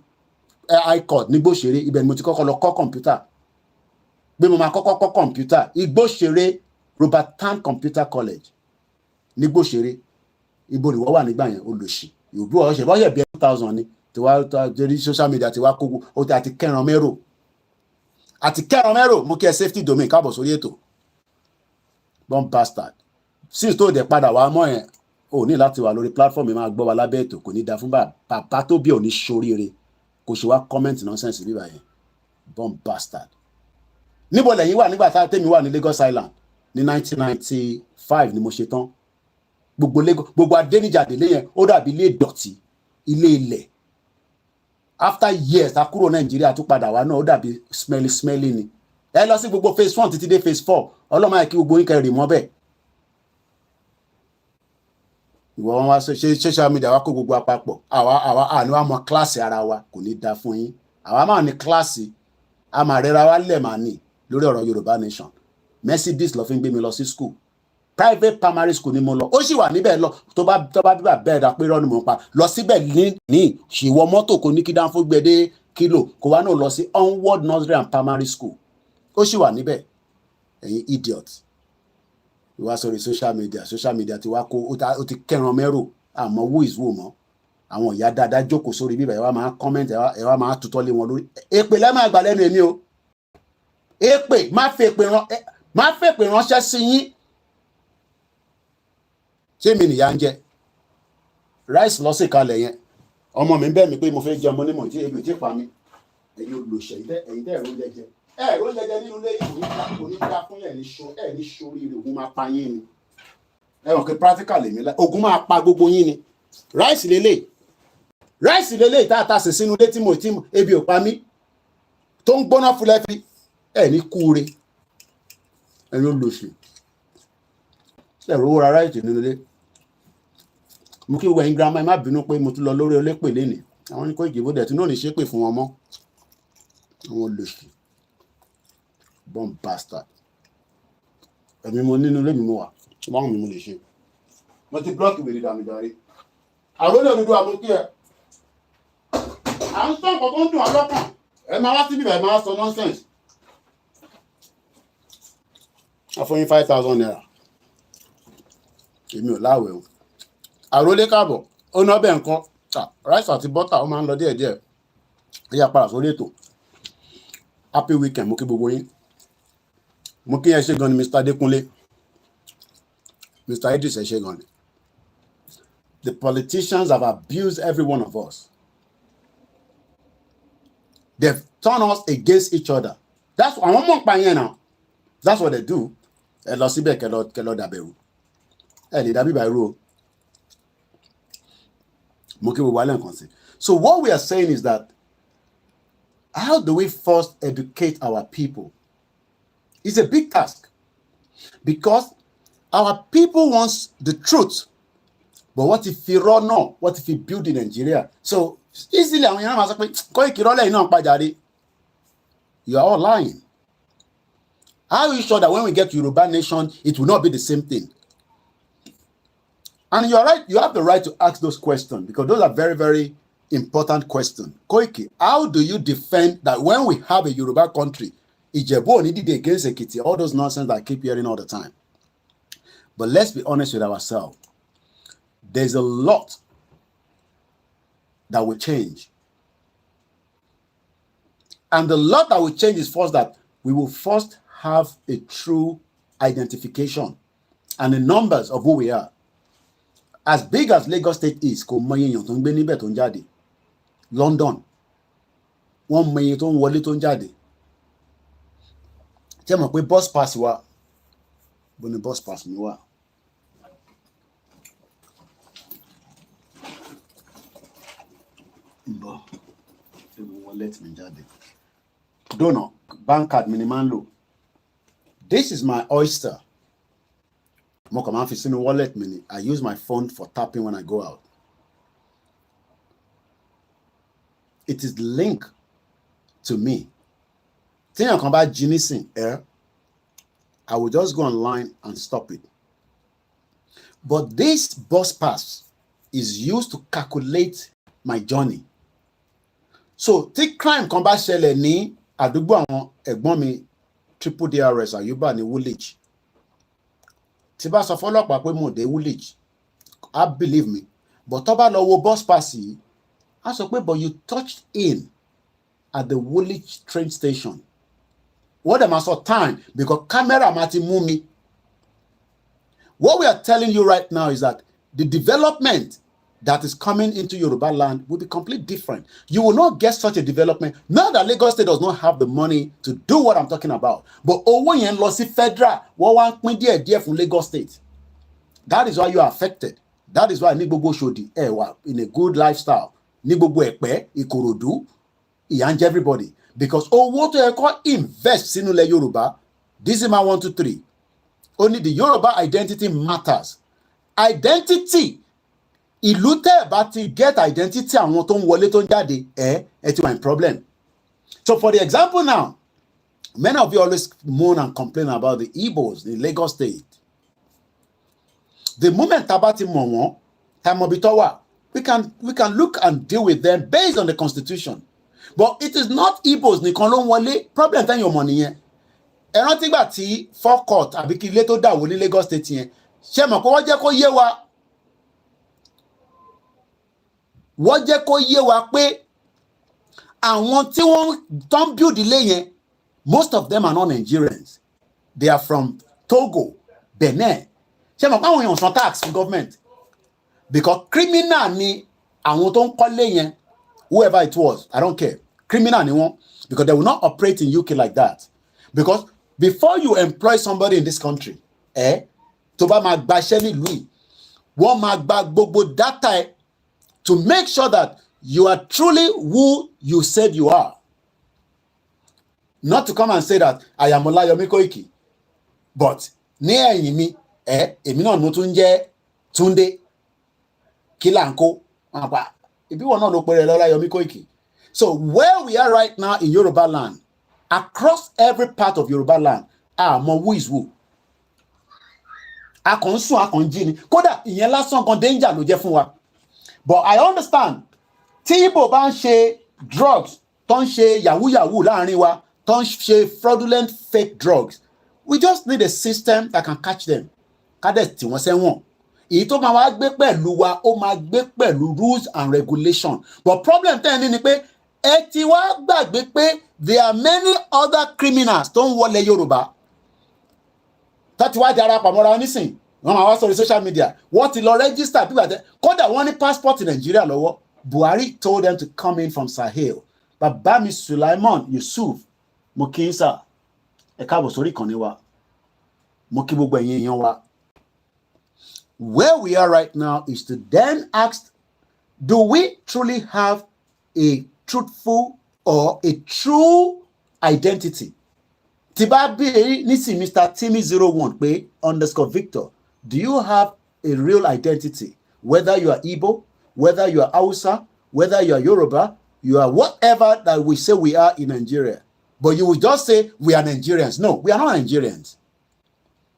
S1: high court ní Gbóṣèré ibẹ̀ ni mo ti kọ́kọ́ lọ kọ́ computer gbé mo máa kọ́kọ́ kọ́ computer Ìgbóṣèré Robertan computer college ní Gbóṣèré ibo ni wọ́n wà nígbà yẹn olùsì ìbú ọ̀ṣẹ̀ bọ́yẹ̀ bí 2000 ni tí wàá torí social media tí wàá kókó ó ti àti kẹran mẹ́rò mú kí ẹ safety domain káàbọ̀ sórí ètò bomb bastard since tó dẹ̀ padà wá mọ́ yẹn ò ní láti wà lórí platform mi máa gbọ́ wa lábẹ́ ètò kò ní da fún bàbá tó bí ò ní ṣoríire kò ṣe wá comment nonsense bíbá yẹn bomb bastard. Níbo lẹ́yìn wà nígbà tá tèmi wà ní Lagos Island ní 1995 ni mo ṣe tán gbogbo adéníjàdé lẹ́yìn ó dàbí ilé ìdọ̀tí ilé ilẹ̀. After years ta kúrò Nàìjíríà tó padà wá náà ó dàbí smelly ni. Ẹ lọ sí gbogbo phase 1 títí dé phase 4 ọlọ́mọ yẹ kí gbogbo yín kẹrì mọ́ bẹ́ẹ̀. ìwọ wọn wá ṣe social media wá kó gbogbo àpapọ̀ àwa àní wá mọ kíláàsì ara wa kò ní da fún yín àwa máa ní kíláàsì a máa rẹra wa lẹ̀ máa ní lórí ọ̀rọ̀ Yorùbá Nation Mercedes lọ fi ń gbé mi lọ sí school private primary school ni mo lọ ó sì wà níbẹ̀ lọ tó bá bíbà bẹ́ẹ̀ dá pé rọ́ọ̀nù mò ń pa lọ síbẹ̀ ní ṣìwọ́ mọ́tò kò ní kí dáńfó gbẹdé kílò kó wá náà lọ sí onward nursery and primary school ó sì wà níbẹ̀ ẹ̀yin idiot ìwà sórí social media ti wá kó ó ti kẹran mẹ́rò àmọ́ who is who mọ́ àwọn ìyá dáadáa jókòó sórí bíbẹ̀ ẹ wá máa comment ẹ wá máa tutọ́ lé wọn lórí èpè lẹ́ máa gbà lẹ́nu èmi o èpè má fèpè ránṣẹ́ sí yín ṣé mi nìyà ń jẹ rice lọ́sẹ̀ kalẹ̀ yẹn ọmọ mi bẹ́ẹ̀ mi pé mo fẹ́ jẹ ọmọ onímọ̀ tí ebi tí pa mi ẹ̀yin olùṣẹ́ ẹ̀yin tẹ́ ẹ̀rọ jẹjẹ ẹ̀rọ jẹjẹ nínú ilé yìí kò ní dá fún ẹ̀ ní sórí rẹ̀ ogun máa pa yín ni ẹ̀rọ kí practical èmi la ogun máa pa gbogbo yín ni rice lélẹ̀ tá a ta sí sínú ilé tí mo ebi ò pa mí tó ń gbóná fúlẹ́ fi ẹ̀ ní kúure ẹ̀yin olùṣẹ́ ẹ̀rọ owó ra rice nínú ilé mo kí gbogbo ẹ̀yin girama ẹ má bínú pé mo tún lọ lórí olépè lénìí àwọn ní Koiki bó dẹ̀ tún náà ní ṣépè fún wọn mọ́ àwọn olóṣì bomb bastard ẹ̀mí mo nínú ilé mi mo wà báwọn mi mo lè ṣe mo ti blọ́ọ̀kì wèrè dàmí darí àrólé òdodo àmúkí ẹ à ń sọ nǹkan tó ń dùn ọlọ́kàn ẹ máa wá síbí ẹ máa sọ nonsense àfọyín 5,000 naira èmi ò láwẹ̀ o àrólé káàbọ̀ ó ná bẹ́ẹ̀ nǹkan rice àti butter ó máa ń lọ díẹ̀díẹ̀ ẹ yà padà sórí ètò happy weekend mo kí gbogbo yín mo kí ẹ ṣe gan ni Mr. Adékúnlé Mr. Idris ẹ ṣe gan ni the politicians have abused every one of us they've turned us against each other that's àwọn mọ̀ pa yẹn náà that's what they do ẹ lọ síbẹ̀ kẹlọ dàbẹ̀rù ẹ lè dàbí bàírù o mo kí gbogbo alẹ́ nǹkan sí. So what we are saying is that how do we first educate our people? It's a big task because our people want the truth, but what if we run now? What if we build in Nigeria? So easily àwọn èèyàn máa sọ pé Koiki rọ́lẹ̀ iná pàjáde. You are all lying. How are you sure that when we get to Yoruba Nation, it will not be the same thing? And you're right, you have the right to ask those questions because those are very, very important questions. Koiki, how do you defend that when we have a Yoruba country, Ijebu Onidide against Ekiti, all those nonsense that I keep hearing all the time? But let's be honest with ourselves. There's a lot that will change. And the lot that will change is first that we will first have a true identification and the numbers of who we are. As big as Lagos State is, kò mọ èèyàn tó ń gbé níbẹ̀ tó ń jáde. London, wọ́n mọ èèyàn tó ń wọlé tó ń jáde. Ṣé mọ̀ pé bus pass wa, bó ni bus pass mi wà? Bọ̀, ṣé mo wallet mi jáde? Dọ́nà, bank card mi ni máa ń lò. This is my oyster. Mo kàn máa ń fi sínú wallet mi ni. I use my phone for tapping when I go out. It is linked to me. Tí èèyàn kan bá jí nísìn, I will just go online and stop it. But this bus pass is used to calculate my journey. So tí crime kan bá ṣẹlẹ̀ ní àdúgbò àwọn ẹ̀gbọ́n mi triple DRS Àyùbá ní Woolwich. Tí bá sọ fọ́lọ́pàá pé mo dé Woolwich, I believe me. But tó bá lọ wo bus pass yìí, a sọ pé but you touched in at the Woolwich train station. What am I so time? Because camera máa ti mú mi. What we are telling you right now is that the development that is coming into Yoruba land will be completely different. You will not get such a development. Not that Lagos State does not have the money to do what I'm talking about. But owó yẹn lọ sí federal, wọ́n wá ń pín díẹ̀díẹ̀ fún Lagos State. That is why you are affected. That is why ní gbogbo Ṣòdì wà in a good lifestyle. Ní gbogbo Ẹ̀pẹ́, Ìkòròdú, ìyà ń jẹ everybody. Because owó tó yẹ kó invest sínú ilẹ̀ Yorùbá, this is my 1, 2, 3. Only the Yoruba identity matters. Identity ìlú tẹ́ ẹ̀ bá ti get identity àwọn tó ń wọlé tó ń jáde ẹ ti wà in problem. So for the example now, many of you always moan and complain about the Igbos in Lagos State. The moment tá bá ti mọ̀ wọ́n, tá mọ̀ bí tó wà, we can look and deal with them based on the constitution. But it is not Igbos nìkan ló ń wọlé, problem tẹ́yìn ọmọ nìyẹn. Ẹ rántí gbà tí forecourt àbí kí ilé tó dàwó ní Lagos State yẹn, ṣé mọ̀ pé wọ́n jẹ́ kó yé wa pé àwọn tí wọ́n don build ilé yẹn, most of them are not Nigerians. They are from Togo, Benin. Ṣé mọ̀ pé àwọn èèyàn san tax fún government? Because criminal ni àwọn tó ń kọ́lé yẹn, whoever it was, I don't care. Criminal ni wọ́n, because they will not operate in UK like that. Because before you employ somebody in this country, tó bá máa gbaṣẹ́ nílùú yìí, wọ́n máa gba gbogbo data ẹ to make sure that you are truly who you said you are. Not to come and say that I am OLAYOMI KOIKI, but ní ẹ̀yìn mi, èmi náà mo tún jẹ́ Túndé Kílàńkó, ibi wọn náà ló pèrè OLAYOMI KOIKI. So where we are right now in Yoruba land, across every part of Yoruba land, mọ who is who. A kàn ń sùn, a kàn ń jí ni. Kódà ìyẹn lásán kan danger ló jẹ́ fún wa. But I understand, tí Igbo bá ń ṣe drugs, tó ń ṣe yahoo láàrin wa, tó ń ṣe fraudulent fake drugs, we just need a system that can catch them. Kádẹ̀ tí wọ́n sẹ́wọ̀n. Èyí tó máa wá gbé pẹ̀lú wa, ó máa gbé pẹ̀lú rules and regulation. But problem tẹ́ ẹ ní ni pé ẹ ti wá gbàgbé pé there are many other criminals tó ń wọlé Yorùbá. Tọ́tí wá darapọ̀ mọ́ra nísìn, wọ́n máa wá sórí social media, wọ́n ti lọ register bí bàtẹ́, kódà wọ́n ní passport Nàìjíríà lọ́wọ́. Buhari told them to come in from Sahel. Bàbá mi Sulaiman Yusuf, mo kí yín sà, ẹ káàbọ̀ sórí ìkànnì wa, mo kí gbogbo ẹ̀yin èèyàn wa. Where we are right now is to then ask, do we truly have a truthful or a true identity? Tí bá bí nísìn Mr. Timmy 01 pé _Victor, do you have a real identity? Whether you are Igbo, whether you are Hausa, whether you are Yoruba, you are whatever that we say we are in Nigeria. But you will just say we are Nigerians. No, we are not Nigerians.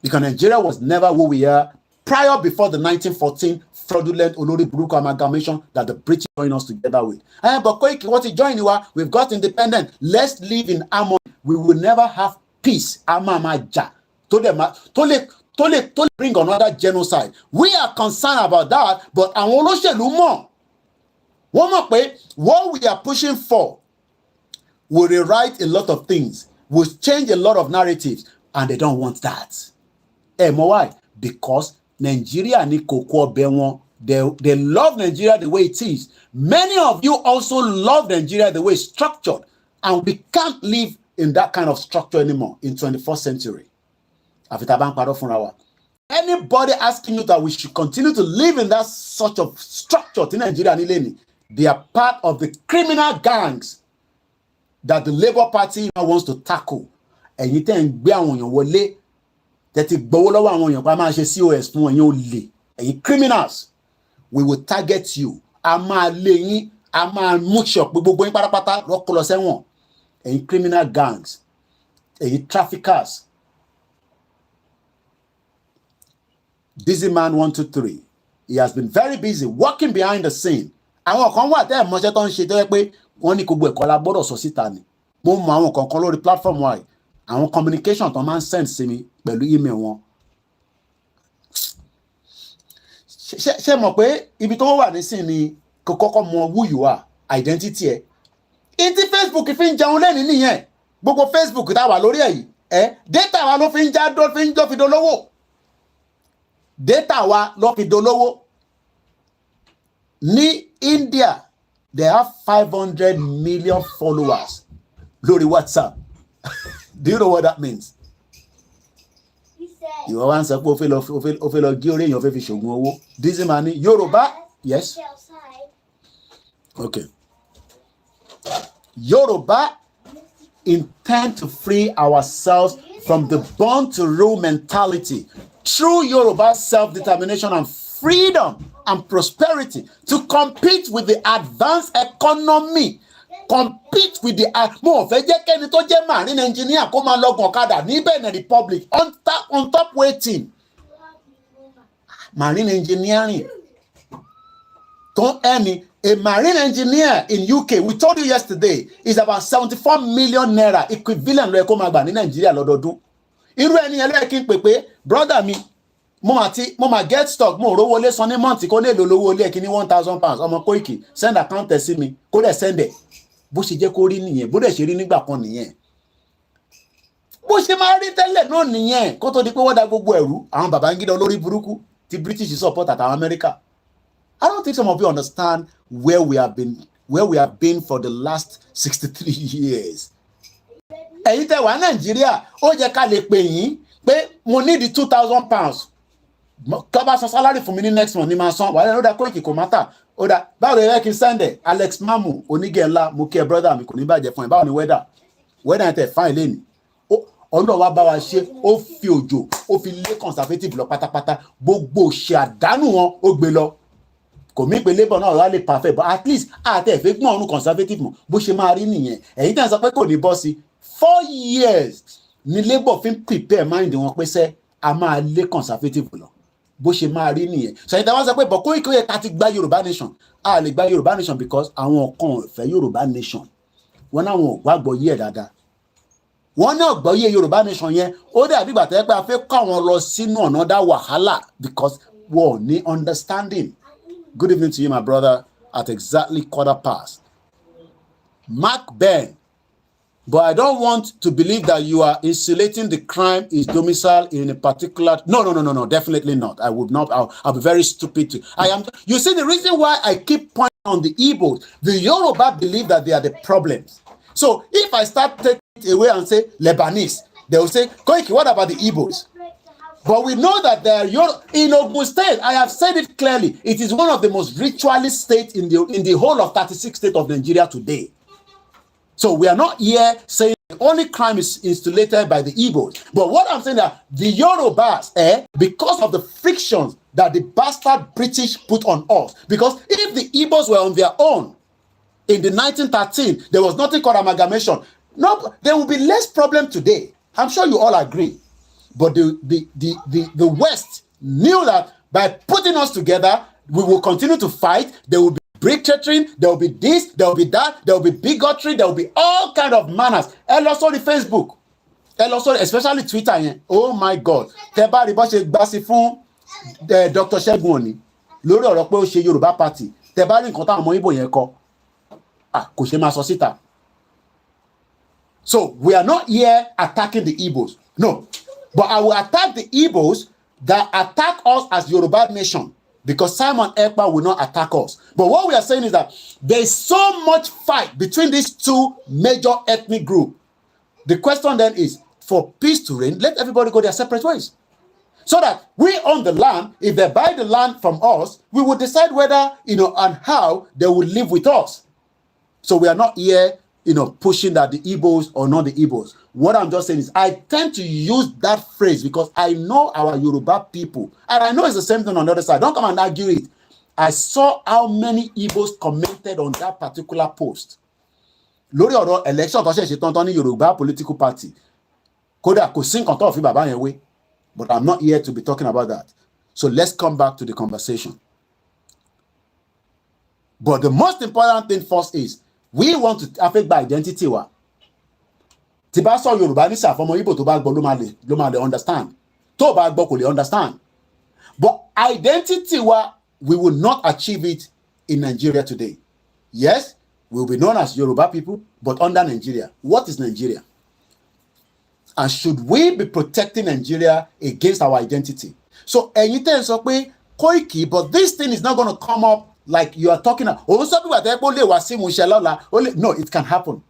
S1: Because Nigeria was never who we are prior before the 1914 fraudulent Olori Buruku amalgamation that the British joined us together with. But Koiki, what is joining you? We've got independent. Let's live in harmony. We will never have peace. Amamaja. To bring another genocide. We are concerned about that, but àwọn olóṣèlú mọ̀. Wọ́n mọ̀ pé what we are pushing for will rewrite a lot of things, will change a lot of narratives, and they don't want that. Why? Because Nigeria ni kókó ọbẹ̀ wọn. They love Nigeria the way it is. Many of you also love Nigeria the way it's structured, and we can't live in that kind of structure anymore in 21st century. Anybody asking you that we should continue to live in that sort of structure in Nigeria, they are part of the criminal gangs that the Labour Party now wants to tackle. And you think that and criminals, we will target you. And criminal gangs, and traffickers. Busy man 123. He has been very busy working behind the scene. Àwọn kan wà tẹ́ mọ́ṣẹ́ tó ń ṣe tó yẹ pé wọ́n ní gbogbo ẹ̀kọ́ la gbọ́dọ̀ sọ síta ni. Mo mọ àwọn kankan lórí platform wa yìí. Àwọn communication tó máa ń send sí mi pẹ̀lú email wọn. Ṣé mọ̀ pé ibi tó wà nísìn ni kò kọ́kọ́ mọ who you are, identity ẹ̀. Ìtí Facebook fi ń jẹun lẹ́ni nìyẹn. Gbogbo Facebook tá wà lórí ẹ̀ yìí. Data wa ló fi ń já ló fi dolówó. Data wa ló fi dolówó. Ní India, they have 500 million followers lórí WhatsApp. Do you know what that means? Ìwọ wá ń sọ pé o fẹ́ lọ gé orí èèyàn fẹ́ fi ṣògùn owó. This man ní Yoruba, yes. Okay. Yoruba intend to free ourselves from the born to rule mentality. True Yoruba self-determination and freedom and prosperity, to compete with the advanced economy, compete with the mo fẹ́ jẹ́ kẹ́ni tó jẹ́ marine engineer kó máa lọ́gùn ọ̀kadà ní Benin Republic on top waiting. Marine engineering. Don't earn a marine engineer in UK, we told you yesterday, is about 74 million naira equivalent ló yẹ kó máa gbà ní Nàìjíríà lọ́dọọdún. Irú ẹni ẹlẹ́ẹ̀kí pé brother mi, mo ma get stock, mo rówó lé san ní month kó lè lo lówó lé kíní £1,000 ọmọ Koiki, send account ẹ̀ sí mi, kó dẹ̀ send ẹ̀. Bó ṣe jẹ́ kó rí nìyẹn, bó dẹ̀ ṣe rí nígbà kan nìyẹn. Bó ṣe máa rí tẹ́lẹ̀ náà nìyẹn, kó tó di pé wọ́n da gbogbo ẹ̀rú, àwọn Babangida olórí burúkú, tí British support àtàwọn America. I don't think some of you understand where we have been for the last 63 years. Ẹ̀yin tẹ́ wà Nàìjíríà, ó jẹ́ ká lè pè yín pé mo need £2,000. Kọ́ bá san salary fún mi ní next month ní máa san. Wà á lọ́dà Koiki kò mátà. Ó dà báwo lè rẹ́ kí n send ẹ̀? Alex Mamu onígẹ̀ẹ́lá mo kí ẹ brother mi kò ní bàjẹ́ fún ẹ. Báwo ni weather yẹn tẹ̀ fine lẹ́nu. Ọ̀nà wa bá wa ṣe, ó fi òjò, ó fi lé conservative lọ pátápátá. Gbogbo ṣe àdánù wọn ó gbé lọ. Kò mí pé labour náà rálẹ̀ perfect, but at least àtẹ̀fẹ́ gbọ́n ọ̀run conservative mọ̀ bó ṣe máa rí nìyẹn. Ẹ̀yin tẹ́ ń sọ pé kò ní bọ́ sí 4 years ni labour fi ń prepare mind wọn pé sẹ́ a máa lé conservative lọ bó ṣe máa rí nìyẹn. Ṣèyí tí wọ́n sọ pé bọ̀ Koiki yẹ ká ti gba Yorùbá nation, a lè gba Yorùbá nation because àwọn kan ò fẹ́ Yorùbá nation. Wọ́n náà wọn ò gbàgbọ́ yí ẹ̀ dáadáa. Wọ́n náà gbọ́ yé Yorùbá nation yẹn, ó dàbí ìgbà tẹ́ pé a fẹ́ kọ́ àwọn lọ sínú another wàhálà because wọ́n ò ní understanding. Good evening to you, my brother, at exactly 1:15. Mark Ben, but I don't want to believe that you are insulating the crime is domicile in a particular. No, definitely not. I would not. I'll be very stupid. You see, the reason why I keep pointing on the Igbos, the Yoruba believe that they are the problems. So if I start taking it away and say Lebanese, they will say, Koiki, what about the Igbos? But we know that in Ogun State, I have said it clearly, it is one of the most ritualist states in the whole of 36 states of Nigeria today. So we are not here saying the only crime is instated by the Igbos. But what I'm saying that the Yorubas, because of the frictions that the bastard British put on us, because if the Igbos were on their own in the 1913, there was nothing called amalgamation. No, there will be less problem today. I'm sure you all agree. But the West knew that by putting us together, we will continue to fight. There will be brick-catering, there will be this, there will be that, there will be bigotry, there will be all kind of manners. And also the Facebook, and also especially Twitter. Oh my God! Tẹ́ bá rí bó ṣe gbà sí fún Dr. Ṣẹ́gun Òní lórí ọ̀rọ̀ pé ó ṣe Yorùbá party. Tẹ́ bá rí nǹkan táwọn ọmọ Ìgbò yẹn kọ, kò ṣe máa sọ síta. So we are not here attacking the Igbos. No. But I will attack the Igbos that attack us as Yoruba nation because Simon Ekpa will not attack us. But what we are saying is that there is so much fight between these two major ethnic groups. The question then is, for peace to reign, let everybody go their separate ways. So that we own the land. If they buy the land from us, we will decide whether, and how they will live with us. So we are not here pushing that the Igbos or not the Igbos. What I'm just saying is I tend to use that phrase because I know our Yoruba people. And I know it's the same thing on the other side. Don't come and argue it. I saw how many Igbos commented on that particular post. Lórí ọ̀rọ̀ election tó ṣe tán ní Yoruba political party. Kódà kò sí nǹkan tó fi bàbá yẹn wé. But I'm not here to be talking about that. So let's come back to the conversation. But the most important thing first is we want to affect by identity wa. Tí bá sọ Yorùbá ní ṣàfọmọ Ìgbò tó bá gbọ́ ló máa lè understand. Tó bá gbọ́ kò lè understand. But identity wa, we will not achieve it in Nigeria today. Yes, we will be known as Yoruba people, but under Nigeria. What is Nigeria? And should we be protecting Nigeria against our identity? So ẹ̀yin tẹ́ ń sọ pé Koiki, but this thing is not going to come up like you are talking about. No, it can happen.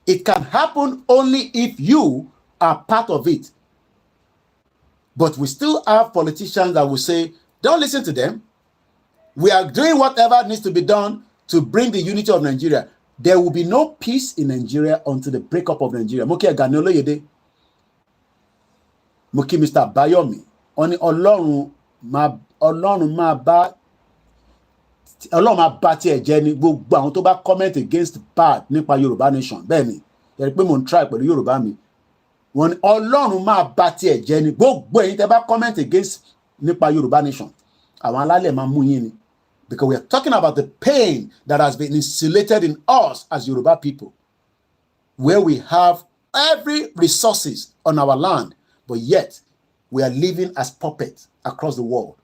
S1: It can happen only if you are part of it. But we still have politicians that will say, don't listen to them. We are doing whatever needs to be done to bring the unity of Nigeria. There will be no peace in Nigeria until the breakup of Nigeria. Moki Aganolo Yede. Moki Mr. Bayomi. Oni Ọlọ́run Ọlọ́run máa bá tiẹ̀ jẹ́ ní gbogbo àwọn tó bá comment against bad nípa Yorùbá Nation. Bẹ́ẹ̀ ni yẹri pé mò ń try pẹ̀lú Yorùbá mi. Wọ́n ní Ọlọ́run máa bá tiẹ̀ jẹ́ ní gbogbo ẹ̀yin tẹ́ bá comment against nípa Yorùbá Nation. Àwọn alálẹ̀ máa mú yín ni. Because we are talking about the pain that has been insulated in us as Yoruba people, where we have every resources on our land, but yet we are living as puppets across the world.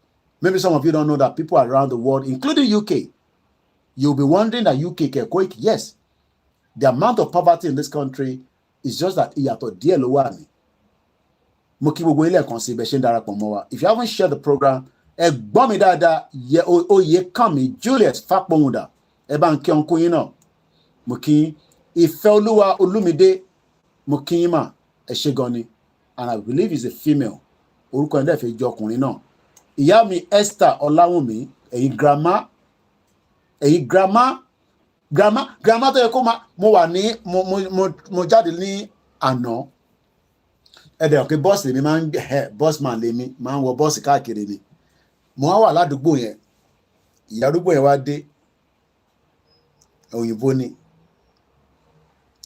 S1: Maybe some of you don't know that people around the world, including UK, you'll be wondering that UK can Koiki. Yes, the amount of poverty in this country is just that ìyàtọ̀ díẹ̀ ló wà ní. Mo kí gbogbo ilé ẹ̀kan sí ibẹ̀ ṣe ń darapọ̀ mọ́ wa. If you haven't shared the program, ẹ̀gbọ́n mi dáadáa Oyèkánmi Julius Fápọ̀hùndà ẹ bá ń kí ọ̀nkú yín náà. Mo kí Ìfẹ́olúwa Olúmídé, mo kí yín mà, ẹ ṣé gan ni, and I believe he's a female. Orúkọ ẹ̀ dẹ̀ fi jọ ọkùnrin náà. Ìyá mi Esther Ọláwùnmí, ẹ̀yin grandma tó yẹ kó máa mo wà ní mo jáde ní àná. Ẹ̀dẹ̀ ọ̀kẹ́ bọ́ọ̀sì lèmi máa ń bọ́ọ̀sì máa lèmi máa ń wọ bọ́ọ̀sì káàkiri ni. Mo wà ládùúgbò yẹn, ìyá àdúgbò yẹn wá dé, òyìnbó ni.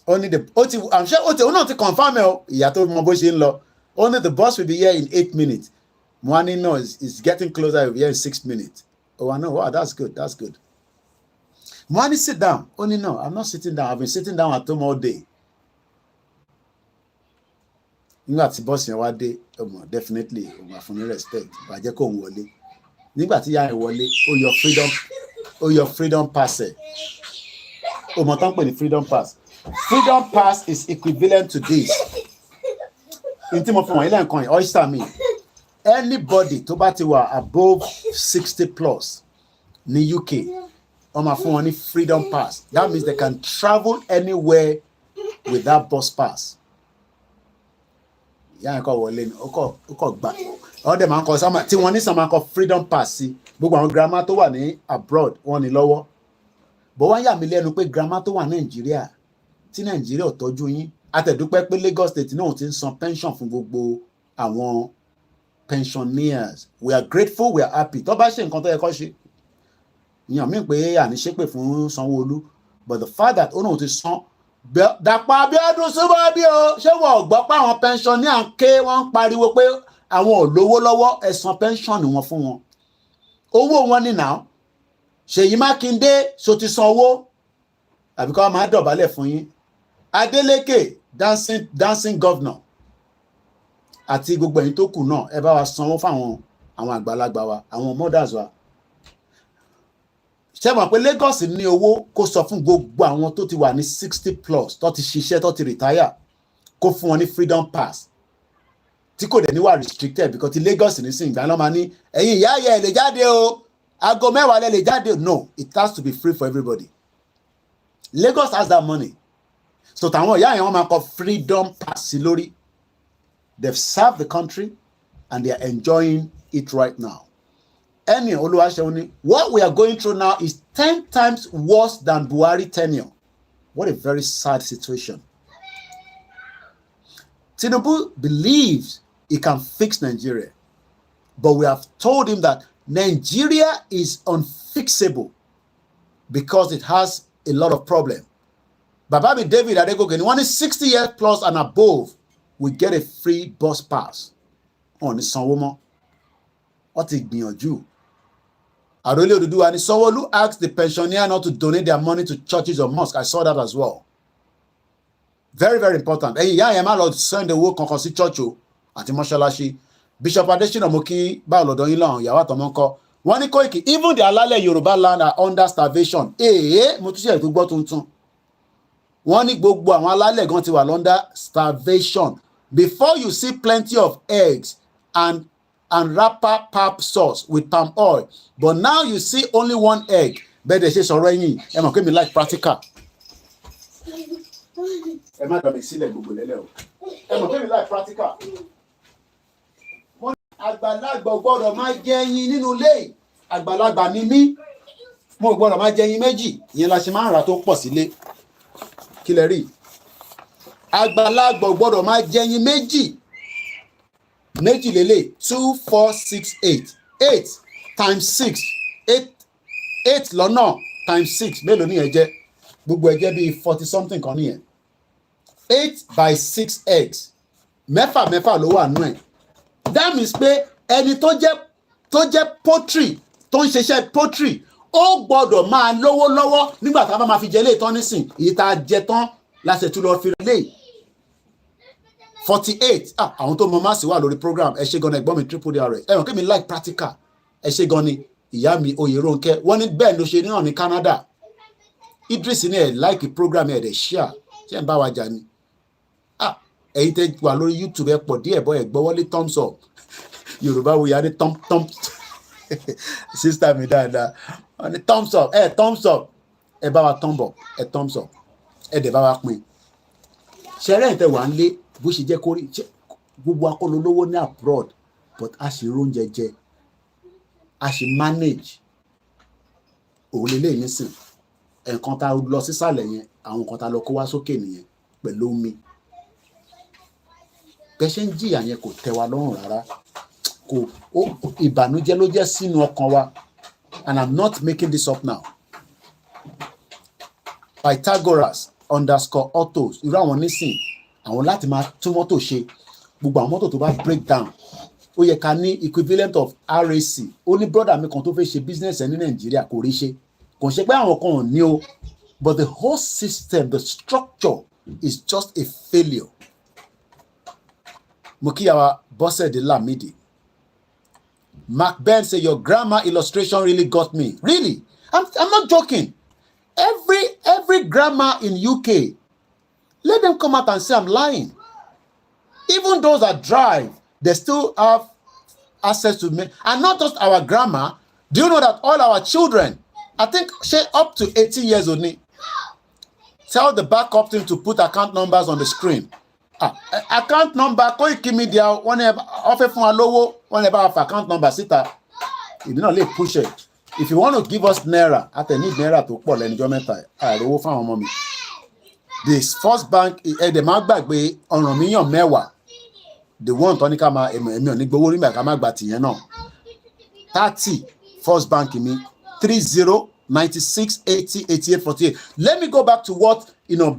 S1: I'm sure òun náà ti confirm ẹ o, ìyá tó mọ bó ṣe ń lọ. Only the bus will be here in 8 minutes. Mo wá ní no, it's getting closer, it will be here in 6 minutes. Oh, I know, wow, that's good. Mo wá ní sit down. Oh, no, I'm not sitting down. I've been sitting down at home all day. Nígbà tí bọ́ọ̀sì yẹn wá dé, definitely ó máa fún ní respect. Bàjẹ́ kò ń wọlé. Nígbà tí ìyá yẹn wọlé, ó yọ freedom pass ẹ̀. Ó mọ̀ tán pè ní freedom pass. Freedom pass is equivalent to this. In tí mo fi wọ̀nyí lẹ́ǹkan yìí, oyster mi. Anybody tó bá ti wà above 60 plus ní UK, wọ́n máa fún wọn ní freedom pass. That means they can travel anywhere with that bus pass. Ìyá yẹn kọ́ wọlé ni, ó kọ́ gbà. Ọ̀dẹ̀ máa ń kọ sáma tí wọ́n ní sàmà kọ freedom pass sí. Gbogbo àwọn grandma tó wà ní abroad wọ́n ní lọ́wọ́. Bọ̀ wọ́n yà mí lẹ́nu pé grandma tó wà Nàìjíríà tí Nàìjíríà ò tọ́jú yín. Àtẹ̀dúpẹ́ pé Lagos State náà ti ń san pension fún gbogbo àwọn pensioners. We are grateful, we are happy. Tó bá ṣe nǹkan tó yẹ kó ṣe. Ìyàn mí pé àní ṣépè fún Sanwó-Olú. But the fact that ó náà ti san Dàpọ̀ Abíọ́dún súnmọ́ bí o, ṣé wọ́n ò gbọ́ pé àwọn pensioner ń ké wọ́n ń pariwo pé àwọn ò lówó lọ́wọ́, ẹ san pension wọn fún wọn. Owó wọn ní now. Ṣèyí Mákindé so ti san owó. Àbí kọ́ máa dọ̀bálẹ̀ fún yín. Adeleke dancing governor. Àti gbogbo ẹ̀yin tó kù náà ẹ bá wa sanwó fún àwọn àgbàlagbà wa, àwọn mothers wa. Ṣé mọ̀ pé Lagos ní owó kó sọ fún gbogbo àwọn tó ti wà ní 60 plus tó ti ṣiṣẹ́ tó ti retire kó fún wọn ní freedom pass tí kò dẹ̀ ní wà restricted because ti Lagos ní sìn ìgbà náà máa ní ẹ̀yin ìyá ayẹ ẹ̀ lè jáde o aago 10 lẹ lè jáde o. No, it has to be free for everybody. Lagos has that money. So tàwọn ìyá yẹn wọ́n máa kọ freedom pass sí lórí. They've served the country and they are enjoying it right now. Any Oluwaseun, what we are going through now is 10 times worse than Buhari tenure. What a very sad situation. Tinubu believes he can fix Nigeria, but we have told him that Nigeria is unfixable because it has a lot of problems. Bababi David Adegoke, one is 60 years plus and above, will get a free bus pass on Sanwo-Olu. What a gbìyànjú. Arole Oduduwa ni Sanwo-Olu asked the pensioner not to donate their money to churches or mosques. I saw that as well. Very, very important. Ẹ̀yin ìyá yẹn máa lọ send owó kankan sí church o àti mọ́ṣáláṣí. Bishop Adesina mo kí bá ọ̀lọ́dọ̀ yín lọ́hùn ìyàwó àtọmọ́ ńkọ́. Wọ́n ní Koiki, even the alálẹ̀ Yorùbá land are under starvation. Mo tún ṣe ètò gbọ́ tuntun. Wọ́n ní gbogbo àwọn alálẹ̀ gan ti wà under starvation. Before you see plenty of eggs and wrapper pap sauce with palm oil, but now you see only one egg. Bẹ́ẹ̀ dẹ̀ ṣe sọ̀rọ̀ ẹ̀yìn ẹ mọ̀ pé mi like practical. Ẹ má dọ̀bẹ̀ sílẹ̀ gbogbo lẹ́lẹ̀ o. Ẹ mọ̀ pé mi like practical. Mo ní àgbàlagbà gbọ́dọ̀ máa jẹ ẹyin nínú ilé. Àgbàlagbà ni mí. Mo gbọ́dọ̀ máa jẹ ẹyin méjì. Ìyẹn la ṣe máa ń rà tó pọ̀ sílé. Kí lẹ rí? Àgbàlagbà gbọ́dọ̀ máa jẹ ẹyin méjì. Méjì lélẹ̀ 2, 4, 6, 8. 8 times 6 8 lọ́nà times 6 mélòó ní ẹ jẹ́ gbogbo ẹ jẹ́ bí 40 something kan nìyẹn 8 by 6 eggs mẹ́fà ló wà nú ẹ̀ that means pé ẹni tó jẹ́ poultry tó ń ṣiṣẹ́ poultry ó gbọ́dọ̀ máa lówó lọ́wọ́ nígbà tá a bá máa fi jẹ lé ìtọ́ nísìn èyí tá a jẹ tán láṣẹ tún lọ fi lé 48 àwọn tó mọ máàsì wà lórí program ẹ ṣe gan ni ẹ̀gbọ́n mi triple drs ẹ hàn kí mi like practical ẹ ṣe gan ni ìyá mi Oyèrónkẹ́ wọ́n ní bẹ́ẹ̀ ló ṣe náà ní Canada Idris ní ẹ̀ like program ẹ̀ dẹ̀ share ṣé ń bá wa jà ni ẹ̀yin tẹ́ wà lórí YouTube ẹ pọ̀ díẹ̀ bọ́ ẹ̀ gbọ́wọ́lé thumbs up Yorùbá wo yà ní thumb sister mi dáadáa wọ́n ní thumbs up ẹ bá wa thumb up ẹ thumbs up ẹ dẹ̀ bá wa pín ṣẹlẹ̀ ẹ̀ tẹ́ wà ń lé bó ṣe jẹ́ kórè gbogbo akọ́lọ́ lówó ní abroad but a ṣe róúnjẹ jẹ a ṣe manage òun lè léyìn nísìn nǹkan tá a lọ sísàlẹ̀ yẹn àwọn nǹkan tá a lọ kó wá sókè nìyẹn pẹ̀lú omi bẹ́ẹ̀ ṣe ń jìyà yẹn kò tẹ́ wa lọ́rùn rárá kò ìbànújẹ́ ló jẹ́ sínú ọkàn wa and I'm not making this up now Pythagoras _autos irú àwọn nísìn àwọn láti máa tún mọ́tò ṣe gbogbo àwọn mọ́tò tó bá break down ó yẹ ká ní equivalent of RAC ó ní brother mi kan tó fẹ́ ṣe business ẹ̀ ní Nàìjíríà kò rí ṣe kò ṣe pé àwọn kan ò ní o but the whole system the structure is just a failure. Mo kí àwa Bọ́sẹ̀dé Lámìdí Mark Ben say your grammar illustration really got me really I'm not joking every grammar in UK let them come out and say I'm lying even those that drive they still have access to me and not just our grammar do you know that all our children I think say up to 18 years old tell the backup team to put account numbers on the screen account number Koikimedia wọ́n ní ọ̀fẹ́ fún wa lówó wọ́n ní bá wa fa account number síta ìdí náà lè push it if you want to give us naira àtẹ̀ní naira tó pọ̀ lẹ́nujọ́ mẹ́ta àìrówó fáwọn ọmọ mi this first bank ẹ̀ẹ́dẹ̀ máa gbàgbé ọ̀ràn míyàn mẹ́wàá the one tó ní ká máa èmi ò ní gbowó nígbà ká má gbà tìyẹn náà 30 first bank mi 30 96 80 88 48 let me go back to what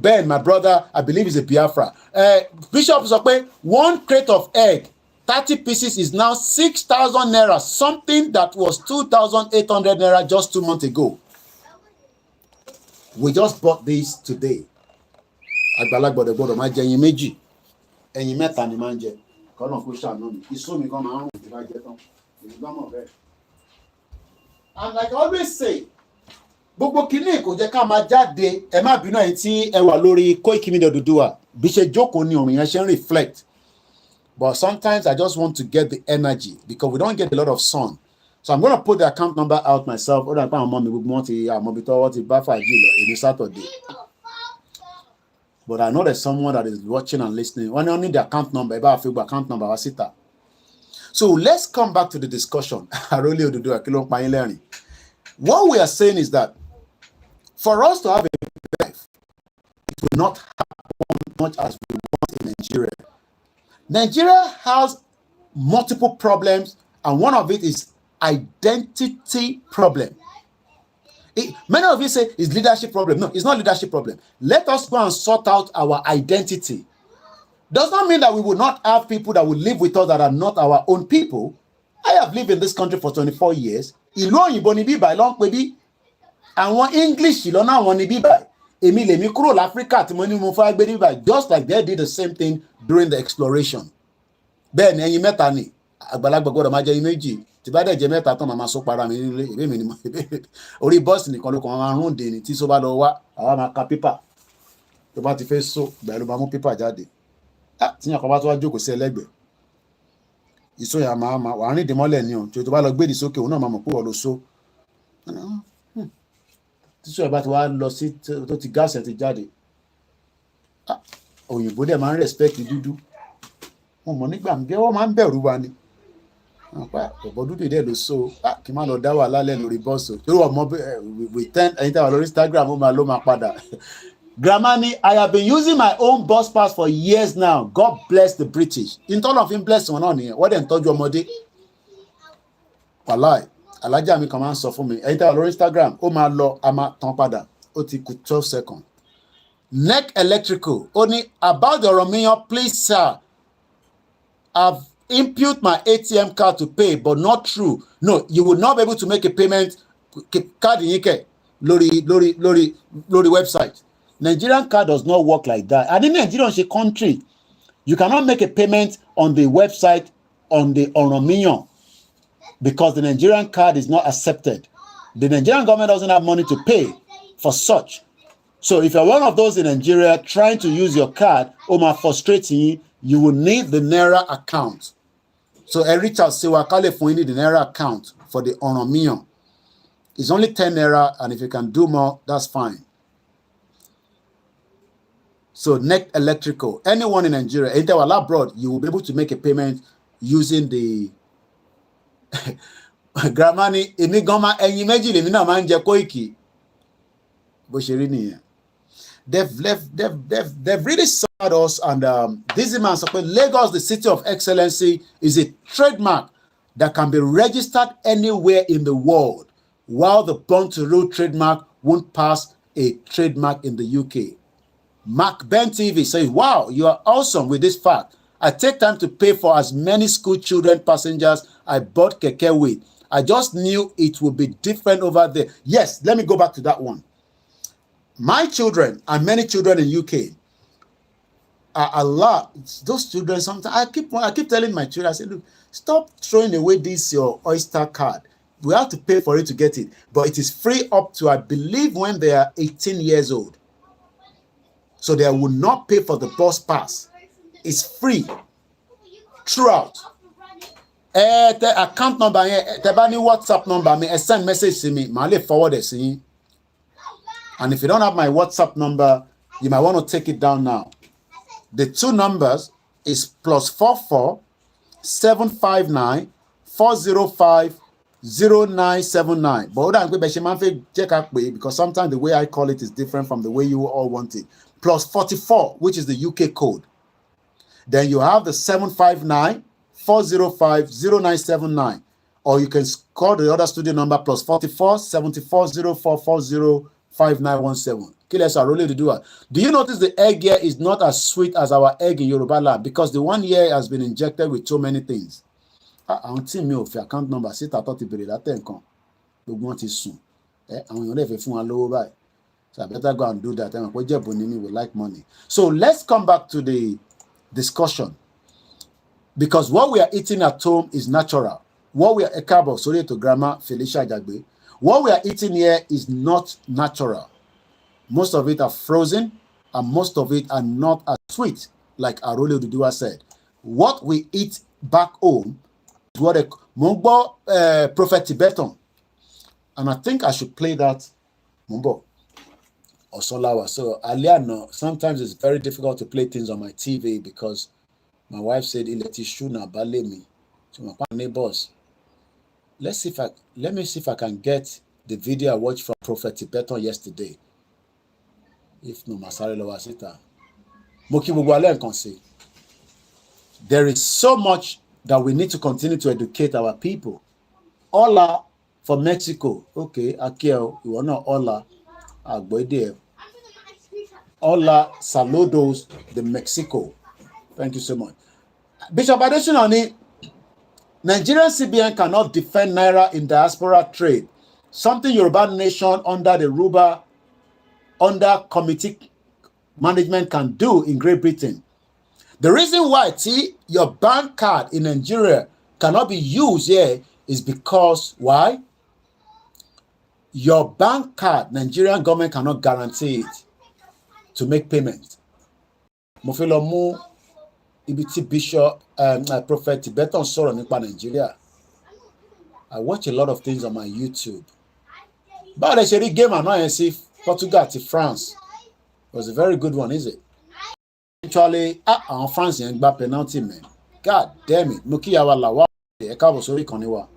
S1: Ben my brother I believe is a Biafra Bishop sọ pé one crate of egg 30 pieces is now 6,000 naira something that was 2,800 naira just 2 months ago we just bought this today àgbàlagbà gbọ́dọ̀ máa jẹ ẹyin méjì ẹyin mẹ́ta ni máa ń jẹ kọ́nà kó ṣàánú mi iṣu mi kan máa ń rùn tí bá jẹ tán èyí bá mọ̀ bẹ́ẹ̀ and like I always say gbogbo kìíní kò jẹ́ ká máa jáde ẹ má bínú ẹ̀yin tí ẹ wà lórí Koikimedia Odùduwà bí ṣe jókòó ni òrùn yẹn ṣe ń reflect but sometimes I just want to get the energy because we don't get a lot of sun so I'm gonna put the account number out myself ó dàgbà àwọn ọmọ mi gbogbo wọn ti àmọ́bi tọ́wọ́ ti bá fàájì lọ èmi Saturday but I know there's someone that is watching and listening wọ́n ní wọ́n ní the account number ẹ bá fi gba account number wá síta so let's come back to the discussion Àrólé Odùduwà kí ló ń pa yín lẹ́rìn what we are saying is that for us to have a life, it will not happen much as we want in Nigeria. Nigeria has multiple problems, and one of it is identity problem. Many of you say it's leadership problem. No, it's not leadership problem. Let us go and sort out our identity. Does not mean that we will not have people that will live with us that are not our own people. I have lived in this country for 24 years. Ìlú òyìnbó ni bíbá ìlọ́n pé bí àwọn English lọ́nà àwọn ni bíbá èmi lèmi kúrò l'Africa tí mo ní mo fẹ́ gbé bíbá just like they did the same thing during the exploration. Bẹ́ẹ̀ ni ẹyin mẹ́ta ni àgbàlagbà gbọ́dọ̀ máa jẹ ẹyin méjì tí bá dẹ̀ jẹ mẹ́ta tán màá sọ para mi nílé ìbí mi ni mo orí bọ́ọ̀sì nìkan ló kàn máa rún dè ní tí sọ bá lọ wá àwa máa ka pépà tó bá ti fẹ́ so ìgbà ló máa mú pépà jáde tíyàn kan bá tó wá jókòó sí ẹlẹ́gbẹ̀ẹ́ ìsóyà máa wà á rìn dìmọ́lẹ̀ ni o tí o tó bá lọ gbédì sókè òun náà máa mọ̀ pé wọ́n lọ so tí sóyà bá ti wá lọ sí tó ti gáàsì ẹ̀ ti jáde òyìnbó dẹ̀ máa ń respect dúdú wọn mọ̀ nígbà ń bẹ́ wọ́n máa ń bẹ̀rù wa ni ọ̀pọ̀ dúdú dẹ̀ ló so kí n má lọ dá wà lálẹ́ lórí bọ́ọ̀sì torí wọ́n mọ̀ we tend ẹ̀yin tí a wà lórí Instagram ló máa padà. Gramani, I have been using my own bus pass for years now. God bless the British. In turn of him bless wọn náà nìyẹn. Wọ́n dẹ̀ ń tọ́jú ọmọdé. Wàláì. alájà mi kan máa ń sọ fún mi ẹ̀yin tẹ́ wà lórí Instagram ó máa lọ a máa tán padà ó ti kù 12 seconds. Neck Electrical ó ní about the Oromiyan, please sir, I've input my ATM card to pay but not true. No, you will not be able to make a payment card yín kẹ̀ lórí website. Nigerian card does not work like that. And in Nigeria ṣe country, you cannot make a payment on the website on the Oromiyan because the Nigerian card is not accepted. The Nigerian government doesn't have money to pay for such. So if you're one of those in Nigeria trying to use your card, frustrating, you will need the Naira account. So reach out, say, we need the Naira account for the Oromiyan. It's only 10 Naira, and if you can do more, that's fine. So Neck Electrical, anyone in Nigeria, anyone abroad, you will be able to make a payment using the Gramani, Inigoma, and imagine Koiki. They've really served us, and this man said Lagos, the city of excellency, is a trademark that can be registered anywhere in the world, while the Born to Rule trademark won't pass a trademark in the UK. Mark Ben TV says, wow, you are awesome with this fact. I take time to pay for as many school children passengers I bought keke with. I just knew it would be different over there. Yes, let me go back to that one. My children and many children in UK are a lot. Those children, sometimes I keep telling my children, I say, look, stop throwing away this your Oyster card. We have to pay for it to get it. But it is free up to, I believe, when they are 18 years old. So they will not pay for the bus pass. It's free throughout. The account number, the WhatsApp number, send message to me. I'll forward it to you. And if you don't have my WhatsApp number, you might want to take it down now. The two numbers is +44 759 405 0979. But check out because sometimes the way I call it is different from the way you all want it. +44, which is the UK code. Then you have the 759 405 0979. Or you can call the other studio number +44 74 0440 5917. Do you notice the egg here is not as sweet as our egg in Yoruba land? Because the one here has been injected with so many things. I don't see me of your account number. Sit at that ten. So I better go and do that. We like money. So let's come back to the discussion. Because what we are eating at home is natural. What we are sorry to Grandma Felicia Jagbe. What we are eating here is not natural. Most of it are frozen, and most of it are not as sweet, like Arole Dudua said. What we eat back home is what Mumbo Prophet Tibetan. And I think I should play that Mumbo or Solawa. So Aliano, sometimes it's very difficult to play things on my TV because my wife said Ileti Shuna Balemi to my neighbors. Let me see if I can get the video I watched from Prophet Tibetan yesterday. If no, Masari Lowasita. Moki Bugwale can say. There is so much that we need to continue to educate our people. Hola for Mexico. Okay, Akel, you are not Hola. Agboide. Hola, saludos de Mexico. Thank you so much. Bishop Adesina, Nigerian CBN cannot defend Naira in diaspora trade. Something Yoruba Nation under the RUBA, under committee management can do in Great Britain. The reason why your bank card in Nigeria cannot be used here is because why? Your bank card, Nigerian government cannot guarantee it to make payment. Mofilomu Ibiti Bishop Prophet Tibetan sọ̀rọ̀ nípa Nigeria. I watch a lot of things on my YouTube. But the Sherry game and I see Portugal to France. It was a very good one, is it? Actually, France and gba penalty, man. God damn it. Mukiyawa lawa e káàbọ̀ sórí ìkànnì wa.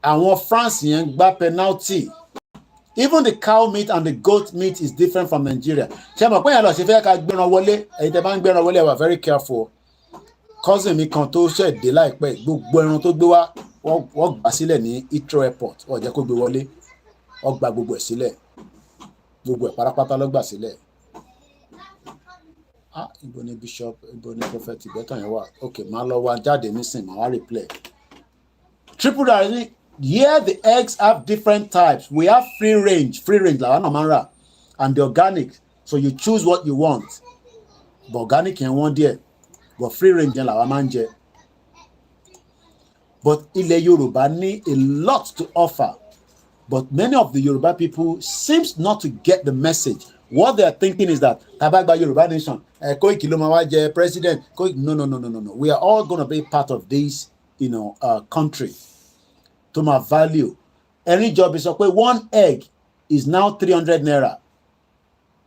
S1: Àwọn France and gba penalty. Even the cow meat and the goat meat is different from Nigeria. Ṣé mo pé yẹn lọ ṣe fẹ́ ká gbéran wọlé, ẹ̀yin tẹ́ bá ń gbéran wọlé, we are very careful. Cousin mi kan tó ṣe dé láìpẹ́, gbogbo ẹran tó gbé wá wọ́n gbà sílẹ̀ ní Heathrow airport wọ́n jẹ́ kó gbé wọlé wọ́n gba gbogbo ẹ̀ sílẹ̀ gbogbo ẹ̀ pátápátá ló gbà sílẹ̀. Ibo ni bishop ibo ni prophet Tibetan yẹn wà ok máa lọ wá jáde nísìnyí máa wá replay. Triple directly here the eggs have different types we have free range làwọn náà máa ń rà and the organic so you choose what you want but organic yẹn wọ́n díẹ̀ but free range yẹn làwọn máa ń jẹ. But ilẹ̀ Yorùbá ní a lot to offer but many of the Yoruba people seems not to get the message. What they are thinking is that tabagba Yoruba Nation Koiki ló máa wá jẹ president Koiki no we are all going to be part of this country to my value. Any job is okay. One egg is now 300 naira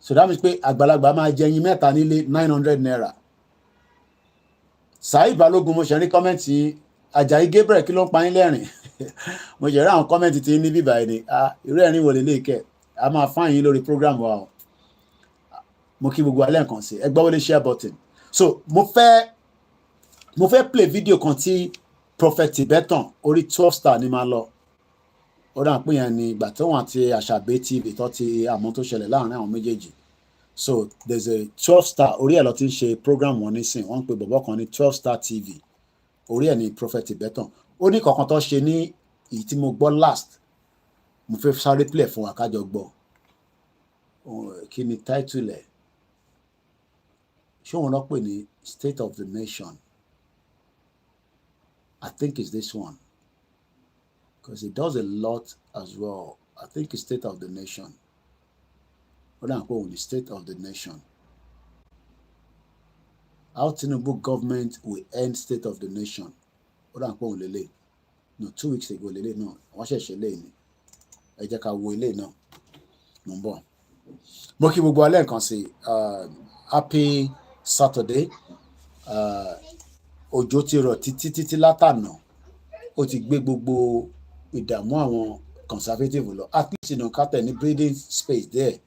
S1: so that means pé àgbàlagbà máa jẹ ẹyin mẹ́ta nílé 900 naira. Saheed Balogun mo ṣe ní kọ́mẹ́ǹtì Ajayi Gabriel kí ló ń pa yín lẹ́rìn mo ṣe rí àwọn kọ́mẹ́ǹtì tí ní bíbá ẹni irú ẹ̀rín wò lélẹ̀ kẹ́ a máa fáyín yín lórí program wa o mo kí gbogbo alẹ́ nǹkan sí ẹ gbọ́ wọlé share button. So mo fẹ́ play video kan tí Prophet Tibetan orí 12 star ni máa lọ ó dà pé yẹn ni ìgbà tí wọ́n àti Àṣàbí TV tó ti àmọ́ tó ṣẹlẹ̀ láàrin àwọn méjèèjì. So there's a 12 star orí ẹ̀ lọ ti ń ṣe program wọn nísìn wọ́n ń pe bọ̀bọ̀ kan ní 12 star TV orí ẹ̀ ní Prophet Tibetan ó ní kankan tó ṣe ní èyí tí mo gbọ́ last mo fẹ́ sáré play fún wa kájọ gbọ́ kí ni title ẹ̀ ṣé wọn lọ pè ní State of the Nation I think it's this one because it does a lot as well. I think it's State of the Nation ó dà pé òun ní State of the Nation. How Tinubu government will end State of the Nation ó dà pé òun lélẹ̀ no 2 weeks ago lélẹ̀ náà wọ́n ṣẹ̀ṣẹ̀ lé ní ẹ jẹ́ ká wo ilé náà mo ń bọ̀. Mo kí gbogbo alẹ́ nǹkan sí happy Saturday òjò ti rọ̀ títí látànà ó ti gbé gbogbo ìdààmú àwọn conservative lọ at least kátẹ ní breathing space there.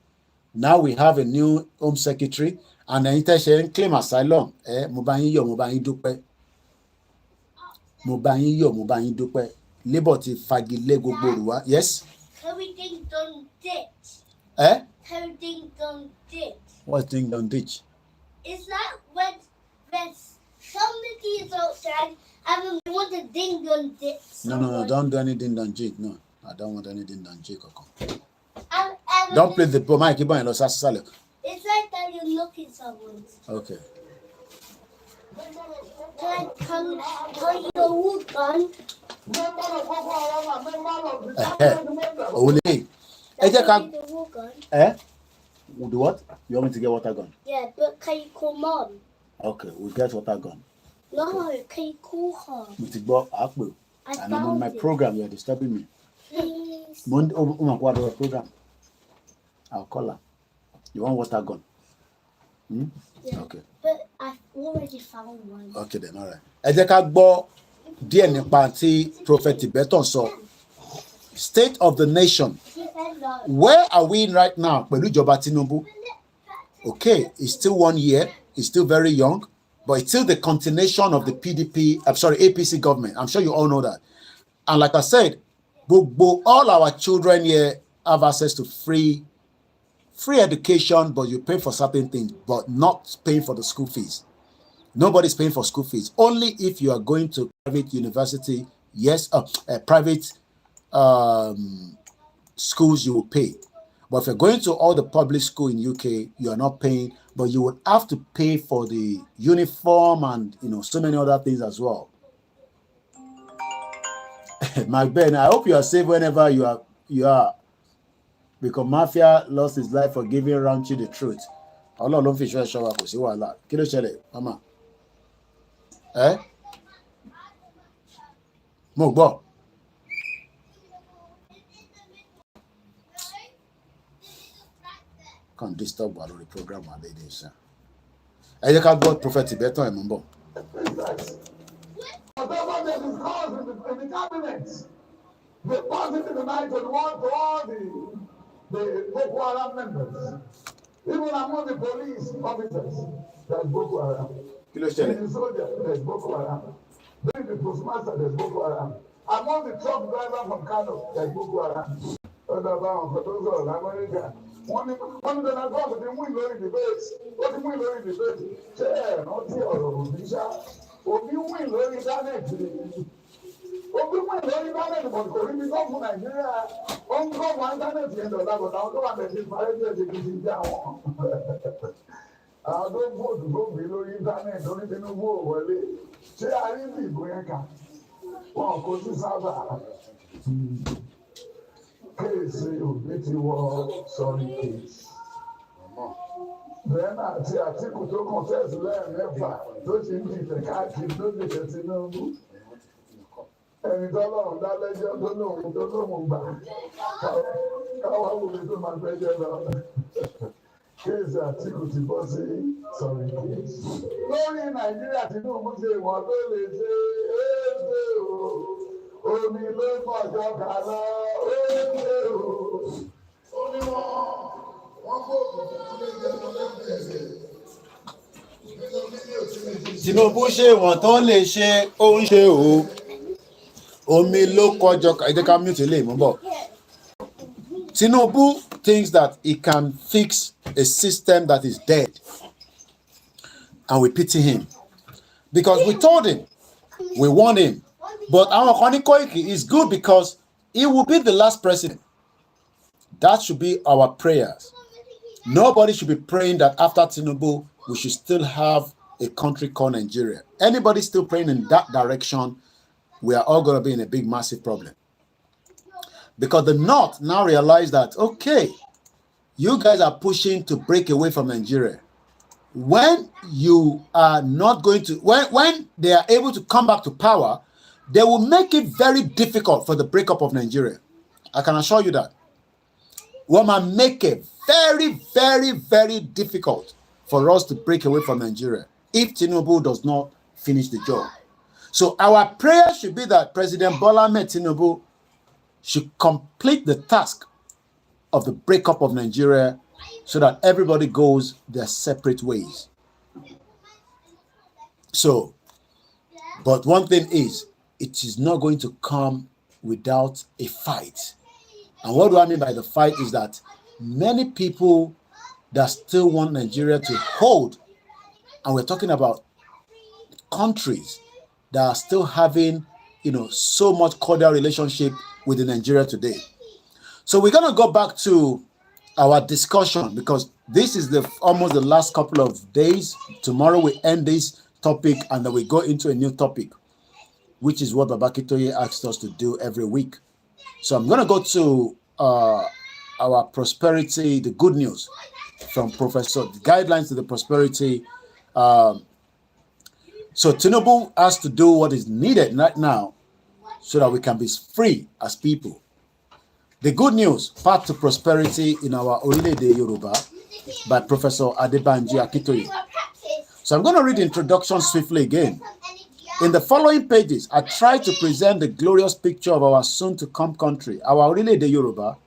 S1: Now we have a new home secretary and ẹ̀yin tẹ́ ṣe ń claim asylum mo bá yín yọ̀ mo bá yín dúpẹ́ mo bá yín yọ̀ mo bá yín dúpẹ́ Labour ti fagilé gbogbo òrùwá yes.
S3: Everything done ditch. Everything done ditch.
S1: What's thing done ditch?
S3: It's not when somebody is outside and we want a ding dong ditch.
S1: No, don't do anything done jig. No, I don't want anything done jig. Don't play the mic. Keep on.
S3: It's like that you're looking someone.
S1: Okay.
S3: Can you walk on?
S1: Only. The what? You want me to get water gun?
S3: Yeah, but can you call Mom?
S1: Okay, we'll get water gun.
S3: No, can you call her?
S1: And I'm on my program. You're disturbing me.
S3: Please.
S1: Program. I'll call her. You want water gun?
S3: Yeah.
S1: Okay.
S3: But I've already found one.
S1: Okay then, all right. Ẹ jẹ́ ká gbọ́ díẹ̀ nípa tí Prophet Tibetan sọ. State of the Nation. Where are we right now? Pẹ̀lú ìjọba Tinubu. Okay, it's still 1 year. It's still very young, but it's still the continuation of the APC government. I'm sure you all know that. And like I said, all our children here have access to free education, but you pay for certain things, but not paying for the school fees. Nobody's paying for school fees. Only if you are going to private university, yes, private schools you will pay. But if you're going to all the public school in UK, you are not paying, but you would have to pay for the uniform and so many other things as well. My Ben, I hope you are safe whenever you are. Because Mafia lost his life for giving Ranchi the truth. Allah ló ń fi ṣọ́ wa kò sí wàhálà. Kí ló ṣẹlẹ̀, mama? Mo gbọ́. Can't disturb wa lórí program wa lédè ṣá. Ẹ jẹ́ ká gbọ́ Prophet Tibetan ẹ̀ mú bọ̀.
S4: Whatever they discuss in the cabinet, they pass it in the night to all the Boko Haram members. Even among the police officers, there's Boko Haram.
S1: Kí ló ṣẹlẹ̀?
S4: In the soldiers, there's Boko Haram. During the postmaster, there's Boko Haram. among the truck drivers from Kano, like Boko Haram, other bound for those of America. One of the Nagos, they win lórí debate. What do win lórí debate? Chair, not here, Obisha. Obi win lórí internet. Obi win lórí internet, but kò rí mi go fún Nàìjíríà. Ó ń gbọ́ wọn internet yẹn dọ̀la, but àwọn tó wà lẹ́sìn ìparí ẹ̀jẹ̀ kìí ti já wọn. Àwọn tó vote gómìnà lórí internet lórí Tinubu ò wọlé. Ṣé a rí ìbò yẹn kà? Wọn kò sí sábà. Kéèsì òbí ti wọ sọrí kéèsì. Bẹ́ẹ̀ni àti Àtíkù tó contest lẹ́ẹ̀mẹ́fà tó ti ń dìtẹ̀ káàkiri tó dìtẹ̀ Tinubu. Ẹni tọ́lọ́run dá lẹ́jọ́ tó lóun gbà. Káwá wo ni tó máa gbẹ́jọ́ lọ. Kéèsì Àtíkù ti bọ́ sí sọrí kéèsì. Lórí Nàìjíríà Tinubu ṣe ìwọ̀n tó lè ṣe é o. Omi ló kọjọ kàlọ́ oúnjẹ o. Omi wọn kó òkùnkùn tó lè jẹ́ lọ́lẹ́gbẹ̀ẹ́.
S1: Tinubu ṣe ìwọ̀n tó lè ṣe ó ń ṣe o. Omi ló kọjọ ká mute lè mú bọ̀. Tinubu thinks that he can fix a system that is dead, and we pity him because we told him, we warned him. But our Koiki is good because he will be the last president. That should be our prayers. Nobody should be praying that after Tinubu, we should still have a country called Nigeria. Anybody still praying in that direction, we are all going to be in a big, massive problem. Because the North now realize that, okay, you guys are pushing to break away from Nigeria. When you are not going to, when they are able to come back to power, they will make it very difficult for the breakup of Nigeria. I can assure you that. Woman, make it very, very, very difficult for us to break away from Nigeria if Tinubu does not finish the job. So our prayer should be that President Bola Ahmed Tinubu should complete the task of the breakup of Nigeria so that everybody goes their separate ways. So, but one thing is, it is not going to come without a fight. And what do I mean by the fight is that many people that still want Nigeria to hold, and we're talking about countries that are still having, so much cordial relationship with Nigeria today. So we're going to go back to our discussion because this is almost the last couple of days. Tomorrow we end this topic and then we go into a new topic, which is what Babakitoye asked us to do every week. So I'm going to go to our prosperity, the good news from Professor, the guidelines to the prosperity. So Tinubu has to do what is needed right now so that we can be free as people. The good news, Path to Prosperity in our Orílẹ̀-èdè Yoruba by Professor Adebanji Akitoye. So I'm going to read the introduction swiftly again. In the following pages, I try to present the glorious picture of our soon-to-come country, our Orílẹ̀-èdè Yoruba.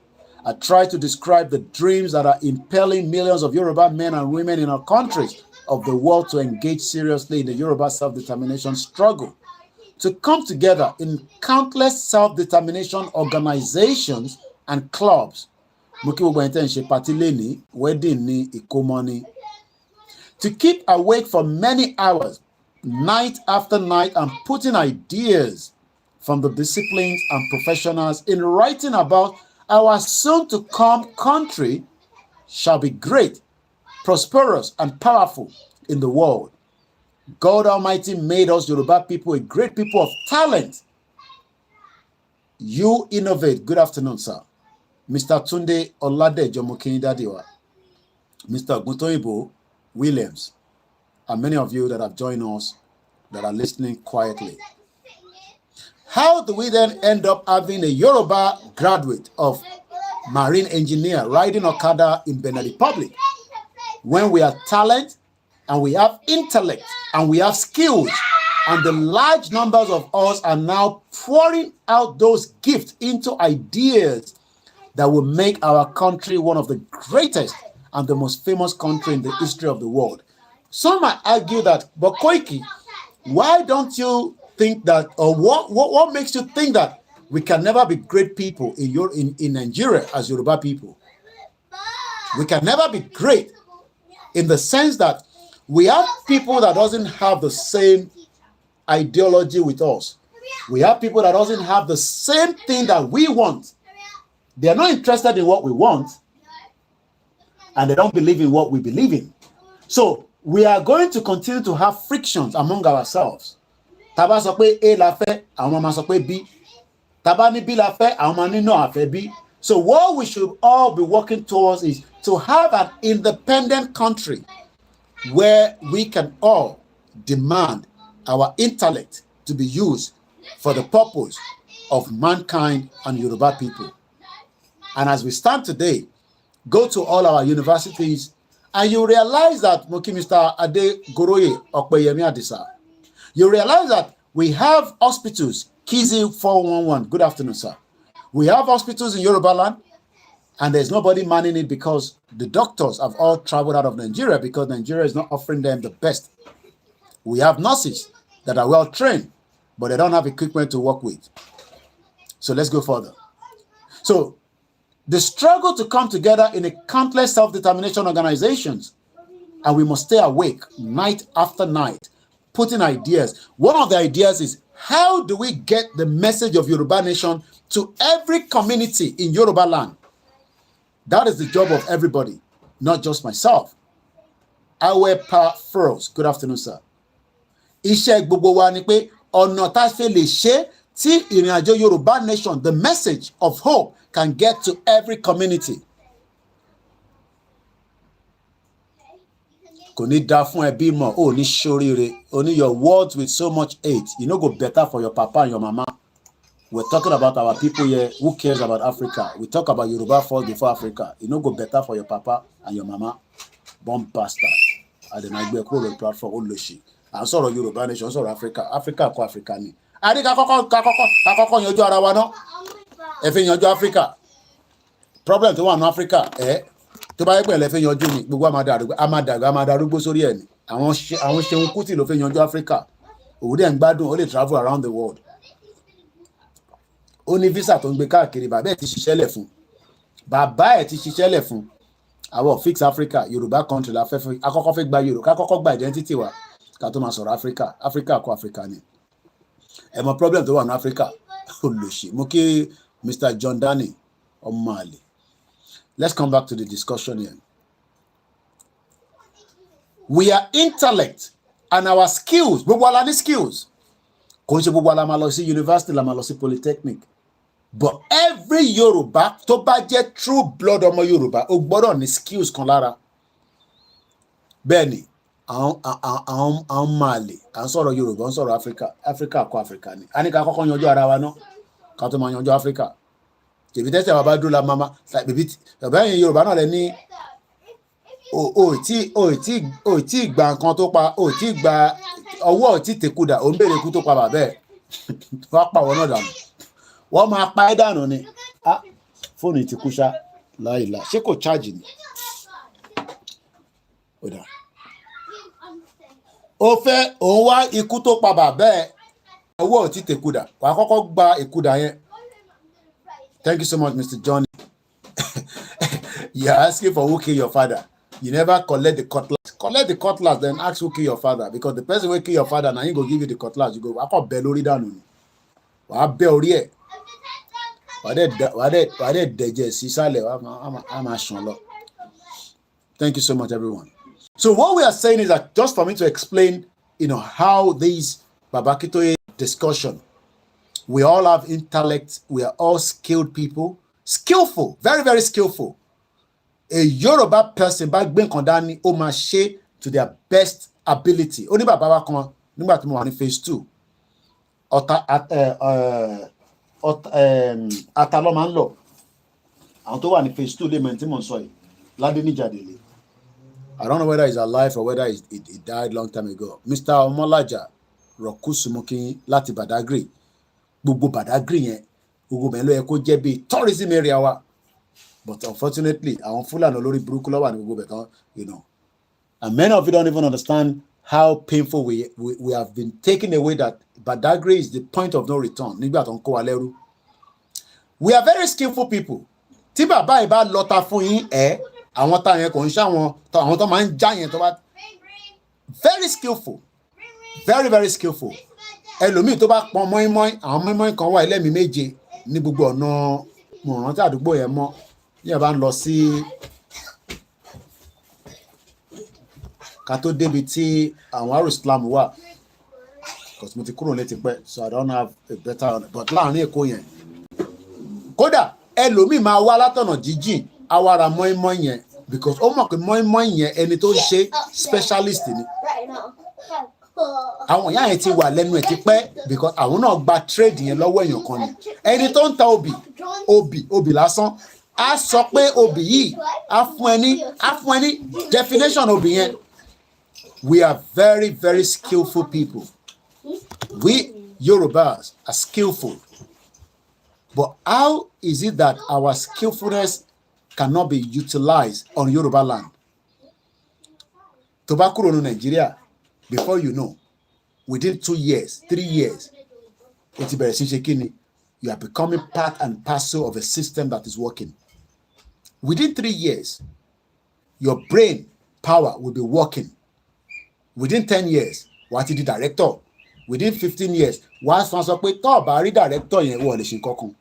S1: I try to describe the dreams that are impelling millions of Yoruba men and women in our countries of the world to engage seriously in the Yoruba self-determination struggle, to come together in countless self-determination organizations and clubs. To keep awake for many hours, night after night, and putting ideas from the disciplines and professionals in writing about our soon-to-come country shall be great, prosperous, and powerful in the world. God Almighty made us Yoruba people a great people of talent. You innovate. Good afternoon, sir. Mr. Tunde Oladejo Mokindadiwa, Mr. Gutoibo Williams, and many of you that have joined us that are listening quietly. How do we then end up having a Yoruba graduate of marine engineer riding Okada in Benin Republic when we have talent and we have intellect and we have skills, and the large numbers of us are now pouring out those gifts into ideas that will make our country one of the greatest and the most famous country in the history of the world? Some might argue that, but Koiki, why don't you think that, or what makes you think that we can never be great people in Nigeria as Yoruba people? We can never be great in the sense that we have people that doesn't have the same ideology with us. We have people that doesn't have the same thing that we want. They are not interested in what we want, and they don't believe in what we believe in. So we are going to continue to have frictions among ourselves. Taba sọ pé A la fẹ́, àwọn máa sọ pé B. Taba ní B la fẹ́, àwọn máa ní no a fẹ́ B. So what we should all be working towards is to have an independent country where we can all demand our intellect to be used for the purpose of mankind and Yoruba people. And as we stand today, go to all our universities and you realize that, Mr. Ade Goroye Okpeyemi Adisa, you realize that we have hospitals, Kizi 411, good afternoon, sir. We have hospitals in Yoruba land, and there's nobody manning it because the doctors have all traveled out of Nigeria because Nigeria is not offering them the best. We have nurses that are well trained, but they don't have equipment to work with. So let's go further. So the struggle to come together in a countless self-determination organizations, and we must stay awake night after night, putting ideas. One of the ideas is, how do we get the message of Yoruba Nation to every community in Yoruba land? That is the job of everybody, not just myself. Awepa Furrows, good afternoon, sir. Iṣẹ́ gbogbo wa ni pé ọ̀nà tá a ṣe lè ṣe tí ìrìnàjò Yoruba Nation, the message of hope, can get to every community. Kò ní dá fún ẹbí mọ́, ó ní ṣoríire, only your words with so much hate. You know, go better for your papa and your mama. We're talking about our people here. Who cares about Africa? We talk about Yoruba first before Africa. You know, go better for your papa and your mama. Bomb bastard. And then I go to the platform. Oloshi. I'm sorry, Yoruba Nation. I'm sorry, Africa. Africa ko Africa ni. Adi kakoko yanjú ara wa no. Ẹ fẹ́ yanjú Africa. Problem tó wà ní Africa. Tó bá yẹ pé ẹ fẹ́ yanjú ni gbogbo amadàrúgbó sórí ẹ̀ ni. Àwọn Ṣeun Kútì ló fẹ́ yanjú Africa. Òwúdẹ̀ ń gbádùn, ó lè travel around the world. Ó ní visa tó ń gbé káàkiri, bàbá ẹ̀ ti ṣiṣẹ́ lẹ̀ fún. Bàbá ẹ̀ ti ṣiṣẹ́ lẹ̀ fún. Àwọn fix Africa, Yoruba country la fẹ́ akọ́kọ́ fẹ́ gba Yoruba, akọ́kọ́ gba identity wa ká tó máa sọ̀rọ̀ Africa. Africa kọ́ Africa ni. Ẹ mọ problem tó wà ní Africa. Olóṣì. Mo kí Mr. John Dani ọmọ àlè. Let's come back to the discussion here. We are intellect and our skills. Gbogbo ala ní skills. Kò ń ṣe gbogbo ala máa lọ sí university, la máa lọ sí polytechnic. But every Yoruba tó bá jẹ́ true blood ọmọ Yoruba, ó gbọ́dọ̀ ní skills kan lára. Bẹ́ẹ̀ni, àwọn máa lè, à ń sọ̀rọ̀ Yoruba, à ń sọ̀rọ̀ Africa. Africa kọ́ Africa ni. A ní ká kọ́kọ́ yanjú ara wa náà, ká tó máa yanjú Africa. Tèmi tẹ́tẹ́ bàbá dúró la mama, bàbá yẹn Yoruba náà lẹ ní o tí gba nǹkan tó pa, o tí gba ọwọ́ ò tí tèkúdà, o ń bèrè ikú tó pa bàbá ẹ̀. Wọ́n pa wọn náà dànù. Wọ́n máa pa ẹ́ dànù ni. Fóònù ti kú ṣá láìla. Ṣé kò charge ni? Ó dà. Ó fẹ́ òun wá ikú tó pa bàbá ẹ̀, ọwọ́ ò tí tèkúdà. Wàá kọ́kọ́ gba ìkúdà yẹn. Thank you so much, Mr. Johnny. You're asking for who killed your father. You never collect the cutlass. Collect the cutlass, then ask who killed your father. Because the person who killed your father, now he go give you the cutlass. You go, I can't bell ori down. I bell ori e. Thank you so much, everyone. So what we are saying is that just for me to explain, how these Babakitoye discussion, we all have intellect. We are all skilled people. Skillful, very, very skillful. A Yoruba person back Ben Kondani Omashe to their best ability. Only baba wa kan nígbà tí mo wà ní phase 2. Atalọ máa ń lọ. Àwọn tó wà ní phase 2 lè mọ̀ tí mo ń sọ yìí. Ládé Níjàdélé. I don't know whether he's alive or whether he died long time ago. Mr. Omolaja Rokusumokin láti Badagry. Gbogbo Badagry yẹn, gbogbo bẹ́ẹ̀ ló yẹ kó jẹ́ bí tourism area wa. But unfortunately, àwọn Fúlàní olórí burúkú ló wà ní gbogbo bẹ̀ tán, And many of you don't even understand how painful we have been taken away, that Badagry is the point of no return. Nígbà tó ń kó wa lẹ́rú. We are very skillful people. Tí bàbá ìbá lọ́ta fún yín àwọn tá yẹn kò ń ṣàwọn àwọn tó máa ń já yẹn tó bá very skillful, very very skillful. Ẹlòmíì tó bá pọn mọ́ínmọ́ín, àwọn mọ́ínmọ́ín kan wà ẹlẹ́mìí méje ní gbogbo ọ̀nà mọ̀ràn tí àdúgbò yẹn mọ́. Ní ẹ̀ bá ń lọ sí ká tó débi tí àwọn ará Islam wà, because mo ti kúrò létí pẹ́, so I don't have a better, but láàrin Èkó yẹn kódà ẹlòmíì máa wá látọ̀nà jíjìn awara mọ́ínmọ́ín yẹn, because ó mọ̀ pé mọ́ínmọ́ín yẹn ẹni tó ń ṣe specialist ni. Àwọn ìyá yẹn ti wà lẹ́nu ẹ̀ ti pẹ́, because àwọn náà gba trade yẹn lọ́wọ́ èèyàn kan ni. Ẹni tó ń ta obì lásán á sọ pé obì yìí á fún ẹ ní definition obì yẹn. We are very very skillful people. We Yorubas are skillful. But how is it that our skillfulness cannot be utilized on Yoruba land? Tó bá kúrò ní Nigeria, before you know, within 2 years, 3 years, ó ti bẹ̀rẹ̀ sí ṣe kíni, you are becoming part and parcel of a system that is working. Within 3 years, your brain power will be working. Within 10 years, wàá ti di director. Within 15 years, wàá sọ pé tó bá rí director yẹn wọ́n lè ṣe kankan.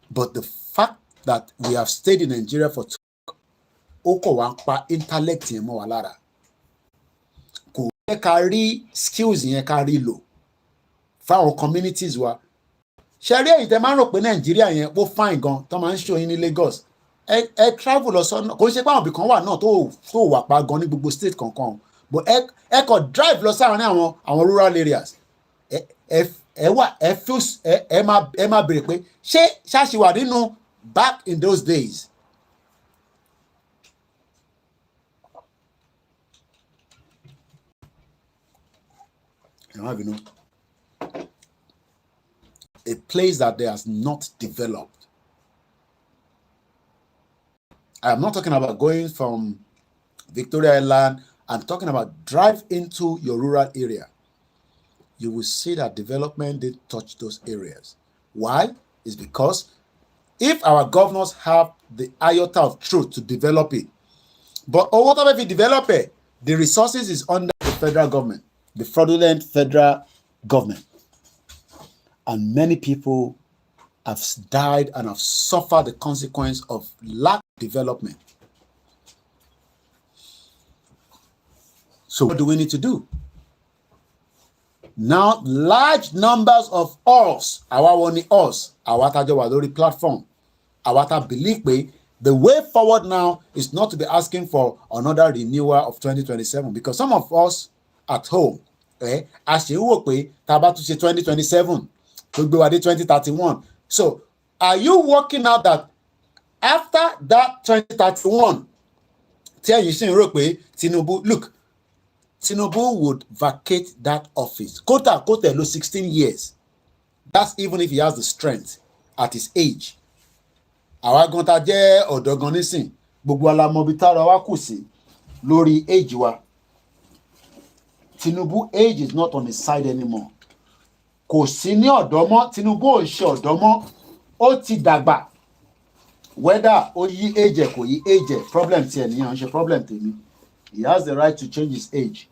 S1: But the fact that we have stayed in Nigeria for ó kọ̀ wá ń pa intellect yẹn mọ́ wa lára. Kò yẹ ká rí skills yẹn ká rí lò fáwọn communities wa. Ṣé rí èyí tẹ́ máa ń rò pé Nàìjíríà yẹn ó fine gan tó máa ń ṣó yín ní Lagos. Ẹ travel lọ sọ́nà, kò ṣe pé àwọn ibìkan wà náà tó wà pa gan ní gbogbo state kankan, but ẹ kàn drive lọ sáàárín àwọn rural areas. Ẹ máa béèrè pé ṣé ṣáṣì wà nínú back in those days. A place that they has not developed. I am not talking about going from Victoria Island. I'm talking about drive into your rural area. You will see that development did touch those areas. Why? It's because if our governors have the iota of truth to develop it, but whatever if you develop it, the resources is under the federal government, the fraudulent federal government. And many people have died and have suffered the consequence of lack of development. So what do we need to do? Now, large numbers of us, our tájọ wà lórí platform, our tá believe pé the way forward now is not to be asking for another renewal of 2027, because some of us at home, a ṣe wò pé tá a bá tún ṣe 2027, tó gbé wa dé 2031. So, are you working out that after that 2031, tí ẹ̀yin ṣì ń rò pé Tinubu, look, Tinubu would vacate that office. Kódà ló 16 years. That's even if he has the strength at his age. Àwa gan tá jẹ́ ọ̀dọ́ gan nísìn, gbogbo alamọbi tára wa kù sí lórí age wa. Tinubu age is not on his side anymore. Kò sí ní ọ̀dọ́ mọ́, Tinubu ò ṣe ọ̀dọ́ mọ́, ó ti dàgbà. Whether ó yí age ẹ̀ kò yí age ẹ̀, problem tiẹ̀ nìyẹn, ṣe problem tèmi. He has the right to change his age.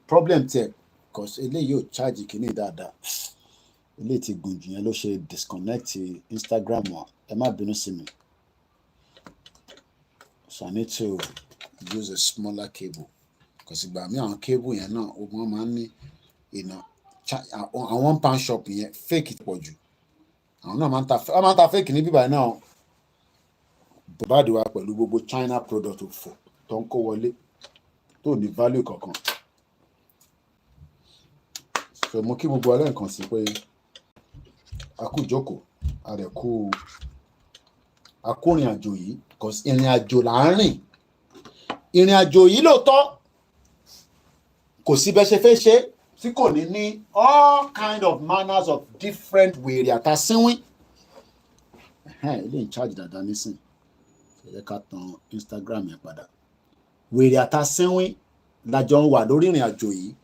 S1: Problem tiẹ̀, because eléyìí ò charge kìíní dáadáa. Eléyìí ti gùn jù yẹn ló ṣe disconnect Instagram wọn. Ẹ má bínú sí mi. So I need to use a smaller cable. Because ìgbà mi àwọn cable yẹn náà wọ́n máa ń ní àwọn pound shop yẹn fake pọ̀ jù. Àwọn náà máa ń ta fake ní bíbá náà. Bàbá àdìwà pẹ̀lú gbogbo China product tó ń kó wọlé tó ní value kankan. So mo kí gbogbo alẹ́ nǹkan sí pé a kú ìjókòó, a rẹ̀ kú akórin àjò yìí, because ìrìn àjò là ń rìn. Ìrìn àjò yìí lóòótọ́ kò sí bẹ́ẹ̀ ṣe fẹ́ ṣe tí kò ní all kind of manners of different wèrè àtàsínwín. Ilé in charge dáadáa nísìn. Ẹ ká tan Instagram yẹn padà. wèrè àtàsínwín lájọ ń wà lórí ìrìn àjò yìí.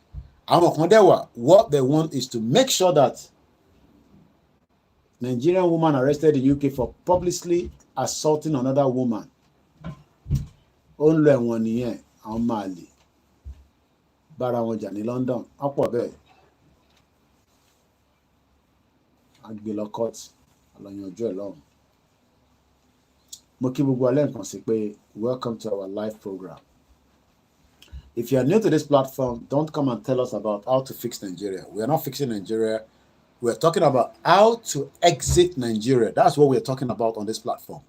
S1: Àwọn kan dẹ̀ wà, what they want is to make sure that Nigerian woman arrested in UK for publicly assaulting another woman. Ó ń lọ ẹ̀wọ̀n nìyẹn, àwọn máa lè bára wọn jà ní London, wọ́n pọ̀ bẹ́ẹ̀. A gbé lọ court, àlọ́yanjú ẹ̀ lọ́hùn. Mo kí gbogbo alẹ́ nǹkan sí pé welcome to our live program. If you are new to this platform, don't come and tell us about how to fix Nigeria. We are not fixing Nigeria. We are talking about how to exit Nigeria. That's what we are talking about on this platform.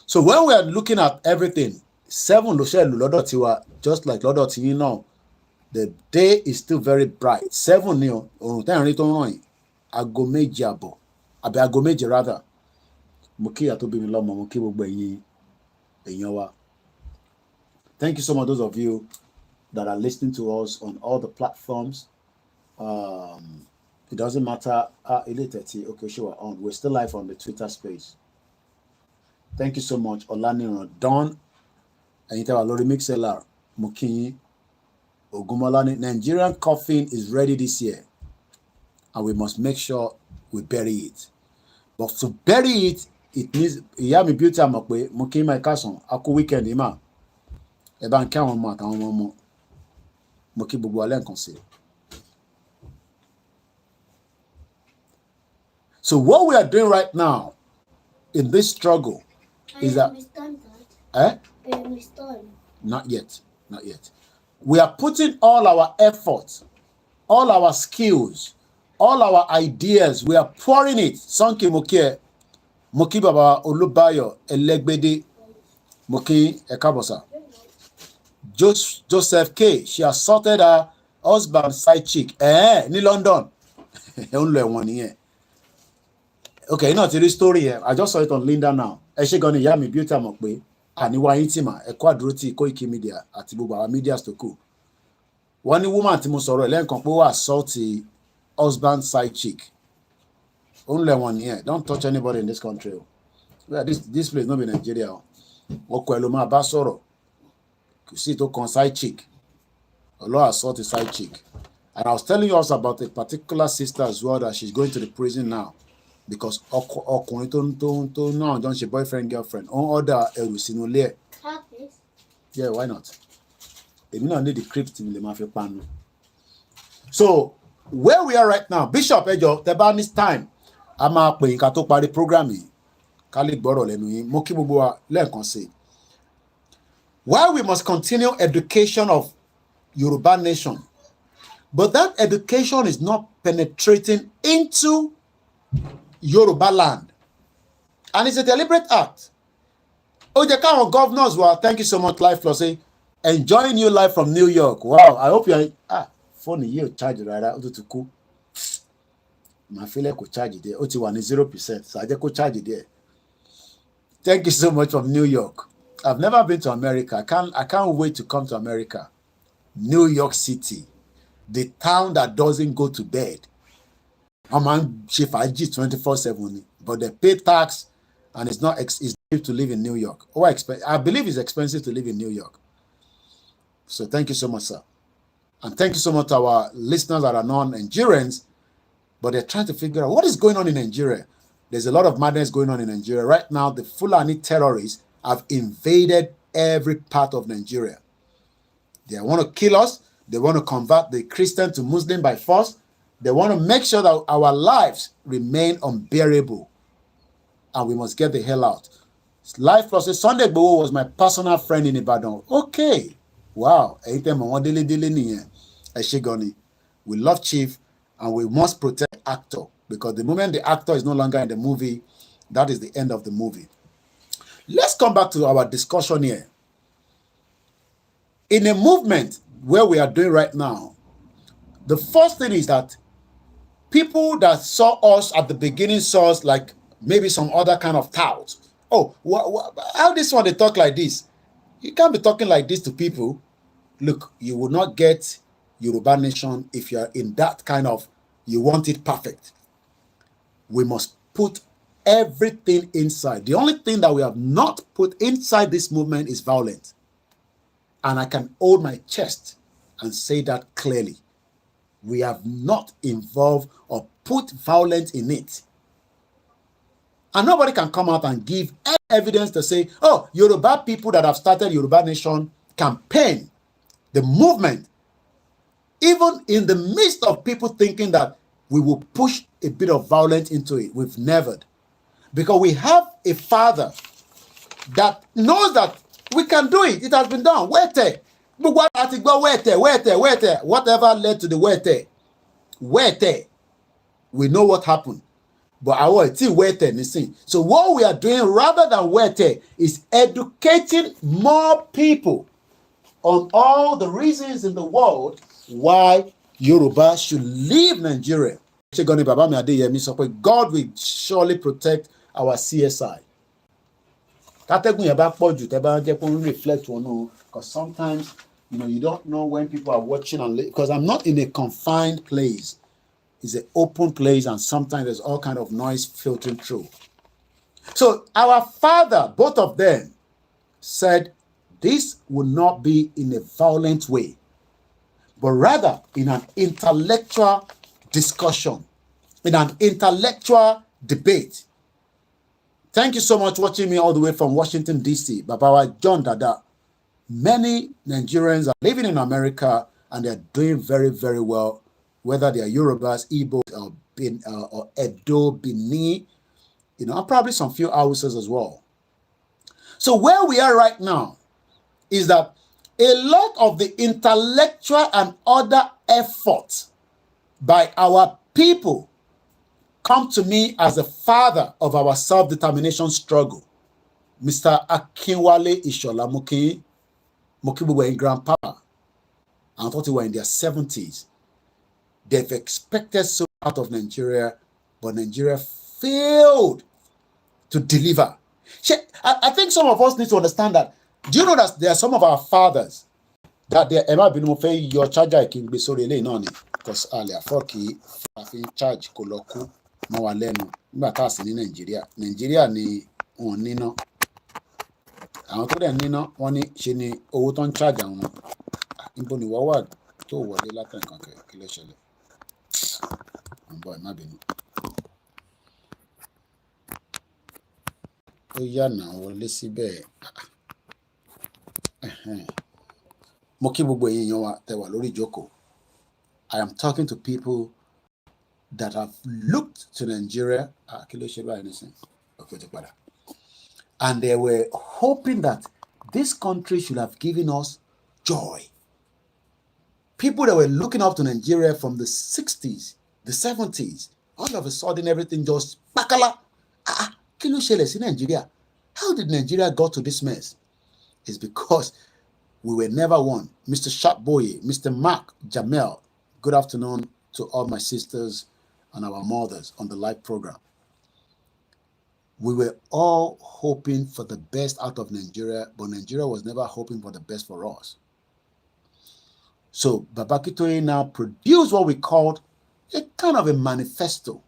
S1: So when we are looking at everything, 7 ló ṣe lù lọ́dọ̀ tiwa, just like lọ́dọ̀ tiyin now, the day is still very bright. 7 ni o, òrùn tẹ́ ń rí tó ń ràn yìí, aago méje àbọ̀, àbí aago méje rather. Mo kí ìyá tó bí mi lọ́mọ, mo kí gbogbo ẹ̀yin èèyàn wa. Thank you so much, those of you that are listening to us on all the platforms. It doesn't matter. Okay, sure, on. We're still live on the Twitter space. Thank you so much, Olaniran. Don, ẹ̀yin tẹ́ wà lórí Mixlr, mo kí yín. Ogumolani, Nigerian coffin is ready this year, and we must make sure we bury it. But to bury it, it needs. Ìyá mi beauty àmọ̀ pé mo kí my cousin, a kú weekend yìí mà. Ẹ bá ń kí àwọn ọmọ àtàwọn ọmọ. Mo kí gbogbo alẹ́ nǹkan sí. So what we are doing right now in this struggle is that not yet. We are putting all our efforts, all our skills, all our ideas, we are pouring it. Sanki Moki Baba Olubayo Elegbede Moki Ekabosa. Joseph K. She assaulted her husband's side chick. Ní London. Okay, you know the story here. I just saw it on Linda now. Ẹ ṣé gan ni ìyá mi beauty àmọ̀ pé àníwá yín tì mà ẹ kú àdúró tí Koikimedia àti gbogbo àwọn media tó kù. Wọ́n ní woman tí mo sọ̀rọ̀ lẹ́ẹ̀kan pé ó assault husband side chick. Ó ń lẹ̀ wọ́n nìyẹn. Don't touch anybody in this country. Well, this place no be Nigeria. Wọ́n kọ ẹ ló máa bá sọ̀rọ̀. Kò sí tó kan side chick. Ọlọ́ assault the side chick. And I was telling you also about a particular sister as well that she's going to the prison now. Because ọkùnrin tó náà jọ ń ṣe boyfriend girlfriend on order ẹrù sínú ilé ẹ̀. Yeah, why not? Èmi náà need the crypt mi lè máa fi panu. So where we are right now, Bishop ẹjọ tẹ bá ní time a máa pè nǹkan tó parí program yìí ká lè gbọ́rọ̀ lẹ́nu yín. Mo kí gbogbo wa lẹ́ẹ̀kan sí. While we must continue education of Yoruba Nation, but that education is not penetrating into Yoruba land, and it's a deliberate act. Ó jẹ́ káwọn governors were, thank you so much, Life Plus, say, enjoying you live from New York. Wow, I hope you are. Phone yìí ò charge rárá, ó tún kú. Màá fi lẹ́ kò charge there, ó ti wà ní 0%, so I jẹ́ kó charge there. Thank you so much from New York. I've never been to America. I can't wait to come to America. New York City, the town that doesn't go to bed. I'm on Shifaji 24/7, but they pay tax, and it's not expensive to live in New York. I believe it's expensive to live in New York. So thank you so much, sir, and thank you so much to our listeners that are non-Nigerians, but they're trying to figure out what is going on in Nigeria. There's a lot of madness going on in Nigeria right now. The Fulani terrorists have invaded every part of Nigeria. They want to kill us. They want to convert the Christian to Muslim by force. They want to make sure that our lives remain unbearable, and we must get the hell out. Life Plus Sunday Igboho was my personal friend in Ibadan. Okay, wow. We love Chief, and we must protect actor, because the moment the actor is no longer in the movie, that is the end of the movie. Let's come back to our discussion here. In a movement where we are doing right now, the first thing is that people that saw us at the beginning saw us like maybe some other kind of tout. Oh, how this one they talk like this? You can't be talking like this to people. Look, you will not get Yoruba Nation if you are in that kind of, you want it perfect. We must put everything inside. The only thing that we have not put inside this movement is violence. And I can hold my chest and say that clearly. We have not involved or put violence in it. And nobody can come out and give any evidence to say, oh, Yoruba people that have started Yoruba Nation campaign, the movement, even in the midst of people thinking that we will push a bit of violence into it, we've never. Because we have a father that knows that we can do it. It has been done. Wete. Whatever led to the wete. We know what happened. But our wete. So what we are doing rather than wete is educating more people on all the reasons in the world why Yoruba should leave Nigeria. God will surely protect our CSI. Reflect on, because sometimes you don't know when people are watching, because I'm not in a confined place. It's an open place, and sometimes there's all kind of noise filtering through. So our father, both of them, said this will not be in a violent way, but rather in an intellectual discussion, in an intellectual debate. Thank you so much for watching me all the way from Washington, D.C. Babawa John Dada. Many Nigerians are living in America and they're doing very, very well, whether they are Yorubas, Igbo, or Edo, Bini, and probably some few Hausas as well. So where we are right now is that a lot of the intellectual and other efforts by our people come to me as the father of our self-determination struggle. Mr. Akinwale Ishola Mokibu were in grandpa. I thought they were in their 70s. They've expected so out of Nigeria, but Nigeria failed to deliver. I think some of us need to understand that. Do you know that there are some of our fathers that they're your charger can be so really none because earlier forky charge koloku mawalenu that's in Nigeria. Nigeria ni on nino. Àwọn tó dẹ̀ níná wọ́n ní ṣe ni owó tó ń charge àwọn níbo ni wọ́n wà tó wọlé látẹ̀kàn kí ló ṣẹlẹ̀ ń bọ̀ má bínú. Ó yànnà wọlé síbẹ̀. Mo kí gbogbo èèyàn wa tẹ́ wà lórí ìjókòó. I am talking to people that have looked to Nigeria. Kí ló ṣe báyìí nísìnyí? Okay, ti padà. And they were hoping that this country should have given us joy. People that were looking up to Nigeria from the 60s, the 70s, all of a sudden everything just bakala. Kilo shele in Nigeria. How did Nigeria got to this mess? It's because we were never one. Mr. Sharpboy, Mr. Mark Jamel, good afternoon to all my sisters and our mothers on the live program. We were all hoping for the best out of Nigeria, but Nigeria was never hoping for the best for us. So Babakitoye now produced what we called a kind of a manifesto,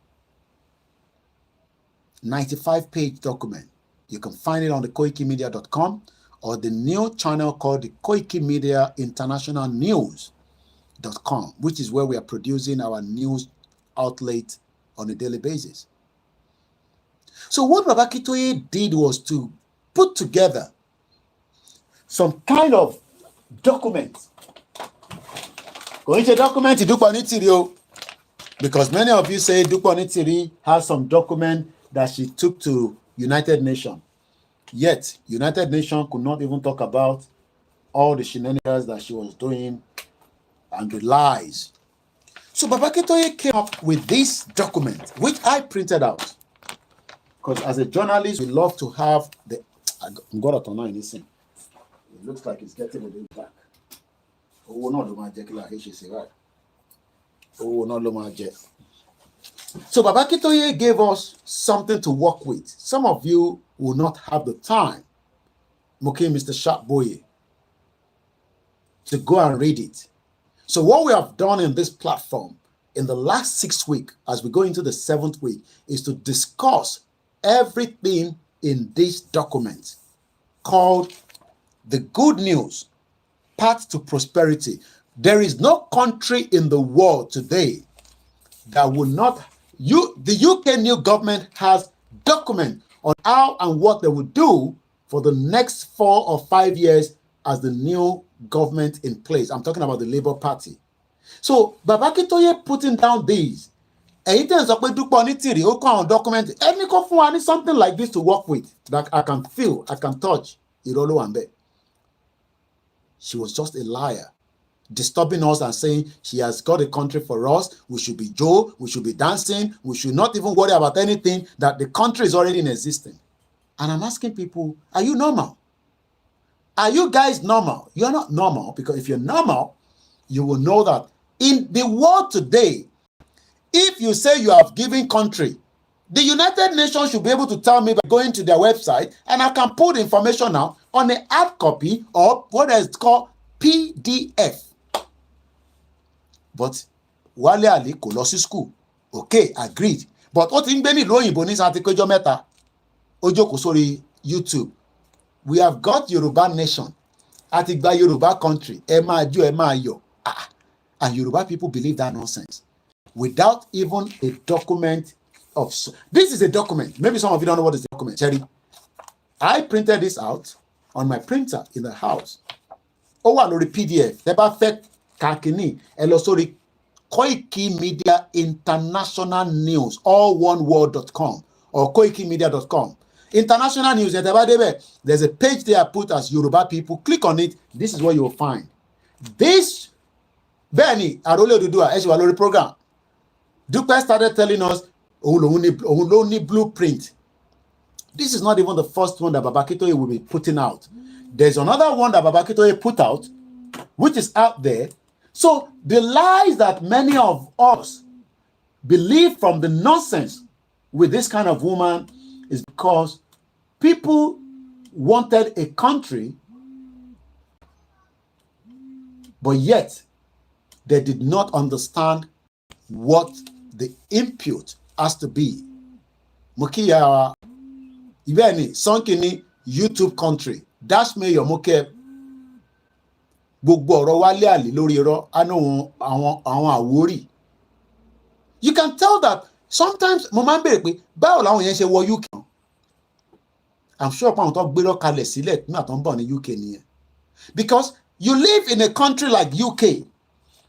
S1: 95-page document. You can find it on the Koikimedia.com or the new channel called the Koikimedia International News.com, which is where we are producing our news outlet on a daily basis. So what Babakitoye did was to put together some kind of document. Going to document because many of you say Dukwani has some document that she took to United Nations. Yet United Nations could not even talk about all the shenanigans that she was doing and the lies. So Babakitoye came up with this document, which I printed out. Because as a journalist, we love to have the. I'm going to turn on this thing. It looks like it's getting a bit back. Oh, no, right? Oh, no, so Babakitoye gave us something to work with. Some of you will not have the time, okay, Mr. Sharpboy, to go and read it. So what we have done in this platform in the last 6 weeks, as we go into the 7th week, is to discuss everything in this document called the good news path to prosperity. There is no country in the world today that will not, the UK new government has documents on how and what they will do for the next 4 or 5 years as the new government in place. I'm talking about the Labour Party. So Baba Akintoye putting down these, document, something like this to work with that I can feel, I can touch. She was just a liar, disturbing us and saying she has got a country for us. We should be we should be dancing. We should not even worry about anything, that the country is already in existence. And I'm asking people, are you normal? Are you guys normal? You're not normal, because if you're normal, you will know that in the world today, if you say you have given country, the United Nations should be able to tell me by going to their website, and I can put information now on a hard copy or what is called PDF. But Wale Ali kò lọ sí school. Okay, agreed. But what in Beni lo òyìnbó ní Santi Kojo Meta, Ojo kò sórí YouTube. We have got Yoruba Nation. Àti gba Yoruba country. Ẹ máa jó, ẹ máa yọ̀. And Yoruba people believe that nonsense without even a document of. This is a document. Maybe some of you don't know what is a document. Cherry, I printed this out on my printer in the house. Ó wà lórí PDF. Tẹ́ bá fẹ́ kakini, ẹ lọ sórí Koikimedia International News, all one word.com or koikimedia.com. International news. There's a page there I put as Yoruba people. Click on it. This is what you will find. This Benny Arole Odudua Eshiwalori program. Dupe started telling us only blueprint. This is not even the first one that Baba Akintoye will be putting out. There's another one that Baba Akintoye put out, which is out there. So the lies that many of us believe from the nonsense with this kind of woman is because people wanted a country, but yet they did not understand what the input has to be. Mukiya Ibeni Sonkini YouTube country. Dash me your moke. Gbogbo ọ̀rọ̀ Wálé Àlì lórí irọ́ àwọn àwórí. You can tell that sometimes mo máa ń béèrè pé báwo làwọn yẹn ṣe wọ UK. I'm sure pé àwọn tó gbérọ́ kalẹ̀ sílẹ̀ nígbà tó ń bọ̀ ní UK nìyẹn. Because you live in a country like UK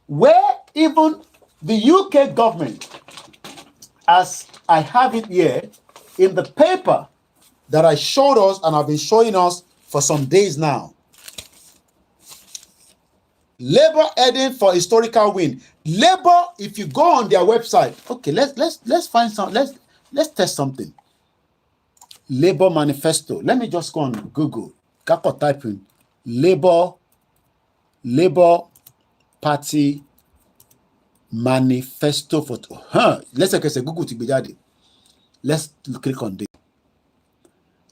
S1: where even the UK government, as I have it here in the paper that I showed us and I've been showing us for some days now. Labour heading for historical win. Labour, if you go on their website, okay, let's find some, let's test something. Labour manifesto. Let me just go on Google. Kako type in Labour Party manifesto photo. Let's say Google to be jáde. Let's click on this.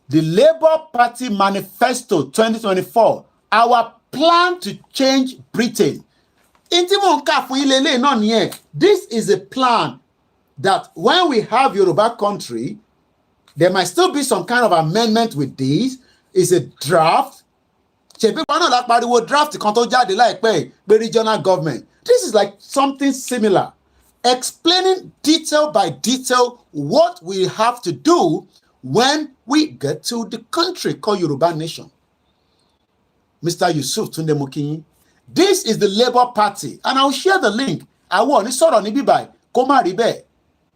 S1: The Labour Party manifesto 2024. Our plan to change Britain. This is a plan that when we have Yoruba country, there might still be some kind of amendment with this. It's a draft. Draft regional government. This is like something similar, explaining detail by detail what we have to do when we get to the country called Yoruba Nation. Mr. Yusuf Tunde Mokinyi. This is the Labour Party, and I'll share the link.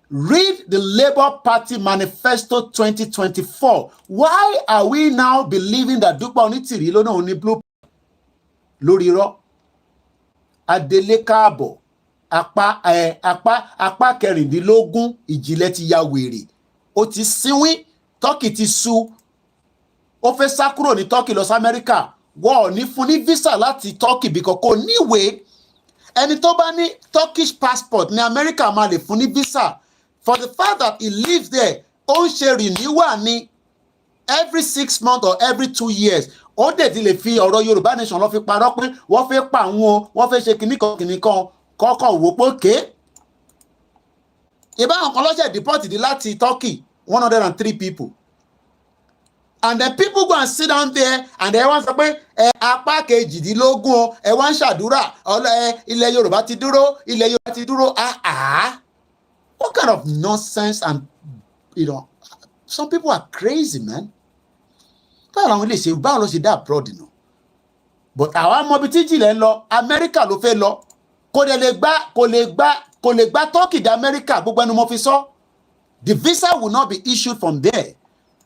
S1: Read the Labour Party Manifesto 2024. Why are we now believing that Dupa Onitiri ló náà ní blue lórí irọ́? Adele Káàbọ̀ apá kẹrìndínlógún ìjìnlẹ̀ ti ya wèrè. Ó ti sínwín, Turkey ti sú. Ó fẹ́ sá kúrò ní Turkey lọ sí America. Wọ́n ní fún ní visa láti Turkey because kò níwèé. Ẹni tó bá ní Turkish passport ní America máa lè fún ní visa. For the fact that he lives there, ó ń ṣe renewal ní every 6 months or every 2 years. Ó dẹ̀ ti lè fi ọ̀rọ̀ Yorùbá Nation lọ fi parọ́ pé wọ́n fẹ́ pa àwọn, wọ́n fẹ́ ṣe kìnnìkan kọ́kọ́ wò pé ké. Ìbáwọn kan lọ́sẹ̀ deport di láti Turkey 103 people. And then people go and sit down there and they want to say, apá kejìdínlógún o, ẹ wá ń ṣàdúrà, ilẹ̀ Yorùbá ti dúró, ilẹ̀ Yorùbá ti dúró. What kind of nonsense? And some people are crazy, man. Báwo làwọn lè ṣe, báwo ló ṣe dá abroad nù? But àwa mọ ibi tí ìjìnlẹ̀ ń lọ, America ló fẹ́ lọ. Kò lè gbá Turkey dé America, gbogbo ẹnu mo fi sọ. The visa will not be issued from there.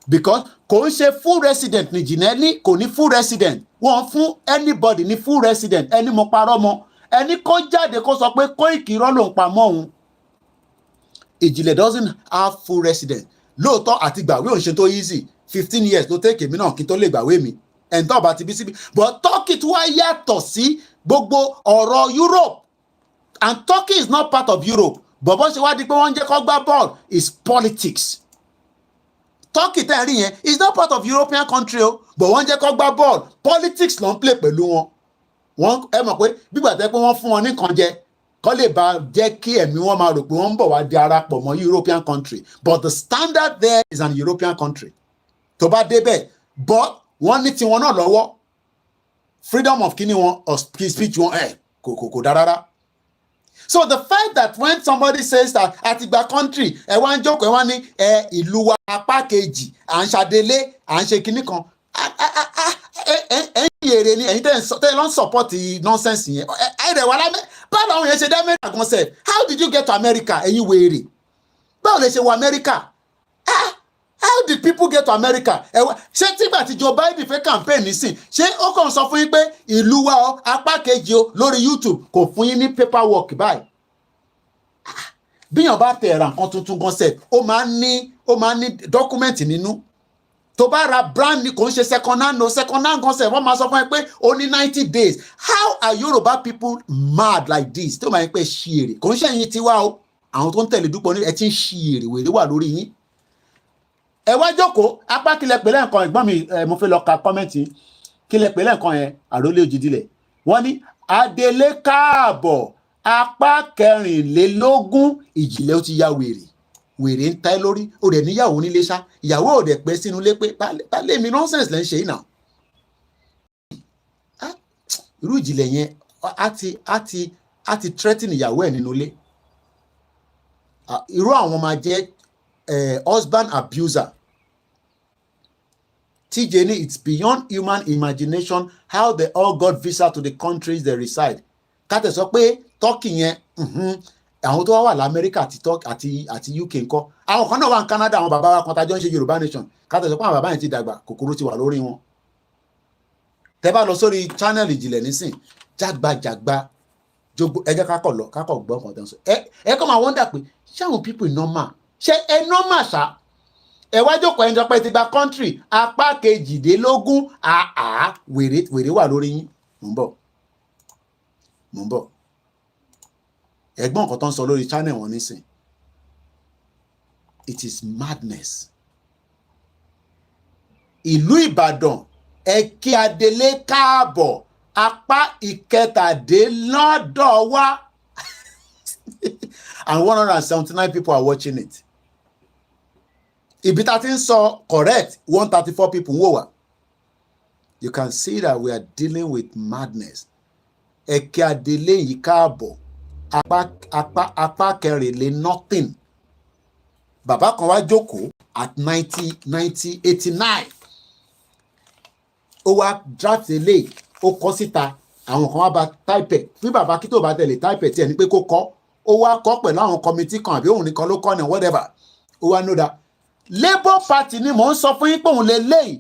S1: Because kò ń ṣe full resident ní Jìnẹ́lì, kò ní full resident. Wọ́n fún anybody ní full resident, ẹni mo parọ́ mọ́. Ẹni kó jáde kó sọ pé Koiki irọ́ ló ń pa mọ́ òun. Ìjìnlẹ̀ doesn't have full resident. Lóòótọ́ àti gbàwé òun ṣe tó easy. 15 years ló take èmi náà kí tó lè gbàwé mi. Ẹ̀ńtọ́ bá ti bí síbi. But Turkey tí wá yàtọ̀ sí gbogbo ọ̀rọ̀ Europe. And Turkey is not part of Europe. But bó ṣe wá di pé wọ́n ń jẹ́ kó gbá ball is politics. Turkey tẹ́ rí yẹn is not part of European country o, but wọ́n jẹ́ kó gbá ball politics ló ń play pẹ̀lú wọn. Wọ́n ẹ mọ̀ pé bígbà tẹ́ pé wọ́n fún wọn ní nǹkan jẹ kó lè bá jẹ́ kí ẹ̀mí wọn máa rò pé wọ́n ń bọ̀ wá di arapọ̀ mọ́ European country, but the standard there is an European country. Tó bá débẹ̀ but wọ́n ní tiwọn náà lọ́wọ́ freedom of kíní wọn or speech wọn kò dára rárá. So the fact that when somebody says that àtìgbà country ẹ wá ń jókòó ẹ wá ní ìlú wa apá kejì à ń ṣàdélé à ń ṣe kinní kan ẹ̀yin èrè ni ẹ̀yin tẹ́ lọ ń support nonsense yẹn ẹ̀rẹ̀ wà lámẹ́ báwo àwọn yẹn ṣe dé America gan sef, how did you get to America ẹ̀yin wèrè báwo lè ṣe wọ America how did people get to America ṣé tígbà tí Joe Biden fẹ́ campaign nísìn ṣé ó kàn sọ fún yín pé ìlú wa o apá kejì o lórí YouTube kò fún yín ní paperwork báyìí bíyàn bá tẹ̀ ra nǹkan tuntun gan sef ó máa ń ní document nínú tó bá ra brand new kò ń ṣe second hand gan sef wọ́n máa sọ fún ẹ pé ó ní 90 days. How are Yoruba people mad like this tó máa ń pẹ́ ṣí èrè kò ń ṣe ẹ̀yin tiwa o àwọn tó ń tẹ̀lé dúpọ̀ ní ẹ ti ń ṣí èrè wèrè wà lórí yín. Ẹ wá jókòó apá kílẹ̀ pẹ̀lẹ́ nǹkan ẹ̀gbọ́n mi mo fẹ́ lọ ka kọ́mẹ́ǹtì kílẹ̀ pẹ̀lẹ́ nǹkan yẹn àrólé òjìdílẹ̀ wọ́n ní Adélé káàbọ̀ apá 24 ìjìnlẹ̀ ó ti ya wèrè ń tẹ́ lórí ó dẹ̀ níyàwó nílé ṣá ìyàwó ò dẹ̀ pẹ́ sínú ilé pé balẹ̀ mi nonsense lẹ́ ń ṣe yìí náà. Irú ìjìnlẹ̀ yẹn á ti threaten ìyàwó ẹ̀ nínú ilé. Irú àwọn máa jẹ́ husband abuser. TJ ni it's beyond human imagination how they all got visa to the countries they reside. Kátẹ̀ sọ pé Turkey yẹn àwọn tó wà l'Amẹ́ríkà àti UK ńkọ́ àwọn kan náà wà ní Canada àwọn bàbá wa kan tájọ́ ń ṣe Yoruba Nation kátẹ̀ sọ pé àwọn bàbá yẹn ti dàgbà kòkòrò ti wà lórí wọn. Tẹ́ bá lọ sórí channel ìjìnlẹ̀ nísìn jágbajàgba jogbo ẹ jẹ́ kákọ̀ gbọ́ kan tó ń sọ ẹ kọ́ máa wọ́ndà pé ṣé àwọn people normal ṣé ẹ normal ṣá ẹ wá jókòó ẹjọ́ pé ti gba country apá 22 wèrè wà lórí yín. Mò ń bọ̀ ẹ̀gbọ́n nǹkan tó ń sọ lórí channel wọn nísìn it is madness. Ìlú Ìbàdàn ẹ̀kí Adélé káàbọ̀ apá 17 wá and 179 people are watching it. Ibi tá ti ń sọ correct 134 people wò wá. You can see that we are dealing with madness. Ẹ̀kí Adélé yìí káàbọ̀ apá 24 nothing. Bàbá kan wá jókòó at 89. Ó wá draft eléyìí ó kọ síta àwọn kan wá bá type ẹ̀ bí bàbá kí tó bá tẹ̀lé type ẹ̀ tí ẹni pé kó kọ́ ó wá kọ́ pẹ̀lú àwọn committee kan àbí òun nìkan ló kọ́ ní whatever ó wá know that Labour Party ni mò ń sọ fún yín pé òun lè léyìí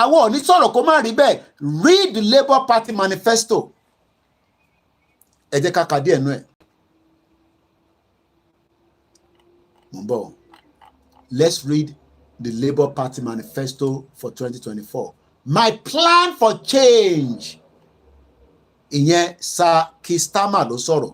S1: àwọn ò ní sọ̀rọ̀ kó má rí bẹ́ẹ̀ read the Labour Party manifesto ẹ jẹ́ ká ka díẹ̀ nú ẹ̀. Mò ń bọ̀ let's read the Labour Party manifesto for 2024. My plan for change. Ìyẹn Sir Keir Starmer ló sọ̀rọ̀.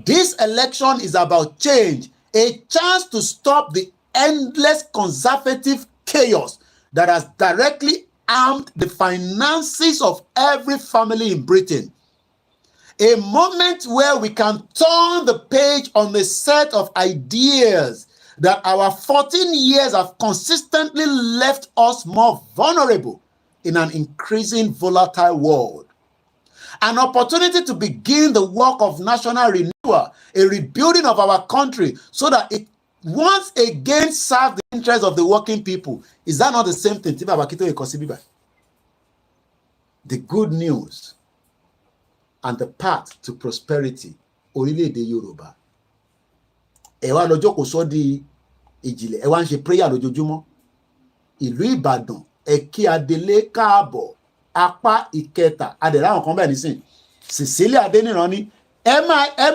S1: This election is about change, a chance to stop the endless conservative chaos that has directly harmed the finances of every family in Britain. A moment where we can turn the page on a set of ideas that our 14 years have consistently left us more vulnerable in an increasing volatile world. An opportunity to begin the work of national renewal, a rebuilding of our country so that it once again serves the interests of the working people. Is that not the same thing? The good news and the path to prosperity. Orílẹ̀-èdè Yorùbá. Ẹ wá lọ jókòó sódì ìjìnlẹ̀, ẹ wá ń ṣe prayer lójoojúmọ́. Ìlú Ìbàdàn, ẹ kí Adélé káàbọ̀, apá ìkẹta, adẹ̀rẹ̀ àwọn kan bẹ́ẹ̀ nísìn. Cecilia Adéníran ní, ẹ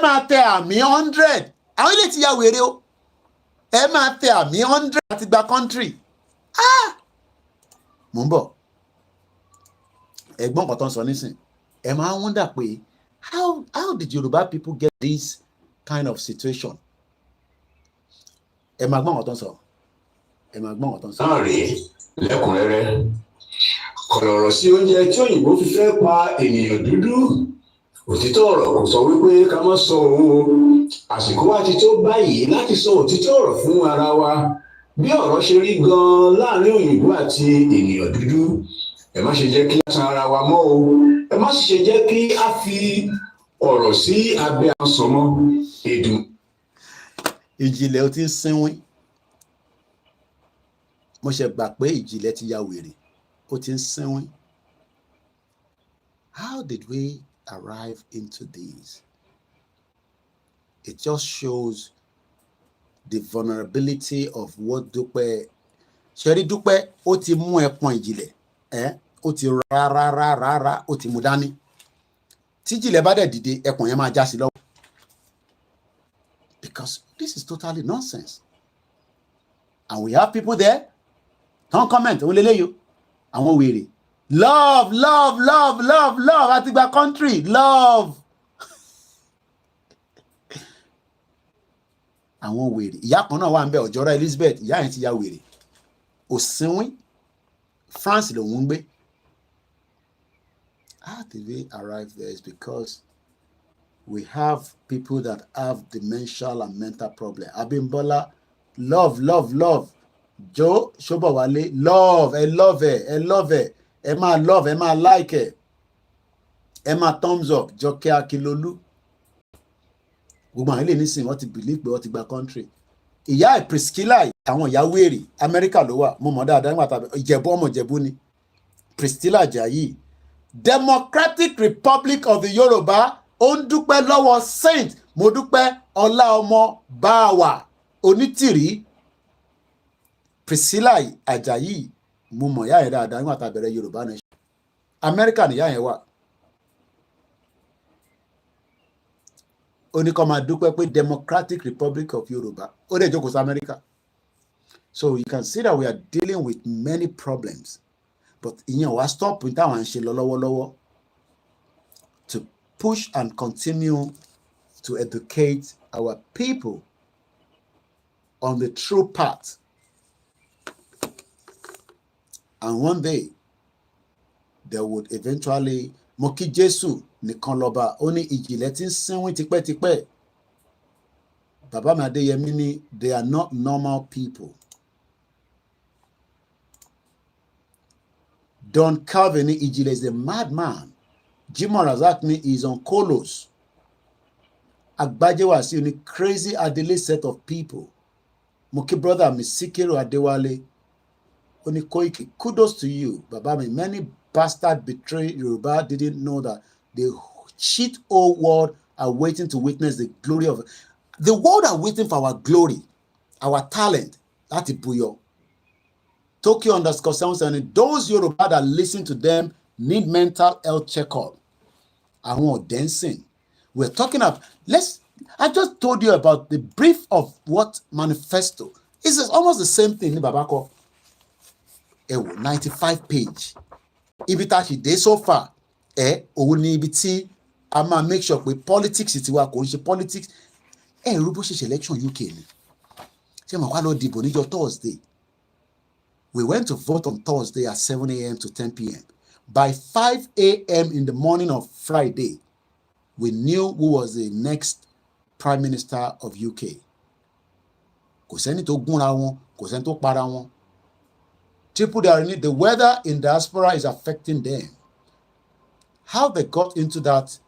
S1: máa tẹ àmì 100. Àwọn ilé ti ya wèrè o. Ẹ máa tẹ àmì 100 láti gba country. Mò ń bọ̀. Ẹ̀gbọ́n kan tó ń sọ nísìn. Ẹ máa wonder pé how did Yoruba people get this kind of situation? Ẹ máa gbọ́n kan tó ń sọ. Ẹ máa gbọ́n kan tó ń sọ.
S5: Náà rèé lẹ́kùnrẹ́rẹ́. Kọ̀rọ̀rọ̀ sí oúnjẹ tí òyìnbó fi fẹ́ pa ènìyàn dúdú. Òtítọ́ ọ̀rọ̀ kò sọ wípé ká má sọ òun. Àsìkò wa ti tó báyìí láti sọ òtítọ́ ọ̀rọ̀ fún ara wa. Bí ọ̀rọ̀ ṣe rí gan-an láàrin òyìnbó àti ènìyàn dúdú. Ẹ má ṣe jẹ́ kí a tan ara wa mọ́ o. Ẹ má sì ṣe jẹ́ kí a fi ọ̀rọ̀ sí abẹ́ àsọmọ́ èdùn.
S1: Ìjìnlẹ̀ ó ti ń sínwín. Mo ṣe gbà pé ìjìnlẹ̀ ti ya wèrè. Ó ti ń sínwín. How did we arrive into this? It just shows the vulnerability of what Dúpẹ́. Ṣẹ̀rí Dúpẹ́ ó ti mú ẹpọ̀n ìjìnlẹ̀. Ó ti rárá ó ti mú dání. Tí ìjìnlẹ̀ bá dẹ̀ dìde, ẹpọ̀n yẹn máa já sí lọ́wọ́. Because this is totally nonsense. And we have people there. Don't comment. Òun lélẹ́yìí o. Àwọn wèrè. Love àti gba country. Love. Àwọn wèrè. Ìyá kan náà wà ń bẹ Ọ̀jọ́rọ̀ Elizabeth. Ìyá yẹn ti ya wèrè. Òsínwín. France lòun ń gbé. How did we arrive there is because we have people that have dementia and mental problems. Abimbola, love. Joe Shobowale, love. Ẹ máa like ẹ. Ẹ máa thumbs up. Jọkẹ́ Akilolu. Gbogbo àwọn ilé nísìnyí wọ́n ti believe pé wọ́n ti gba country. Ìyá ẹ̀ Priscilla àwọn ìyá wèrè Amẹ́ríkà ló wà. Mo mọ̀ dáadáa nígbà tàbí Ìjẹ̀bú ọmọ Ìjẹ̀bú ni. Priscilla Ajayi. Democratic Republic of the Yoruba. Ó ń dúpẹ́ lọ́wọ́ Saint Modúpẹ́ Ọláọmọ Báwà Onítìrí. Priscilla Ajayi mo mọ̀ ìyá yẹn dáadáa nígbà tá a bẹ̀rẹ̀ Yoruba Nation. Amẹ́ríkà nìyá yẹn wà. Ó ní kó máa dúpẹ́ pé Democratic Republic of Yoruba. Ó dẹ̀ jókòó sí Amẹ́ríkà. So you can see that we are dealing with many problems. But ìyẹn wá stop ní táwọn à ń ṣe lọ lọ́wọ́lọ́wọ́ to push and continue to educate our people on the true path. And one day, they would eventually, mo kí Jésù nìkan lọ́ba, ó ní ìjìnlẹ̀ tí ń sínwín tipẹ́tipẹ́. Bàbá mi Adéyẹmí ní, they are not normal people. Don Calvin ní ìjìnlẹ̀ is a madman. Jimoh Razak ní is on Kolos. Agbájẹ́wàsíù ní crazy Adele set of people. Mo kí brother mi Síkírù Adéwálé. Ó ní Koiki, kudos to you, Baba mi. Many bastard betray Yoruba didn't know that the shit old world are waiting to witness the glory of the world are waiting for our glory, our talent. Láti buyọ. Tokyo_770. Those Yoruba that listen to them need mental health checkup. Àwọn dancing. We're talking about. I just told you about the brief of what manifesto. It's almost the same thing ní Babako. 95 page. Ibi tá a ṣì dé so far, òun ni ibi tí a máa make sure pé politics ti wa kò ń ṣe politics. Irú bó ṣe ṣe election UK ni. Ṣé mo wá lọ dìbò níjọ́ Thursday? We went to vote on Thursday at 7 a.m. to 10 p.m. By 5 a.m. in the morning of Friday, we knew who was the next Prime Minister of UK. kò sẹ́ni tó gúnra wọn, kò sẹ́ni tó para wọn. People that are in it, the weather in diaspora is affecting them. How they got into that,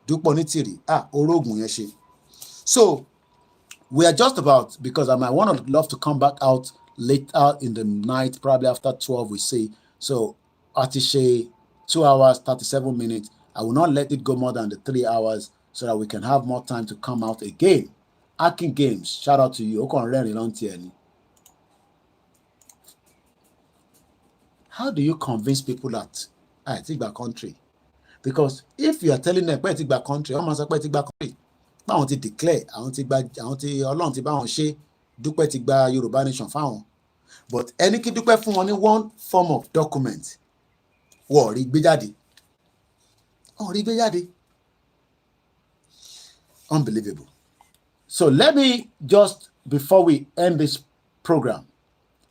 S1: Dúpọ̀ Onítìrì, orógùn yẹn ṣe. So we are just about, because I might love to come back out later in the night, probably after 12 we say. So Atishe 2 hours 37 minutes. I will not let it go more than the 3 hours so that we can have more time to come out again. Akin Games, shout out to you. How do you convince people that I take back country? Because if you are telling them, take back country, I must take back country. I want to declare, I want to Ọlọ́run ti bá wọn ṣe, Dúpẹ́ ti gba Yoruba Nation fáwọn. But ẹni kí Dúpẹ́ fún wọn ní one form of document. Wọ́n rí gbé jáde. Wọ́n rí gbé jáde. Unbelievable. So let me just, before we end this program,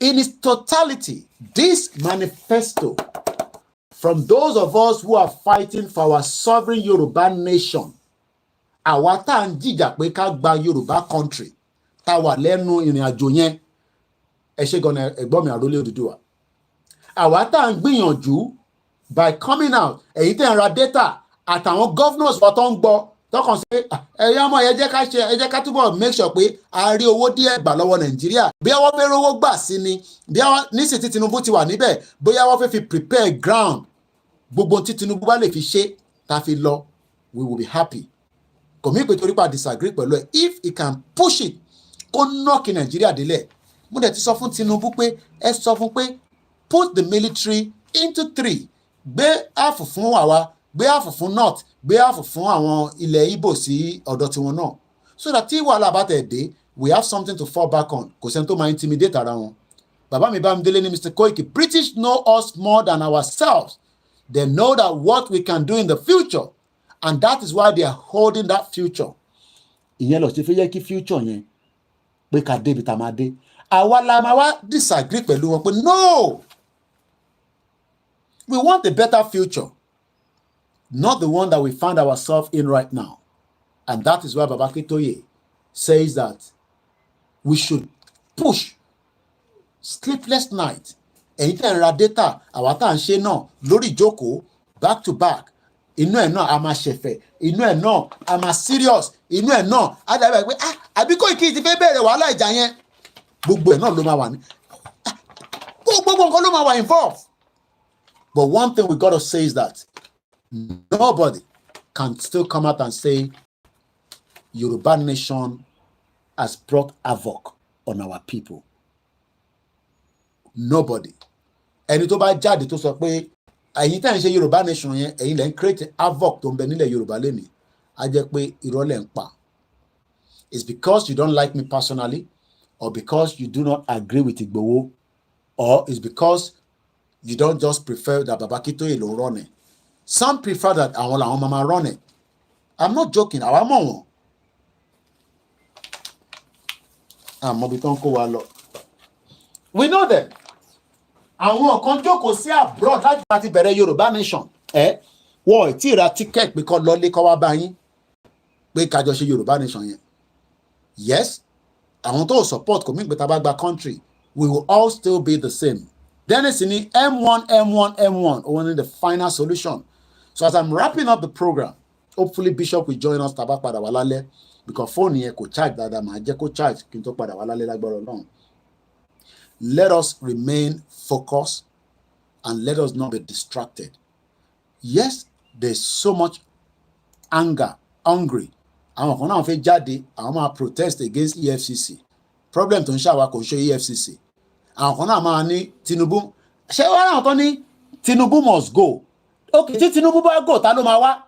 S1: in its totality, this manifesto from those of us who are fighting for our sovereign Yoruba nation, àwa tá à ń jìjà pé ká gba Yoruba country, tá wà lẹ́nu ìrìn àjò yẹn, ẹ ṣé gan-an ẹ̀gbọ́n mi Àrólé Odùduwà. Àwa tá à ń gbìyànjú by coming out, èyí tẹ́ ń ra data àtàwọn governors wa tó ń gbọ́ tọkàn sí ẹ̀yà ọmọ ẹ jẹ́ ká túbọ̀ make sure pé a rí owó díẹ̀ gbà lọ́wọ́ Nàìjíríà. Bí wọ́n fẹ́ rówó gbà sí ni, bí wọ́n nísìsiyìí tí Tinubu ti wà níbẹ̀, bóyá wọ́n fẹ́ fi prepare ground, gbogbo tí Tinubu bá lè fi ṣe tá fi lọ, we will be happy. Kò mí pé torí pa disagree pẹ̀lú ẹ̀, if he can push it, kó knock Nàìjíríà délẹ̀. Mo dẹ̀ ti sọ fún Tinubu pé ẹ sọ fún pé put the military into 3, gbé half fún àwa, gbé half fún north, gbé half fún àwọn ilẹ̀ Igbo sí ọ̀dọ̀ tiwọn náà, so that tí wàhálà bá tẹ̀ dé, we have something to fall back on. Kò sẹ́ni tó máa intimidate ara wọn. Bàbá mi Bámidélé ní Mr. Koiki, British know us more than ourselves. They know that what we can do in the future, and that is why they are holding that future. Ìyẹn lọ sí fẹ́ yẹ kí future yẹn pé ká débi tá máa dé. Àwa la máa wá disagree pẹ̀lú wọn pé no, we want a better future, not the one that we find ourselves in right now. And that is why Baba Akintoye says that we should push sleepless night. Èyí tẹ́ ń ra data, àwa tá à ń ṣe náà lórí ìjókòó back to back. Inú ẹ̀ náà a máa ṣẹ̀fẹ̀, inú ẹ̀ náà a máa serious, inú ẹ̀ náà á dàbí pé àbí Koiki ti fẹ́ bẹ̀rẹ̀ wàhálà ìjà yẹn. Gbogbo ẹ̀ náà ló máa wà ní. Gbogbo nǹkan ló máa wà involved. But one thing we got to say is that nobody can still come out and say Yoruba Nation has brought havoc on our people. Nobody. Ẹni tó bá jáde tó sọ pé ẹ̀yin tá ń ṣe Yoruba Nation yẹn, ẹ̀yin lẹ ń create havoc tó ń bẹ nílẹ̀ Yorùbá lénìí, á jẹ́ pé irọ́ lẹ ń pa. It's because you don't like me personally, or because you do not agree with Igboho, or it's because you don't just prefer that Baba Akintoye ló run it. Some prefer that àwọn làwọn máa run it. I'm not joking. Àwa mọ̀ wọ́n. Àmọ́ bí tó ń kó wa lọ. We know them. Àwọn kan jókòó sí abroad láti bẹ̀rẹ̀ Yoruba Nation. Wọ́n ò tí ì ra ticket pé kó lọlé kó wá bá yín pé ká jọ ṣe Yoruba Nation yẹn. Yes, àwọn tó support kò mí pé tá bá gba country, we will all still be the same. Dennis ní M1 only the final solution. So as I'm wrapping up the program, hopefully Bishop will join us tá bá padà wá lálẹ́, because phone yẹn kò charge dáadáa, máa jẹ́ kó charge kí n tó padà wá lálẹ́ lágbára Ọlọ́run. Let us remain focused and let us not be distracted. Yes, there's so much anger, hungry. Àwọn kan náà fẹ́ jáde, àwọn máa protest against EFCC. Problem tó ń ṣàwá kò ń ṣe EFCC. Àwọn kan náà máa ní Tinubu. Ṣé wọ́n náà tó ní Tinubu must go? Okay, tí Tinubu bá go, ta ló máa wá?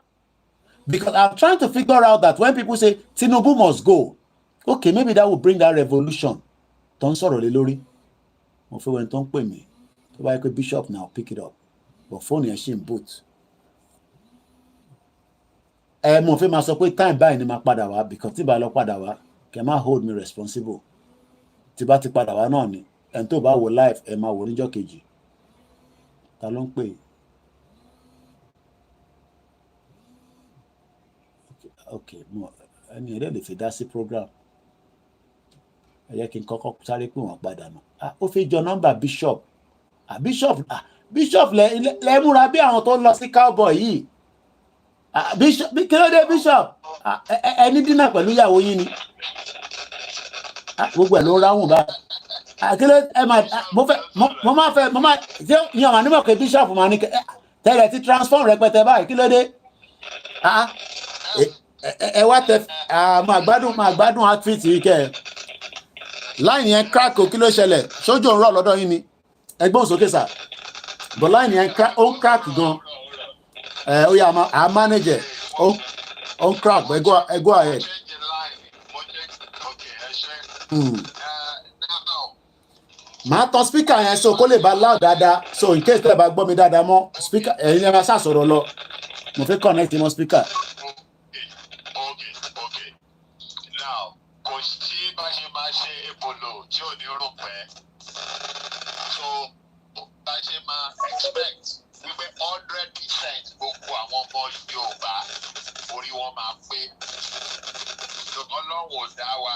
S1: Because I'm trying to figure out that when people say Tinubu must go, okay, maybe that will bring that revolution. Tó ń sọ̀rọ̀ lé lórí. Mo fẹ́ wẹ́n tó ń pè mí. Tó bá yẹ pé Bishop now pick it up. But phone yẹn ṣì ń boot. Mo fẹ́ máa sọ pé time báyìí ni máa padà wá, because tí bá lọ padà wá, kẹ́ máa hold me responsible. Tí bá ti padà wá náà ni, ẹni tó bá wo live ẹ máa wò níjọ́ kejì. Ta ló ń pè? Okay, ẹni ẹ̀rẹ́ lè fi dá sí program. ẹ jẹ́ kí n kọ́kọ́ sáré pé wọ́n padà nù. Ó fi jọ nọ́mbà bishop. Bishop lẹ múra bí àwọn tó ń lọ sí cowboy yìí. Bishop kí ló dé bishop? Ẹni dínà pẹ̀lú ìyàwó yín ni. Gbogbo ẹ̀ ló ráhùn báyìí. Kí ló ẹ máa mo máa ṣé yan wà nímọ̀ pé bishop máa ní tẹ́lẹ̀ ti transform rẹpẹtẹ báyìí kí ló dé? Ẹ wá tẹ máa gbádùn outfit yìí kẹ́ ẹ. Láìní yẹn crack o kí ló ṣẹlẹ̀? Sójú òun rọ̀ lọ́dọ̀ yín ni. Ẹgbọ́n sókè sà. But láìní yẹn ó ń crack gan. Ó yá a manage ó ń crack but ẹ go ahead. Màá tan speaker yẹn so kó lè bá loud dáadáa so in case tẹ́ ẹ bá gbọ́ mi dáadáa mọ́ speaker ẹ̀yin ẹ máa ṣàṣọ̀rọ̀ lọ mo fẹ́ connect mọ́ speaker.
S6: Okay. Now kò sí bá ṣe máa ṣe ebolo tí ò ní rò pẹ́ so bá ṣe máa expect wípé 100% gbogbo àwọn ọmọ Yorùbá orí wọn máa pé Ọlọ́run ò dá wa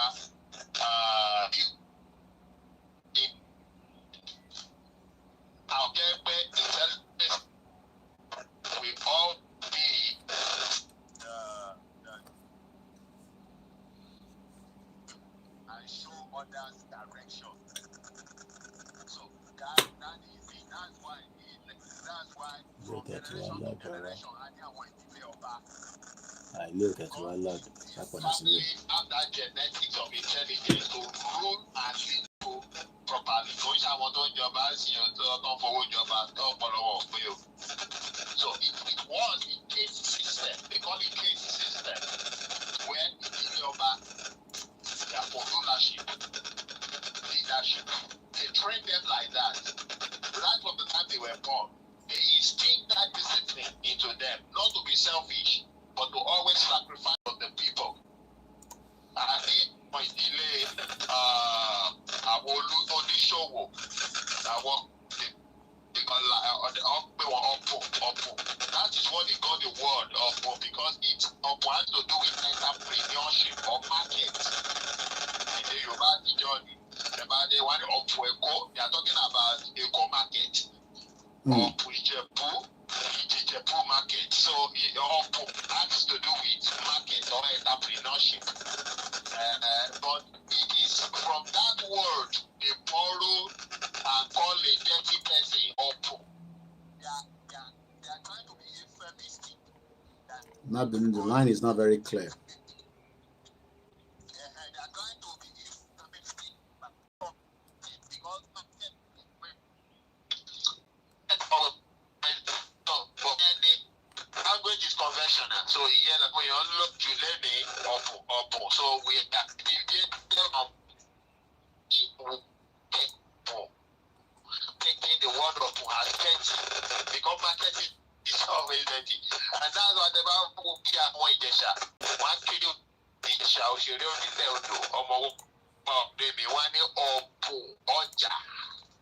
S6: àwọn pé intelligence we all be and show others direction. So that is it. That's why from generation to generation family have that genetics of intelligence to rule and lead properly. Kò ṣe àwọn tó ń jọba sí ọ̀tọ̀ tó ń fowó jọba tó ọ̀pọ̀lọpọ̀ pé o. So it was a case system. They call it case system where ìjọba their for rulership, leadership, they train them like that. Right from the time they were born, they instill that discipline into them, not to be selfish, but to always sacrifice for the people. Ìdílé àwọn oníṣòwò àwọn ọ̀pẹ wọn ọ̀pọ̀. That is what they call the word ọ̀pọ̀ because it ọ̀pọ̀ has to do with entrepreneurship or market. Ìdè Yorùbá àtijọ́ ni ẹ̀bádé wà ní ọ̀pọ̀ Èkó, they are talking about Èkó market. Ọ̀pọ̀ Ìjẹ̀bú market. So ọ̀pọ̀ has to do with market or entrepreneurship. But it is from that word they borrow and call a dirty person Oppo. They are trying to be euphemistic.
S1: The line is not very clear.
S6: They are trying to be euphemistic because language is conventional. So when you look to learning Oppo. So we are taking the word of as dirty because marketing is always dirty. And that's what the Bible be at one Ìjẹ̀ṣà. One kilo Ìjẹ̀ṣà òṣèré onílẹ̀ odò ọmọ ọ̀gbẹ̀mí wá ní ọ̀pọ̀ ọjà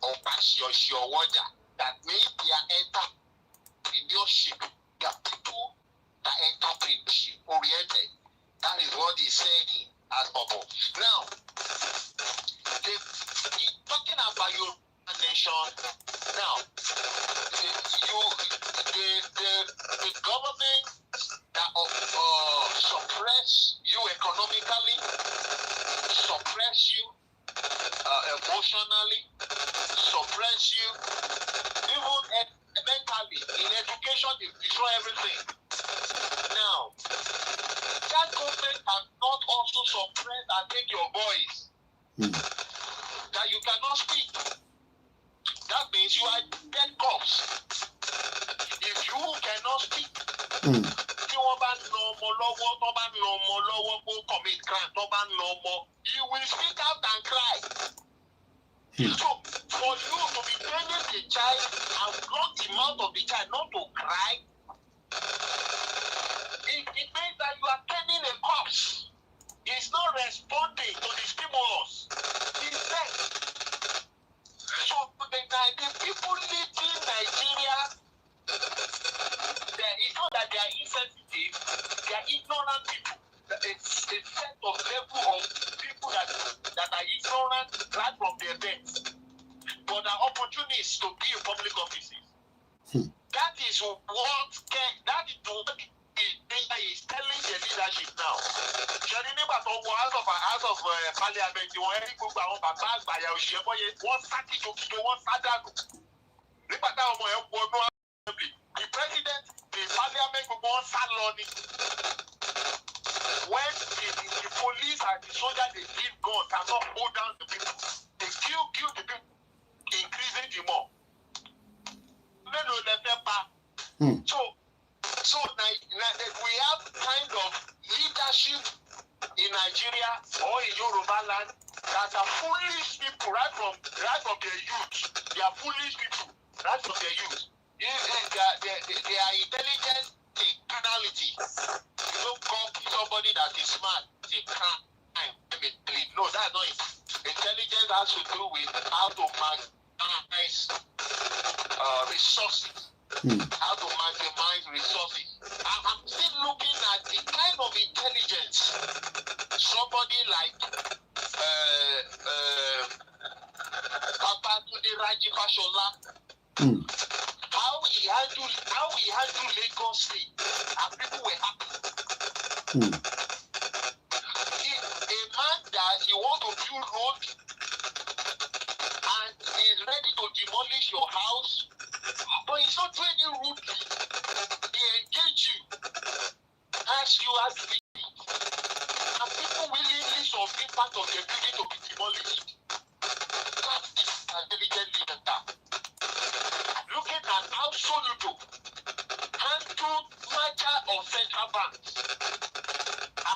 S6: ọ̀pàṣẹ ọwọ́jà. That means they are entrepreneurship. They are people that are entrepreneurship oriented. That is what he's saying as Oppo. Now, talking about Yoruba Nation. Now, the government that suppress you economically, suppress you emotionally, suppress you even mentally. In education, they destroy everything. Now, that government cannot also suppress and take your voice. That you cannot speak. That means you are dead corpse. If you cannot speak, you will speak out and cry. So for you to be training the child and block the mouth of the child not to cry, it means that you are turning a corpse. He's not responding to the stimulus. He's dead. So the people living in Nigeria, it's not that they are insensitive, they are ignorant people. It's a set of level of people that are ignorant parliament, you want any group of Babas by your share, one sati to one sadadu. The president, the parliament will go on saloni. When the police and the soldiers they give guns cannot hold down the people, they kill the people, increasing the more. So we have kind of leadership in Nigeria or in Yoruba land that are foolish people right from their youth. They are foolish people right from their youth. They are intelligent in carnality. You don't call somebody that is smart a crime. No, that's not it. Intelligence has to do with how to maximize resources. How to maximize resources. I'm still looking at the kind of intelligence somebody like Papa Tunde Raji Fashola, how he handled Lagos State, and people were happy. A man that he wants to build road and is ready to demolish your house, but he's not doing it rudely. He engage you, ask you how to be, and people willingly submit part of their building to be demolished. That is intelligent leader. Looking at how Soludo handled matter of central banks,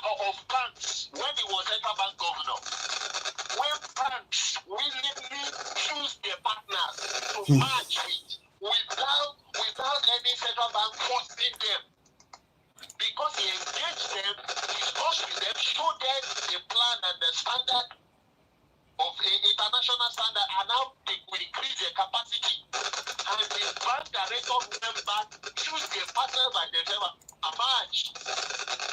S6: of banks, when he was central bank governor, when banks willingly choose their partners to match without any central bank forcing them, because he engaged them, discussed with them, showed them the plan and the standard of international standard, and now they will increase their capacity. And the bank director member choose their partners by themselves, emerge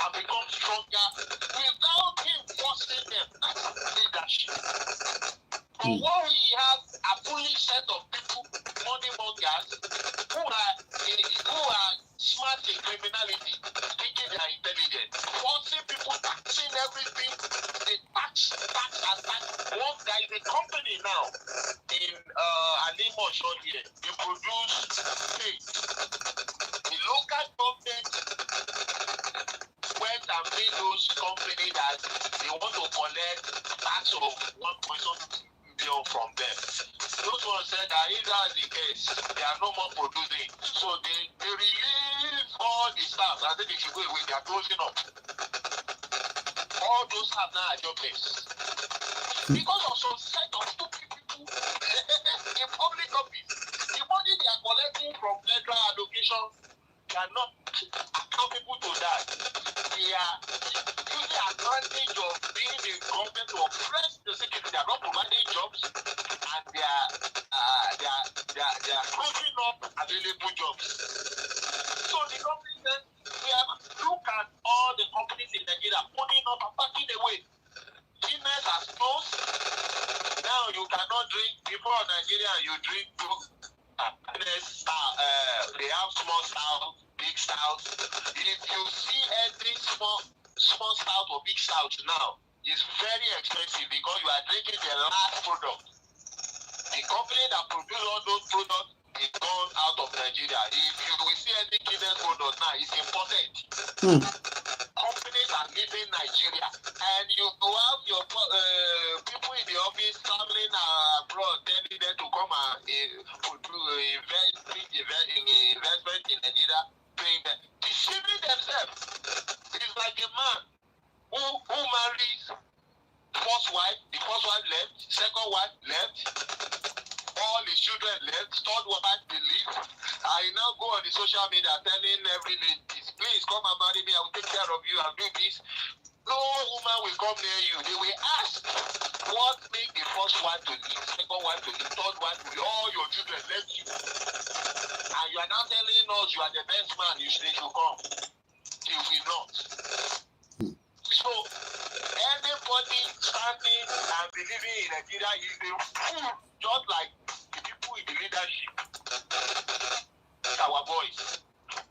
S6: and become stronger without him forcing them. That's leadership. But what we have a foolish set of people, money mongers, who are smart in criminality, thinking they are intelligent, forcing people, taxing everything. They tax. One guy, the company now in Alimo Short here, they produce paint. The local government went and made those companies that they want to collect tax of 1.2 billion from them. Those ones said that if that's the case, they are no more producing. So they release all the staff and then they should go away. They are closing up. All those staff now are jobless. Because of some set of stupid people in public office, the money they are collecting from federal allocation cannot accountable to that. They are using advantage of being the government to oppress the security. They are not providing jobs, and they are closing up available jobs. So the government says, look at all the companies in Nigeria putting up and packing away. Guinness has closed. Now you cannot drink. Before Nigeria, you drink Guinness. They have small stout, big stout. If you see every small stout or big stout now, it's very expensive because you are drinking the last product. The company that produce all those products is gone out of Nigeria. If you will see any Guinness product now, it's important. Companies are leaving Nigeria, and you have your people in the office traveling abroad, telling them to come and investment in Nigeria, paying them, deceiving themselves. It's like a man who marries first wife, the first wife left, second wife left, all his children left, third wife they leave. I now go on the social media telling every lady, please come and marry me, I will take care of you, I'll do this. No woman will come near you. They will ask what make the first wife to leave, second wife to leave, third wife to leave, all your children left you. And you are now telling us you are the best man, you should come. You will not. So anybody standing and believing in Nigeria is a fool, just like the people in the leadership. Our boys.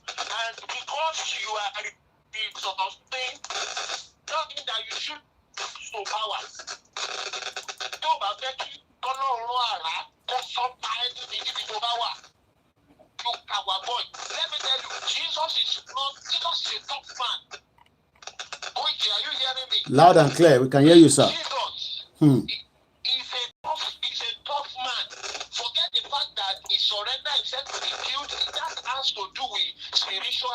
S6: And because you are the sort of thing, nothing that you should so powers. Tó bá fẹ́ kí Ọlọ́run àrá kó sọ́ta ẹni níbi tó bá wà. You our boy. Let me tell you, Jesus is a tough man. Koiki, are you hearing me?
S1: Loud and clear. We can hear you, sir.
S6: Jesus is a tough man. Forget the fact that he surrendered himself to the guilt. That has to do with spiritual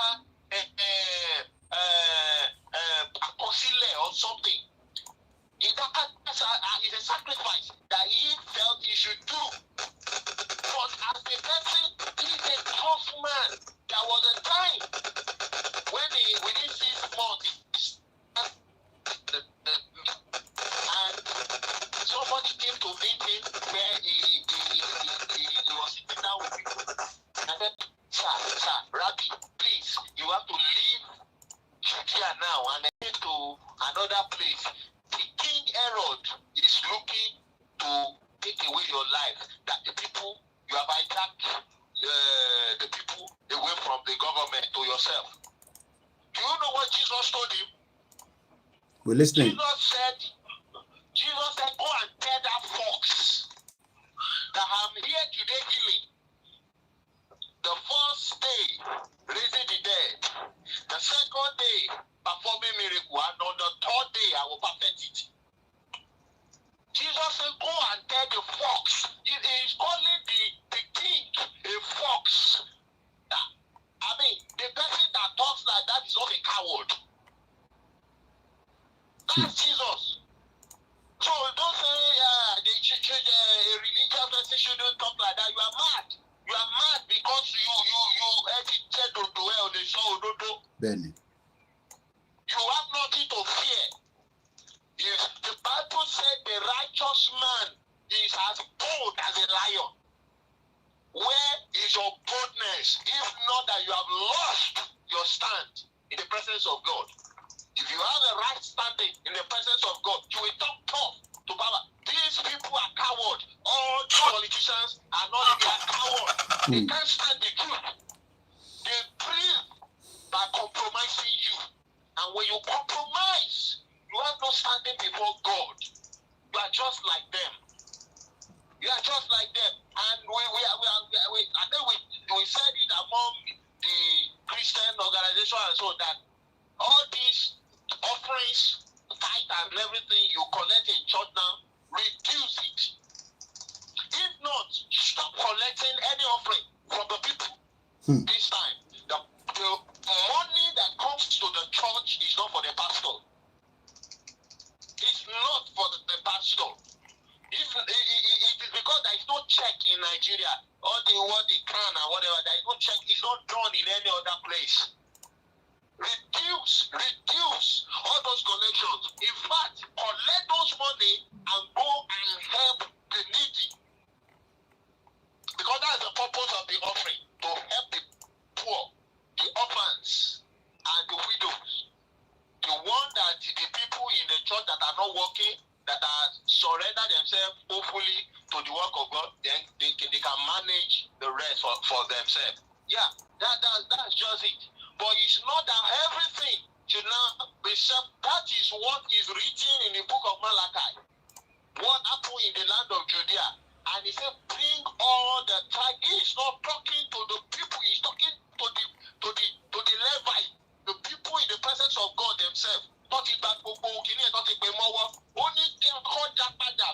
S6: or something. It's a sacrifice that he felt he should do. But as a person, he's a tough man. There was a time when within 6 months, and somebody came to meet him where he was sitting down with me. And then, sir, Rabbi, please, you have to leave Judea now and head to another place. The King Herod is looking to take away your life. That the people, you have hijacked the people away from the government to yourself. Do you know what Jesus told him?
S1: We're listening.
S6: Jesus said, go and tell that fox that I'm here today healing. The first day, raising the dead. The second day, performing miracle. And on the third day, I will perfect it. Jesus said, go and tell the fox. He is calling the king a fox. I mean, the person that talks like that is not a coward. That's Jesus. So don't say a religious person shouldn't talk like that. You are mad. You are mad because you edited on the show.
S1: Benny.
S6: You have nothing to fear. If the Bible said the righteous man is as bold as a lion. Where is your boldness? If not that you have lost your stand in the presence of God. If you have a right standing in the presence of God, you will talk tough to power. These people are cowards. All the politicians are not even cowards. They can't stand the truth. They breathe by compromising you. And when you compromise, you have no standing before God. You are just like them. You are just like them. And I think we said it among the Christian organization and so that all these offerings, tithe and everything you collect in church now, reduce it. If not, stop collecting any offering from the people this time. The money that comes to the church is not for the pastor. It's not for the pastor. It is because there is no check in Nigeria. All what they can and whatever, there is no check. It's not done in any other place. Reduce all those collections. In fact, collect those money and go and help the needy. Because that's the purpose of the offering, to help the poor, the orphans, and the widows. The one that the people in the church that are not working, that are surrender themselves hopefully to the work of God, then they can manage the rest for themselves. Yeah, that's just it. But it's not that everything should now be self. That is what is written in the book of Malachi. What happened in the land of Judea? And he said, bring all the tithe. He is not talking to the people. He's talking to the Levite, the people in the presence of God themselves.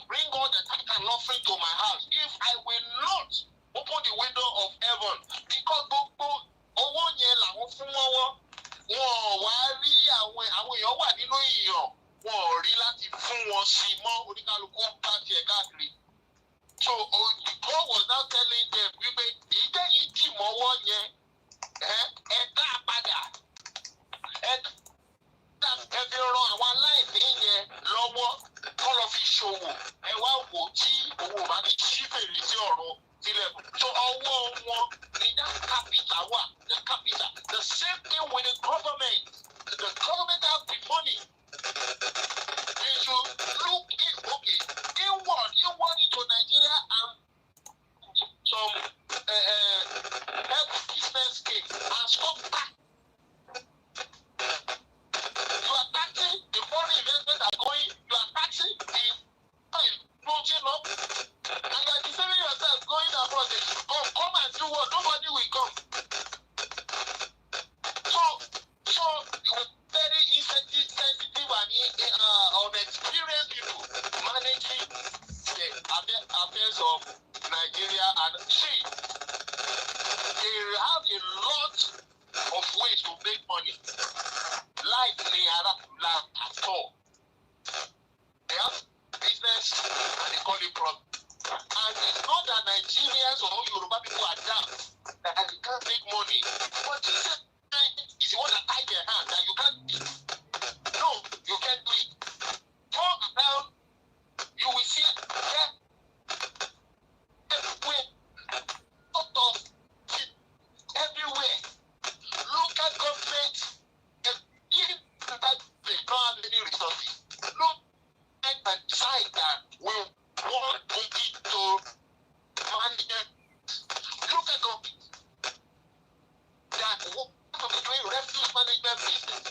S6: Bring all the tithe and offering to my house. If I will not open the window of heaven, because owó yẹn làwọn fún wọn wá rí àwọn èèyàn wà nínú ìyàn wọn ò rí láti fún wọn sí mọ́ oníkálukú bá tiẹ̀ káàkiri. So God was now telling them wípé ìdẹ́ yìí tì mọ́wọ́ yẹn ẹ dá padà ẹ fi ran àwọn aláìní yẹn lọ́wọ́ kọ́ lọ fi ṣòwò ẹ wá wò tí owó bá ti ṣí fèrèsé ọ̀run sílẹ̀. So ọwọ́ wọn ní that capital wà, the capital. The same thing with the government. The government have the money. They should look inward into Nigeria and some help business case and stop that. You are taxing the foreign investment are going. affairs of Nigeria, and see, they have a lot of ways to make money. Like Niara at all. They have business and they call it profit. And it's not that Nigerians or Yoruba people are down that they can't make money. But Jesus is the one that tied their hand that you can't do it. No, you can't do it. Go around, you will see everywhere. Everywhere. Local government, even that they don't have any resources. Look and decide that we want Koiki to manage local government that want to be doing refuge management business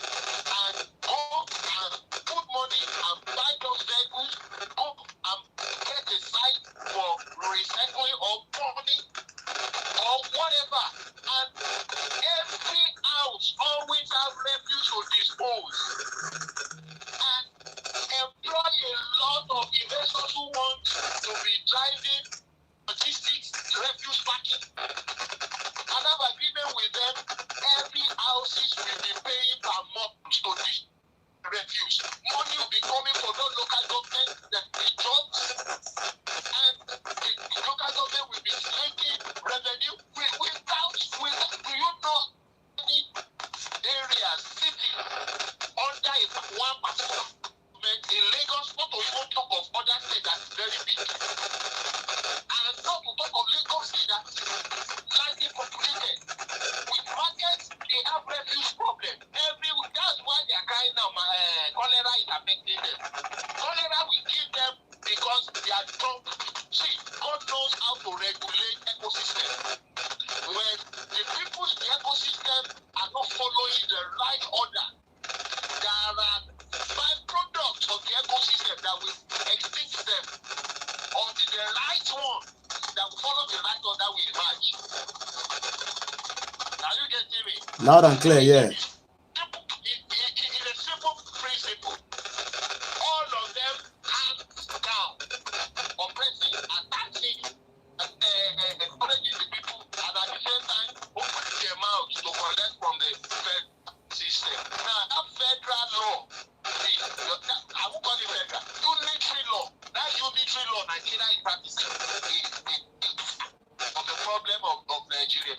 S6: and go and put money and buy those vehicles, go and get a site for recycling or burning or whatever. And every house always have refuge to dispose. And employ a lot of investors who want to be driving logistics, refuse packing. And have agreement with them, every houses will be paying per month to this refuse. Money will be coming for those local government that the jobs, and the local government will be making revenue without, do you know any areas, city, under one particular government in Lagos, not to even talk of other states that's very big. And not to talk of Lagos state that's slightly populated. With markets, they have refuse problem. That's why they are crying now, cholera is affecting them. Cholera will kill them because they are drunk. See, God knows how to regulate ecosystem. When the people's ecosystem are not following the right order, there are byproducts of the ecosystem that will extinct them. Until the right one that will follow the right order will emerge. Are you getting me?
S1: Loud and clear, yeah.
S6: It's a simple principle. All of them hands down, oppressing, attacking, encouraging the people, and at the same time opening their mouths to collect from the federal system. Now, that federal law, I won't call it federal, unitary law, that unitary law Nigeria is practicing of the problem of Nigeria.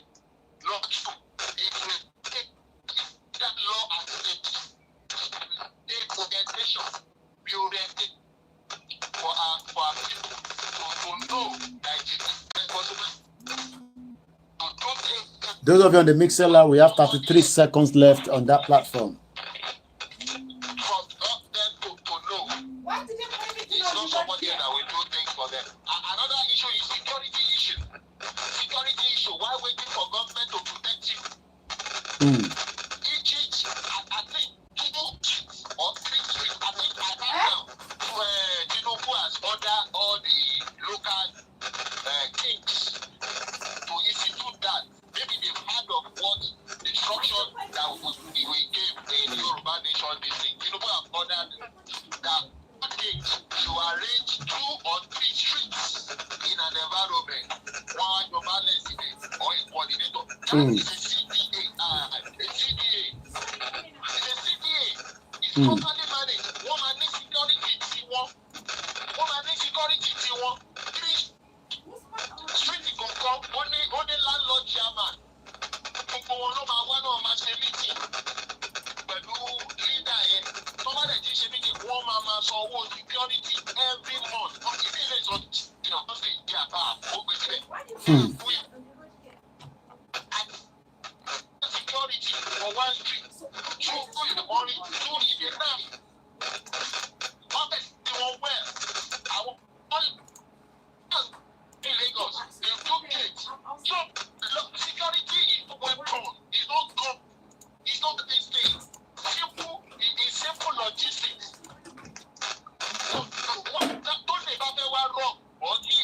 S6: Law 2, it will take that law as a orientation, be oriented for our people to know that it is possible to do things.
S1: Those of you on the Mixella, we have 33 seconds left on that platform.
S6: For them to know. It's not somebody that will do things for them. Another issue is security issue. Security issue. Why waiting for government to protect you? Egypt, I think 2 or 3 streets. I think I have now. Tinubu has ordered all the local kings to institute that. Maybe they've heard of what instruction that we gave the Yoruba Nation this thing. Tinubu have ordered that kings to arrange 2 or 3 streets in an environment. One Yoruba resident or a coordinator. That is a CDA. It's a CDA. It's properly managed. One man security T1. One man security T1. 3 street can come. Only landlord chairman. Gbogbo wọn ló máa wá náà máa ṣe meeting pẹ̀lú leader yẹn. Tọ́mọdé ti ṣe meeting, wọ́n máa san owó security every month. Ìdílé sọ ìyàwó sì di àbá ògbé sílẹ̀. Security for 1 street, 2 in the morning, 2 in the night. Honestly, they were well. In Lagos, they took it. So, security is weapon. It's not good. It's not this thing. Simple. It's simple logistics. So, what don't they have ever wrong? Or the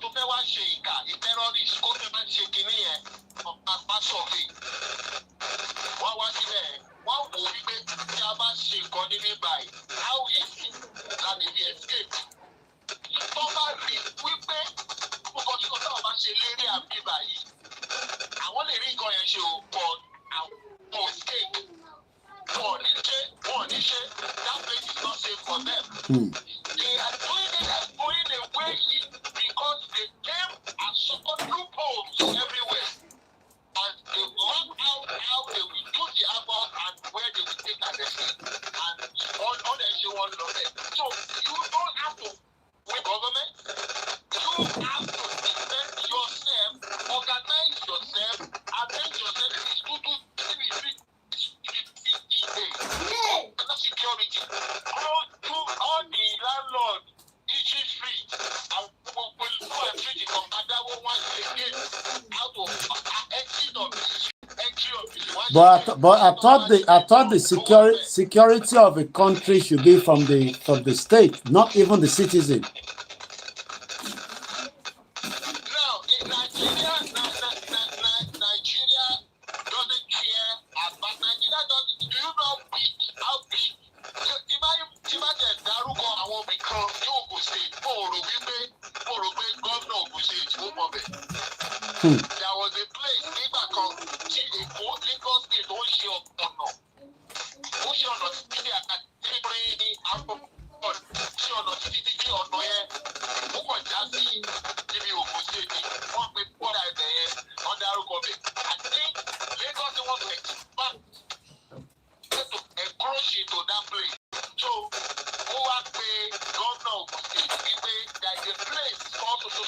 S6: to fẹ́ wá ṣe ìkà, a terrorist, go They are doing it and going away because they came and saw loopholes everywhere. And they work out how they will do the above and where they will take an escape. And all the issue one love it. So you don't have to with government. You have to defend yourself, organize yourself, and make yourself security. All the landlord issue street and will go and treat the commander once again out of exit of entry of the
S1: But I thought the security of a country should be from the state, not even the citizen.
S6: Now, in Nigeria doesn't care about Nigeria. Do you know how big? Imagine Daruko and won't become Yoruba State. There was a place Lagos State don't show up on. To that place. So, who are the governor of the state? There is a place also so.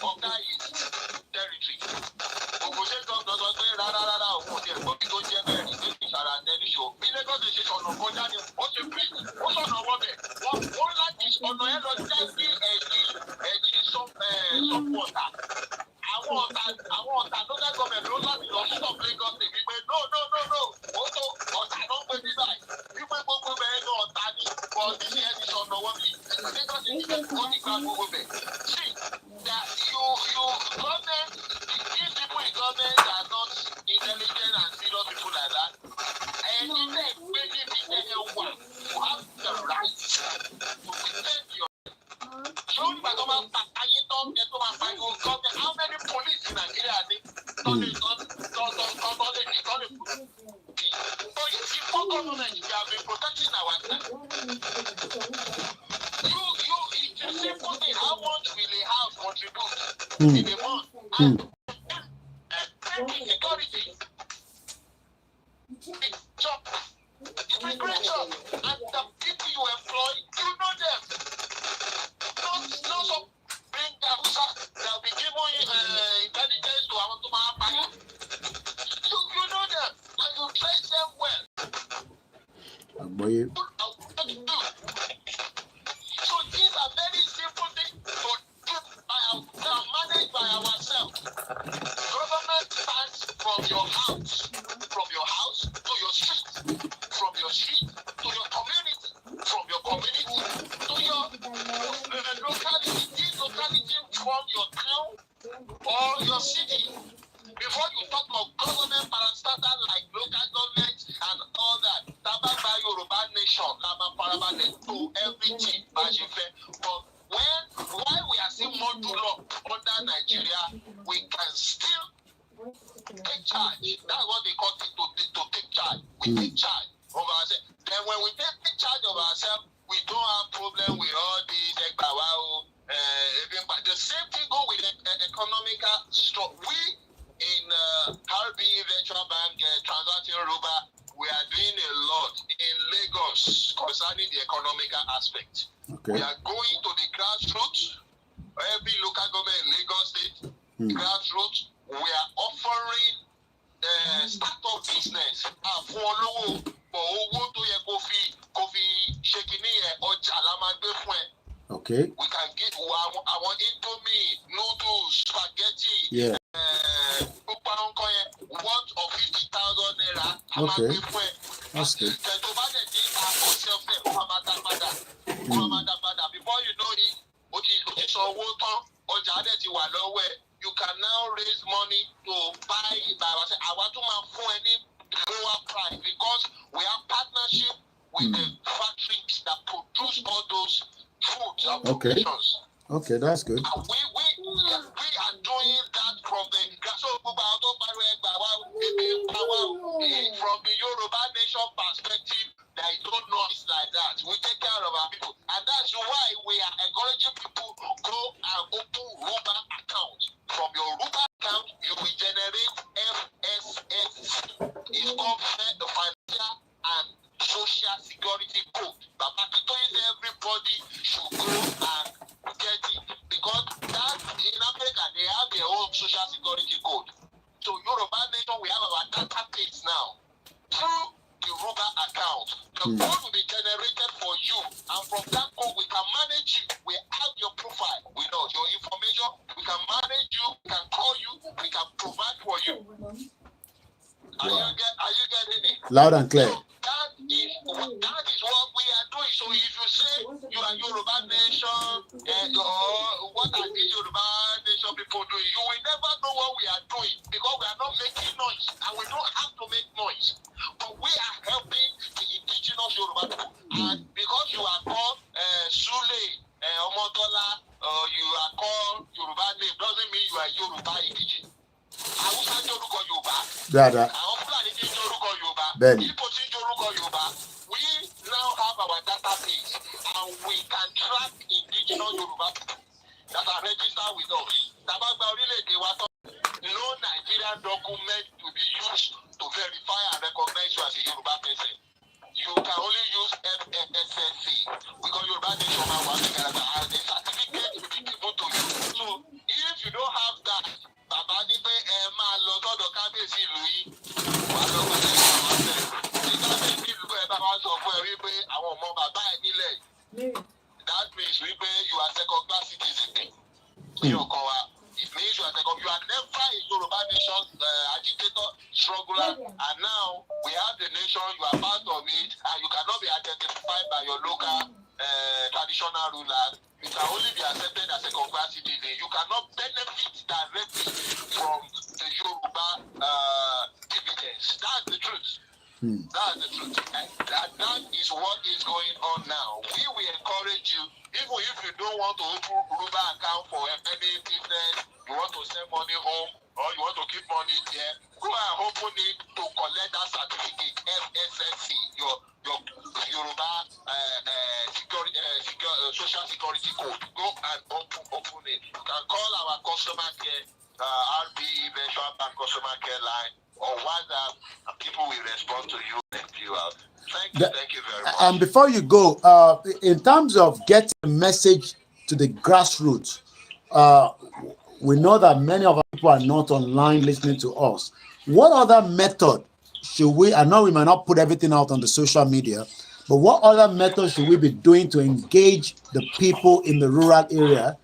S6: Oga is territory. Ogunse governor was very rara Ogunse Obi tó jẹ́ bẹ́ẹ̀ ní ìṣàrà tẹ́lifíṣọ̀. Bí Lagos ṣe ọ̀nà kọjá ni ó ṣe pé ó sọ̀nà wọ́n bẹ̀. Wọ́n láti ọ̀nà yẹn lọ já sí ẹ̀jì sọ́pọ̀tà. Àwọn ọ̀tà local government ló láti lọ stop Lagos State wípé no. Ó tó ọ̀tà ló ń gbé nígbà yìí. Wípé gbogbo bẹ̀rẹ̀ ní ọ̀tà ní bọ́ọ̀dì ní ẹni sọ̀nà wọ́n bí. Lagos State ó ti gba gbogbo bẹ̀. See that you government, these people in government are not intelligent and serious people like that. And if they really you have the right to defend your. How many police in Nigeria are they? You have been protecting our it's a simple thing. How much will a house contribute in a month? And security. It's a great job. And the people you employ, you know them. Not some bring they'll be giving intelligence to our tomorrow. You know them. And you train them well. So these are very simple things to do managed by ourselves. Government starts from your house to your street, from your street to your community, from your community to your locality. This locality from your town or your city. Before you talk of government parastatal like local government and all that, Tababa Yoruba Nation, to everything, but while we are still modular under Nigeria, we can still take charge. That's what they call it, to take charge. We take charge of ourselves. Then when we take charge of ourselves, we don't have problem with all these the same thing go with economical stuff. We in RB Virtual Bank Transacting Yoruba, we are doing a lot in Lagos concerning the economical aspect. Okay. We are going to the grassroots, every local government in Lagos State, grassroots. We are offering startup business.
S1: Okay.
S6: We can get our Indomie, noodles, spaghetti.
S1: Yeah.
S6: Worth of 50,000 naira.
S1: Okay. That's good.
S6: Before you know it, you can now raise money to buy. I want to lower price because we have partnership with the factories that produce all those foods and productions.
S1: Okay, that's good.
S6: And we are doing that from the from the Yoruba Nation perspective. There there is no noise like that. We take care of our people. And that's why we are encouraging people to go and open Yoruba accounts. From your Yoruba account, you will generate FSS. It's called Financial and Social Security Code. But everybody should go and get it. Because that in America, they have their own Social Security Code. So Yoruba Nation, we have our database now. Through the Yoruba account, the code will be generated for you, and from that code we can manage you. We have your profile, we know your information, we can manage you, we can call you, we can provide for you. Are you getting it?
S1: Loud and clear.
S6: So that is what we are doing. So if you say you are Yoruba Nation, and what are these Yoruba Nation people doing, you will never know what we are doing, because we are not making noise, and we don't have to make noise. But we are helping the indigenous Yoruba people. And because you are called Sule, Omotola, you are called Yoruba name, doesn't mean you are Yoruba indigenous. Hausa Yoruba Yoruba. Àwọn Fulani ti Yoruba Yoruba. Igbo ti Yoruba Yoruba. We now have our database, and we can track indigenous Yoruba people that are registered with us. Tabagba orílẹ̀-èdè wa tán. No Nigerian document to be used to verify and recognize you as a Yoruba person. You can only use FSSC, because Yoruba Nation has a certificate to be given to you. So if you don't have that, bàbá ní pé máa lọ sọ́dọ̀ kábíyèsí ìlú yìí, wà á lọ pẹ̀lú àwọn ọ̀sẹ̀. Ní kábíyèsí ìlú ẹ̀ bá wá sọ fún ẹ wípé àwọn ọmọ bàbá ẹ̀ nílẹ̀. That means wípé you are second class citizen. Ní ọkọ wa. It means you are never a Yoruba Nation agitator, struggler, and now we have the nation, you are part of it, and you cannot be identified by your local traditional ruler. You can only be accepted as a conquest citizen. You cannot benefit directly from the Yoruba dividends. That's the truth. That's the truth. And that is what is going on now. We will encourage you, even if you don't want to open Yoruba account for any business, you want to send money home, or you want to keep money there, go and open it to collect that certificate, FSSC, your Yoruba Social Security Code. Go and open it. You can call our customer care, RB Virtual Bank customer care line, or WhatsApp, and people will respond to you and you out. Thank you very much.
S1: And before you go, in terms of getting a message to the grassroots, we know that many of our people are not online listening to us. What other method should we, I know we might not put everything out on the social media, but what other method should we be doing to engage the people in the rural area?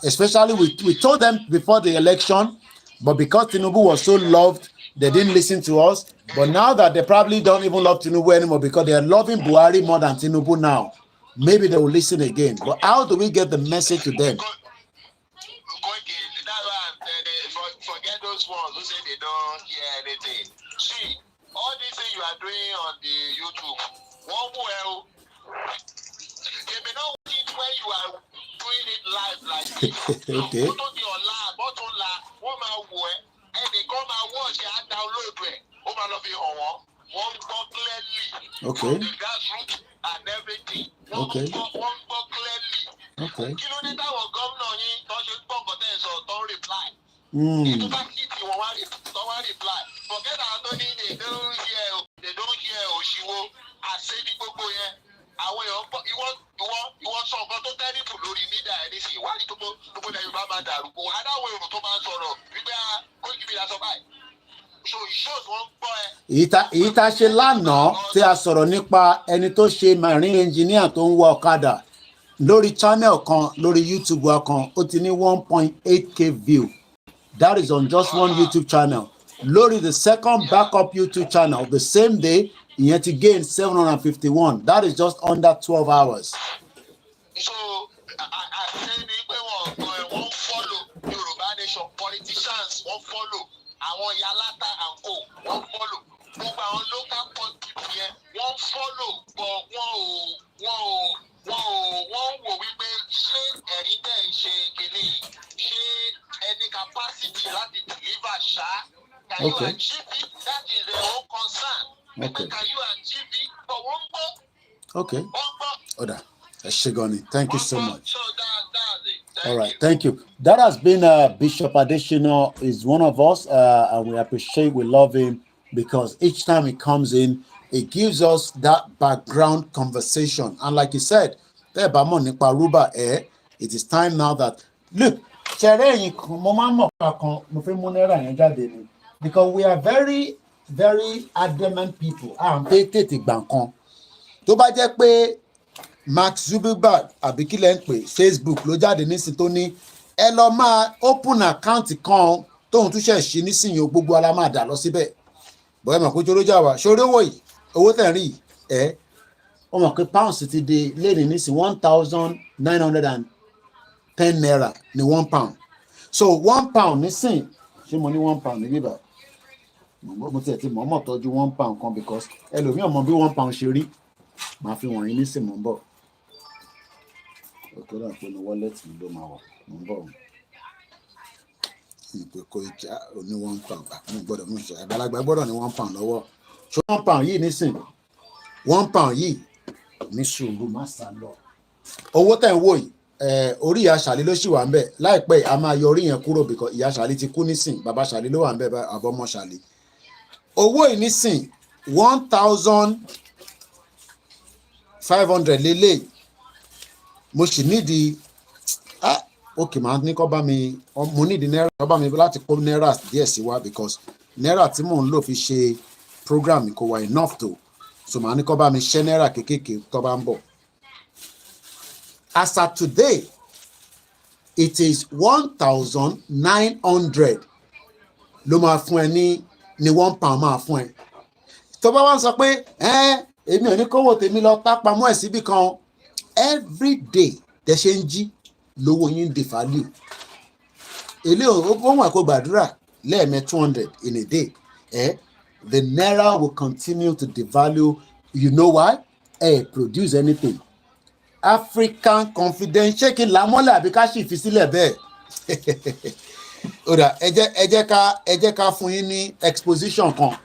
S1: Especially, we told them before the election, but because Tinubu was so loved, they didn't listen to us. But now that they probably don't even love Tinubu anymore because they are loving Buhari more than Tinubu now, maybe they will listen again. But how do we get the message to them?
S6: Forget those ones who say they don't hear anything. See, all these things you are doing on the YouTube, they may not watch it when you are doing it live like this.
S1: Okay.
S6: And they come and watch it and download it. One clearly.
S1: Okay.
S6: The grassroots and everything.
S1: Okay.
S6: One clearly.
S1: Okay.
S6: You know that our governor don't reply. Don't reply. Forget Anthony, they don't hear Oshiwo. I say the Bobo here. You want some to tell people lórí media anything. Why do people that you remember that? Other way to man sọ̀rọ̀. People Koikimedia survive. So it shows one boy.
S1: Ìta ṣe lánàá tí a sọ̀rọ̀ nípa ẹni tó ṣe marine engineer tó ń wọ ọ̀kadà lórí channel kan lórí YouTube wa kan ó ti ní 1.8k view. That is on just one YouTube channel. Lórí the second backup YouTube channel the same day, ìyẹn ti gain 751. That is just under 12 hours.
S6: So I say won't follow Yoruba Nation politicians, won't follow àwọn Yalata and Co, won't follow. Gbogbo àwọn local people yẹn wọ́n follow, but wọ́n wò wípé ṣé ẹ̀rí tẹ̀ ń ṣe kìíní, ṣé any capacity láti deliver ṣá? Can you achieve it? That is their own concern. Okay. Can you achieve it? But one more
S1: Okay. Oda. Shigoni. Thank you so much. All right. Thank you. That has been Bishop Additional is one of us, and we appreciate, we love him because each time he comes in, it gives us that background conversation. And like you said, it is time now that look, because we are very, very adamant people. Tó bá jẹ́ pé Mark Zuckerberg àbí kí lẹ́ ń pè Facebook ló jáde nísìn tó ní ẹ lọ máa open account kan tóun tún ṣẹ̀ ṣí nísìnyí o gbogbo ara máa dà lọ síbẹ̀ bọ́ ẹ mọ̀ pé jọlọ́jà wà ṣorí owó yìí owó tẹ̀ ń rí ẹ ó mọ̀ pé pounds ti di léde nísìn 1,910 naira ní £1 so £1 nísìn ṣé mo ní £1 ní bíbá mo tiẹ̀ ti mọ̀ọ́mọ̀ tọ́jú £1 kan because ẹlòmíràn mọ bí £1 ṣe rí máa fi wọ̀nyí ní sìn mọ́ ń bọ̀ òkè náà pé ní wọ́lẹ́tì ló máa wà mọ́ ń bọ̀ ìpè Koiki oní £1 mo gbọ́dọ̀ mú ìṣe àgbàlagbà gbọ́dọ̀ ní £1 lọ́wọ́ ṣé £1 yìí nísìn £1 yìí ní sùúrù má sá lọ owó tẹ̀ ń wò yìí orí ìyá Ṣàlí ló ṣì wà ń bẹ̀ láìpẹ́ a máa yọ orí yẹn kúrò because ìyá Ṣàlí ti kú nísìn bàbá Ṣàlí ló wà ń bẹ̀ àbọ̀mọ Ṣàlí owó yìí nísìn 1,500 lélẹ̀ mo sì nídìí ok màá ní kọ́ bá mi mo nídìí náírà kọ́ bá mi láti kó náírà díẹ̀ sí wa because náírà tí mò ń lò fi ṣe program kò wà enough tó so màá ní kọ́ bá mi ṣẹ́ náírà kékèké tó bá ń bọ̀. As at today it is 1,900 ló máa fún ẹ ní £1 máa fún ẹ tó bá wá ń sọ pé èmi ò ní kówó tèmi lọ tápamọ́ ẹ̀ síbì kan every day tẹ ṣe ń jí lówó yín di value èlé ohun àkó gbàdúrà lẹ́ẹ̀mẹ́ 200 in a day the naira will continue to devalue. You know why? Produce anything. African confidence ṣé kí n là mọ́lẹ̀ àbí ká sì fi sílẹ̀ bẹ́ẹ̀ ọ̀dà ẹ jẹ́ ká fún yín ní exposition kan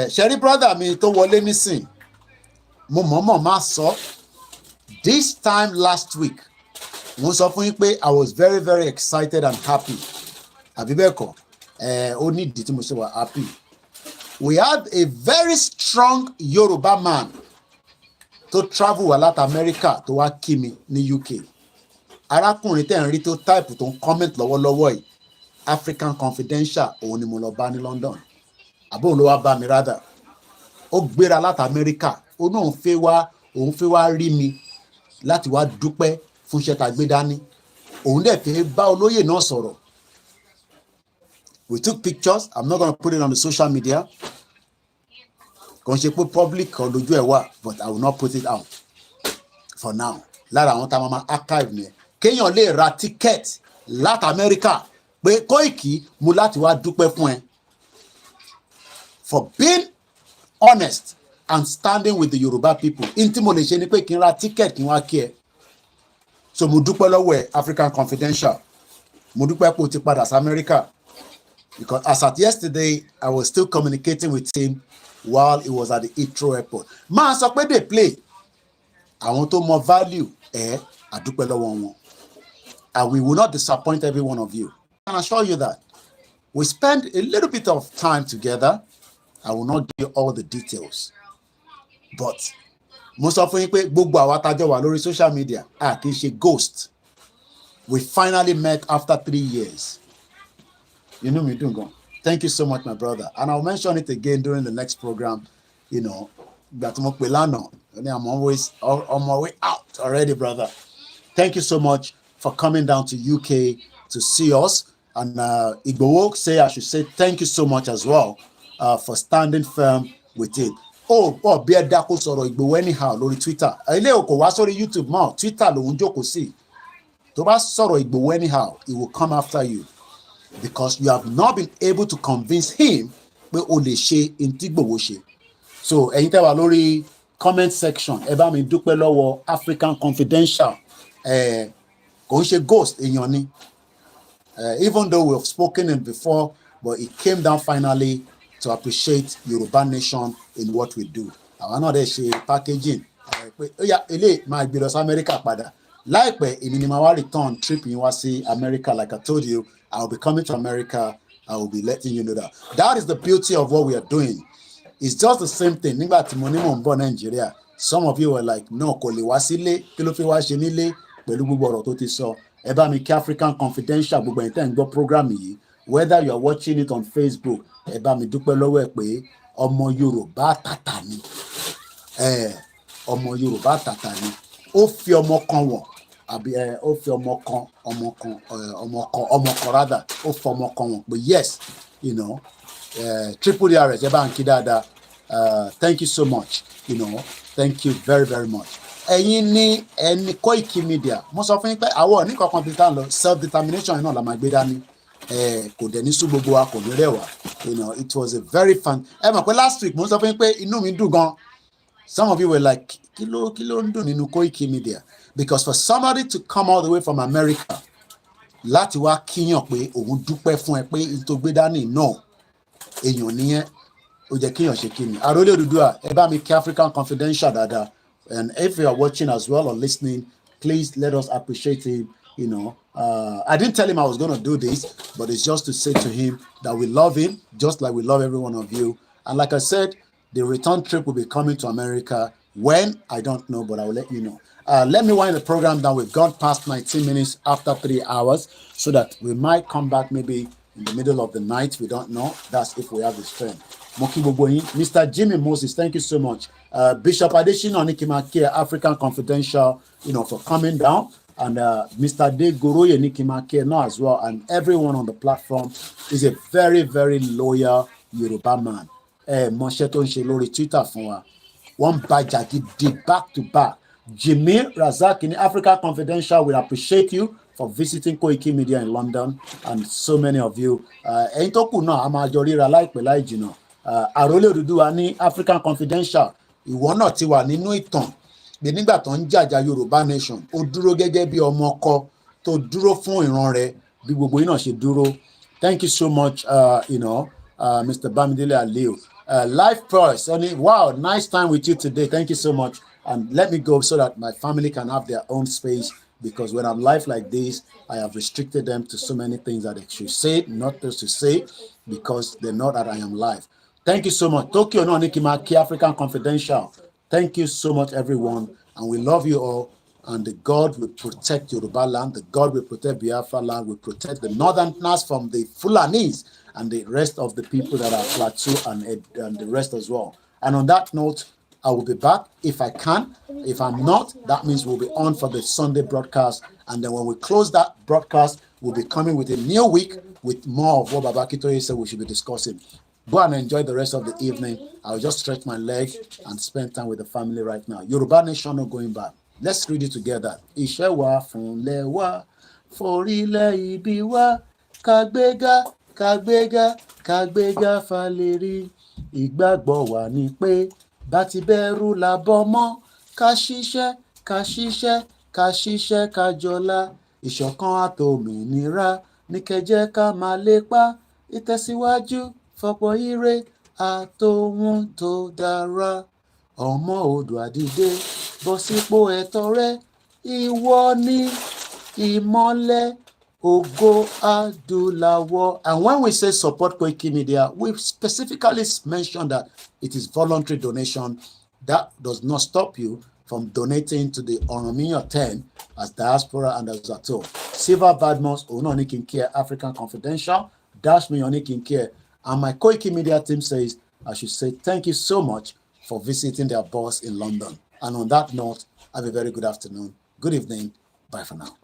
S1: ṣẹ́rí brother mi tó wọlé nísìn mo mọ̀ọ́mọ̀ máa sọ this time last week mo sọ fún yín pé I was very very excited and happy àbí bẹ́ẹ̀ kọ́ ó ní ìdí tí mo ṣe wà happy. We had a very strong Yoruba man to travel wá láti America tó wá kí mi ní UK. Arákùnrin tẹ́ ń rí tó type tó ń comment lọ́wọ́lọ́wọ́ yìí African Confidential òun ni mo lọ bá ní London. Àbóhùn ló wá bá mi rather. Ó gbéra láti America. Ó náà òun fẹ́ wá rí mi láti wá dúpẹ́ fún iṣẹ́ tá gbé dání. Òun dẹ̀ fẹ́ bá olóyè náà sọ̀rọ̀. We took pictures. I'm not going to put it on the social media. Kò ń ṣe pé public kan lójú ẹ̀ wà, but I will not put it out for now. Lára àwọn tá a máa archive ni ẹ̀. Kéèyàn lè ra ticket láti America pé Koiki mú láti wá dúpẹ́ fún ẹ. For being honest and standing with the Yoruba people. In tí mo lè ṣe ni pé kí n ra ticket kí n wá kí ẹ. So mo dúpẹ́ lọ́wọ́ ẹ African Confidential. Mo dúpẹ́ pé o ti padà sí America. Because as at yesterday, I was still communicating with him while he was at the Heathrow airport. Máa sọ pé they play. Àwọn tó mọ value àdúpẹ́ lọ́wọ́ wọn. And we will not disappoint every one of you. I can assure you that. We spend a little bit of time together. I will not give you all the details. But mo sọ fún yín pé gbogbo àwa tájọ wà lórí social media kì í ṣe ghost. We finally met after 3 years. You know me doing gone. Thank you so much, my brother. And I'll mention it again during the next program. You know, that I'm always on my way out already, brother. Thank you so much for coming down to UK to see us. And Igbo say I should say thank you so much as well for standing firm with it. Bí ẹ dákó sọ̀rọ̀ Igbo anyhow lórí Twitter. Ilé òkò wá sórí YouTube mọ́, Twitter lòun jókòó sí. Tó bá sọ̀rọ̀ Igbo anyhow, it will come after you. Because you have not been able to convince him pé o lè ṣe ntí Igboho ṣe. So ẹ̀yin tẹ́ wà lórí comment section ẹ bá mi dúpẹ́ lọ́wọ́ African Confidential kò ń ṣe ghost èèyàn ni. Even though we have spoken it before, but it came down finally to appreciate Yoruba Nation in what we do. Àwa náà dẹ̀ ṣe packaging pé ó yá ilé máa gbé lọ sí America padà láìpẹ́ èmi ni màá wá return trip yín wá sí America. Like I told you, I will be coming to America. I will be letting you know that. That is the beauty of what we are doing. It's just the same thing. Nígbà tí mo ní mò ń bọ̀ Nàìjíríà, some of you were like, no, kò lè wá sílé, kí ló fi wá ṣe nílé pẹ̀lú gbogbo ọ̀rọ̀ tó ti sọ. Ẹ bá mi kí African Confidential gbogbo ẹ̀yin tẹ́ ń gbọ́ program yìí, whether you are watching it on Facebook, ẹ bá mi dúpẹ́ lọ́wọ́ ẹ̀ pé ọmọ Yorùbá tàtà ni. Ọmọ Yorùbá tàtà ni. Ó fi ọmọ kan wọ̀n, àbí ó fi ọmọ kan rather, ó fi ọmọ kan wọ̀n pé yes, you know, triple DRS, ẹ bá ń kí dáadáa. Thank you so much, you know, thank you very, very much. Ẹ̀yin ní ẹni Koikimedia, mo sọ fún yín pé àwọn ní kankan bí tán lọ self determination náà la máa gbé dání. Kò dẹ̀ ní sú gbogbo wa, kò ní rẹ̀ wá. You know, it was a very fun. Ẹ mọ̀ pé last week mo sọ fún yín pé inú mi dùn gan. Some of you were like, kí ló ń dùn nínú Koikimedia? Because for somebody to come all the way from America láti wá kíyàn pé òun dúpẹ́ fún ẹ pé n tó gbé dání náà èèyàn nìyẹn, ó jẹ́ kíyàn ṣe kí ni. Àròlé Odùduwà, ẹ bá mi kí African Confidential dáadáa. And if you are watching as well or listening, please let us appreciate him. You know, I didn't tell him I was going to do this, but it's just to say to him that we love him, just like we love every one of you. And like I said, the return trip will be coming to America. When? I don't know, but I will let you know. Let me wind the program down. We've gone past 19 minutes after 3 hours, so that we might come back maybe in the middle of the night. We don't know. That's if we have the strength. Mr. Jimmy Moses, thank you so much. Bishop Adesina Nikimake, African Confidential, you know, for coming down. And Mr. De Goroye Nikimake now as well. And everyone on the platform is a very, very loyal Yoruba man. Monsheton Shelori Twitter for one bajaki did back to back. Jimmy Razak in Africa Confidential, we appreciate you for visiting Koikimedia in London, and so many of you. Ẹ̀yin tó kù náà a máa jọ ríra láìpẹ́ láì jìnnà. Àròlé Odùduwà ní African Confidential, ìwọ náà ti wà nínú ìtàn bí nígbà tó ń jàjà Yoruba Nation, ó dúró gẹ́gẹ́ bí ọmọ ọkọ tó dúró fún ìran rẹ̀ bí gbogbo yín náà ṣe dúró. Thank you so much, you know, Mr. Bamidele Aliu. Life Price, wow, nice time with you today. Thank you so much. And let me go so that my family can have their own space, because when I'm live like this, I have restricted them to so many things that they should say, not just to say, because they know that I am live. Thank you so much. Tokyo no Nikimaki, African Confidential. Thank you so much, everyone. And we love you all. And the God will protect Yoruba land. The God will protect Biafra land. Will protect the Northerners from the Fulanis and the rest of the people that are Plateau and the rest as well. And on that note, I will be back if I can. If I'm not, that means we'll be on for the Sunday broadcast. And then when we close that broadcast, we'll be coming with a new week with more of what Baba Kitoye said we should be discussing. Go and enjoy the rest of the evening. I'll just stretch my leg and spend time with the family right now. Yoruba Nation not going back. Let's read it together. Iṣẹ́ wa fúnlẹ̀ wa, forílẹ̀ ibi wa, kàgbéga, kàgbéga, kàgbéga falérí. Ìgbàgbọ́ wa ni pé bá ti bẹ̀rù la bọ́ mọ́, ká ṣiṣẹ́, ká ṣiṣẹ́, ká ṣiṣẹ́ ká jọlá. Ìṣọ̀kan àtòmìnira ní kẹjẹ́ ká máa lépa. Ìtẹ̀síwájú fọ̀pọ̀ ire àtòhun tó dára. Ọmọ Oòduà dìde, bọ́ sípò ẹ̀tọ́ rẹ. Ìwọ ni ìmọ́lẹ̀ ògo adúláwọ̀. And when we say support Koikimedia, we specifically mention that it is voluntary donation. That does not stop you from donating to the Oromiyan 10 as diaspora and as at all. Silver Badmus, Ononikinke, African Confidential, Dash Me Onikinke. And my Koikimedia team says, I should say thank you so much for visiting their boss in London. And on that note, have a very good afternoon. Good evening. Bye for now.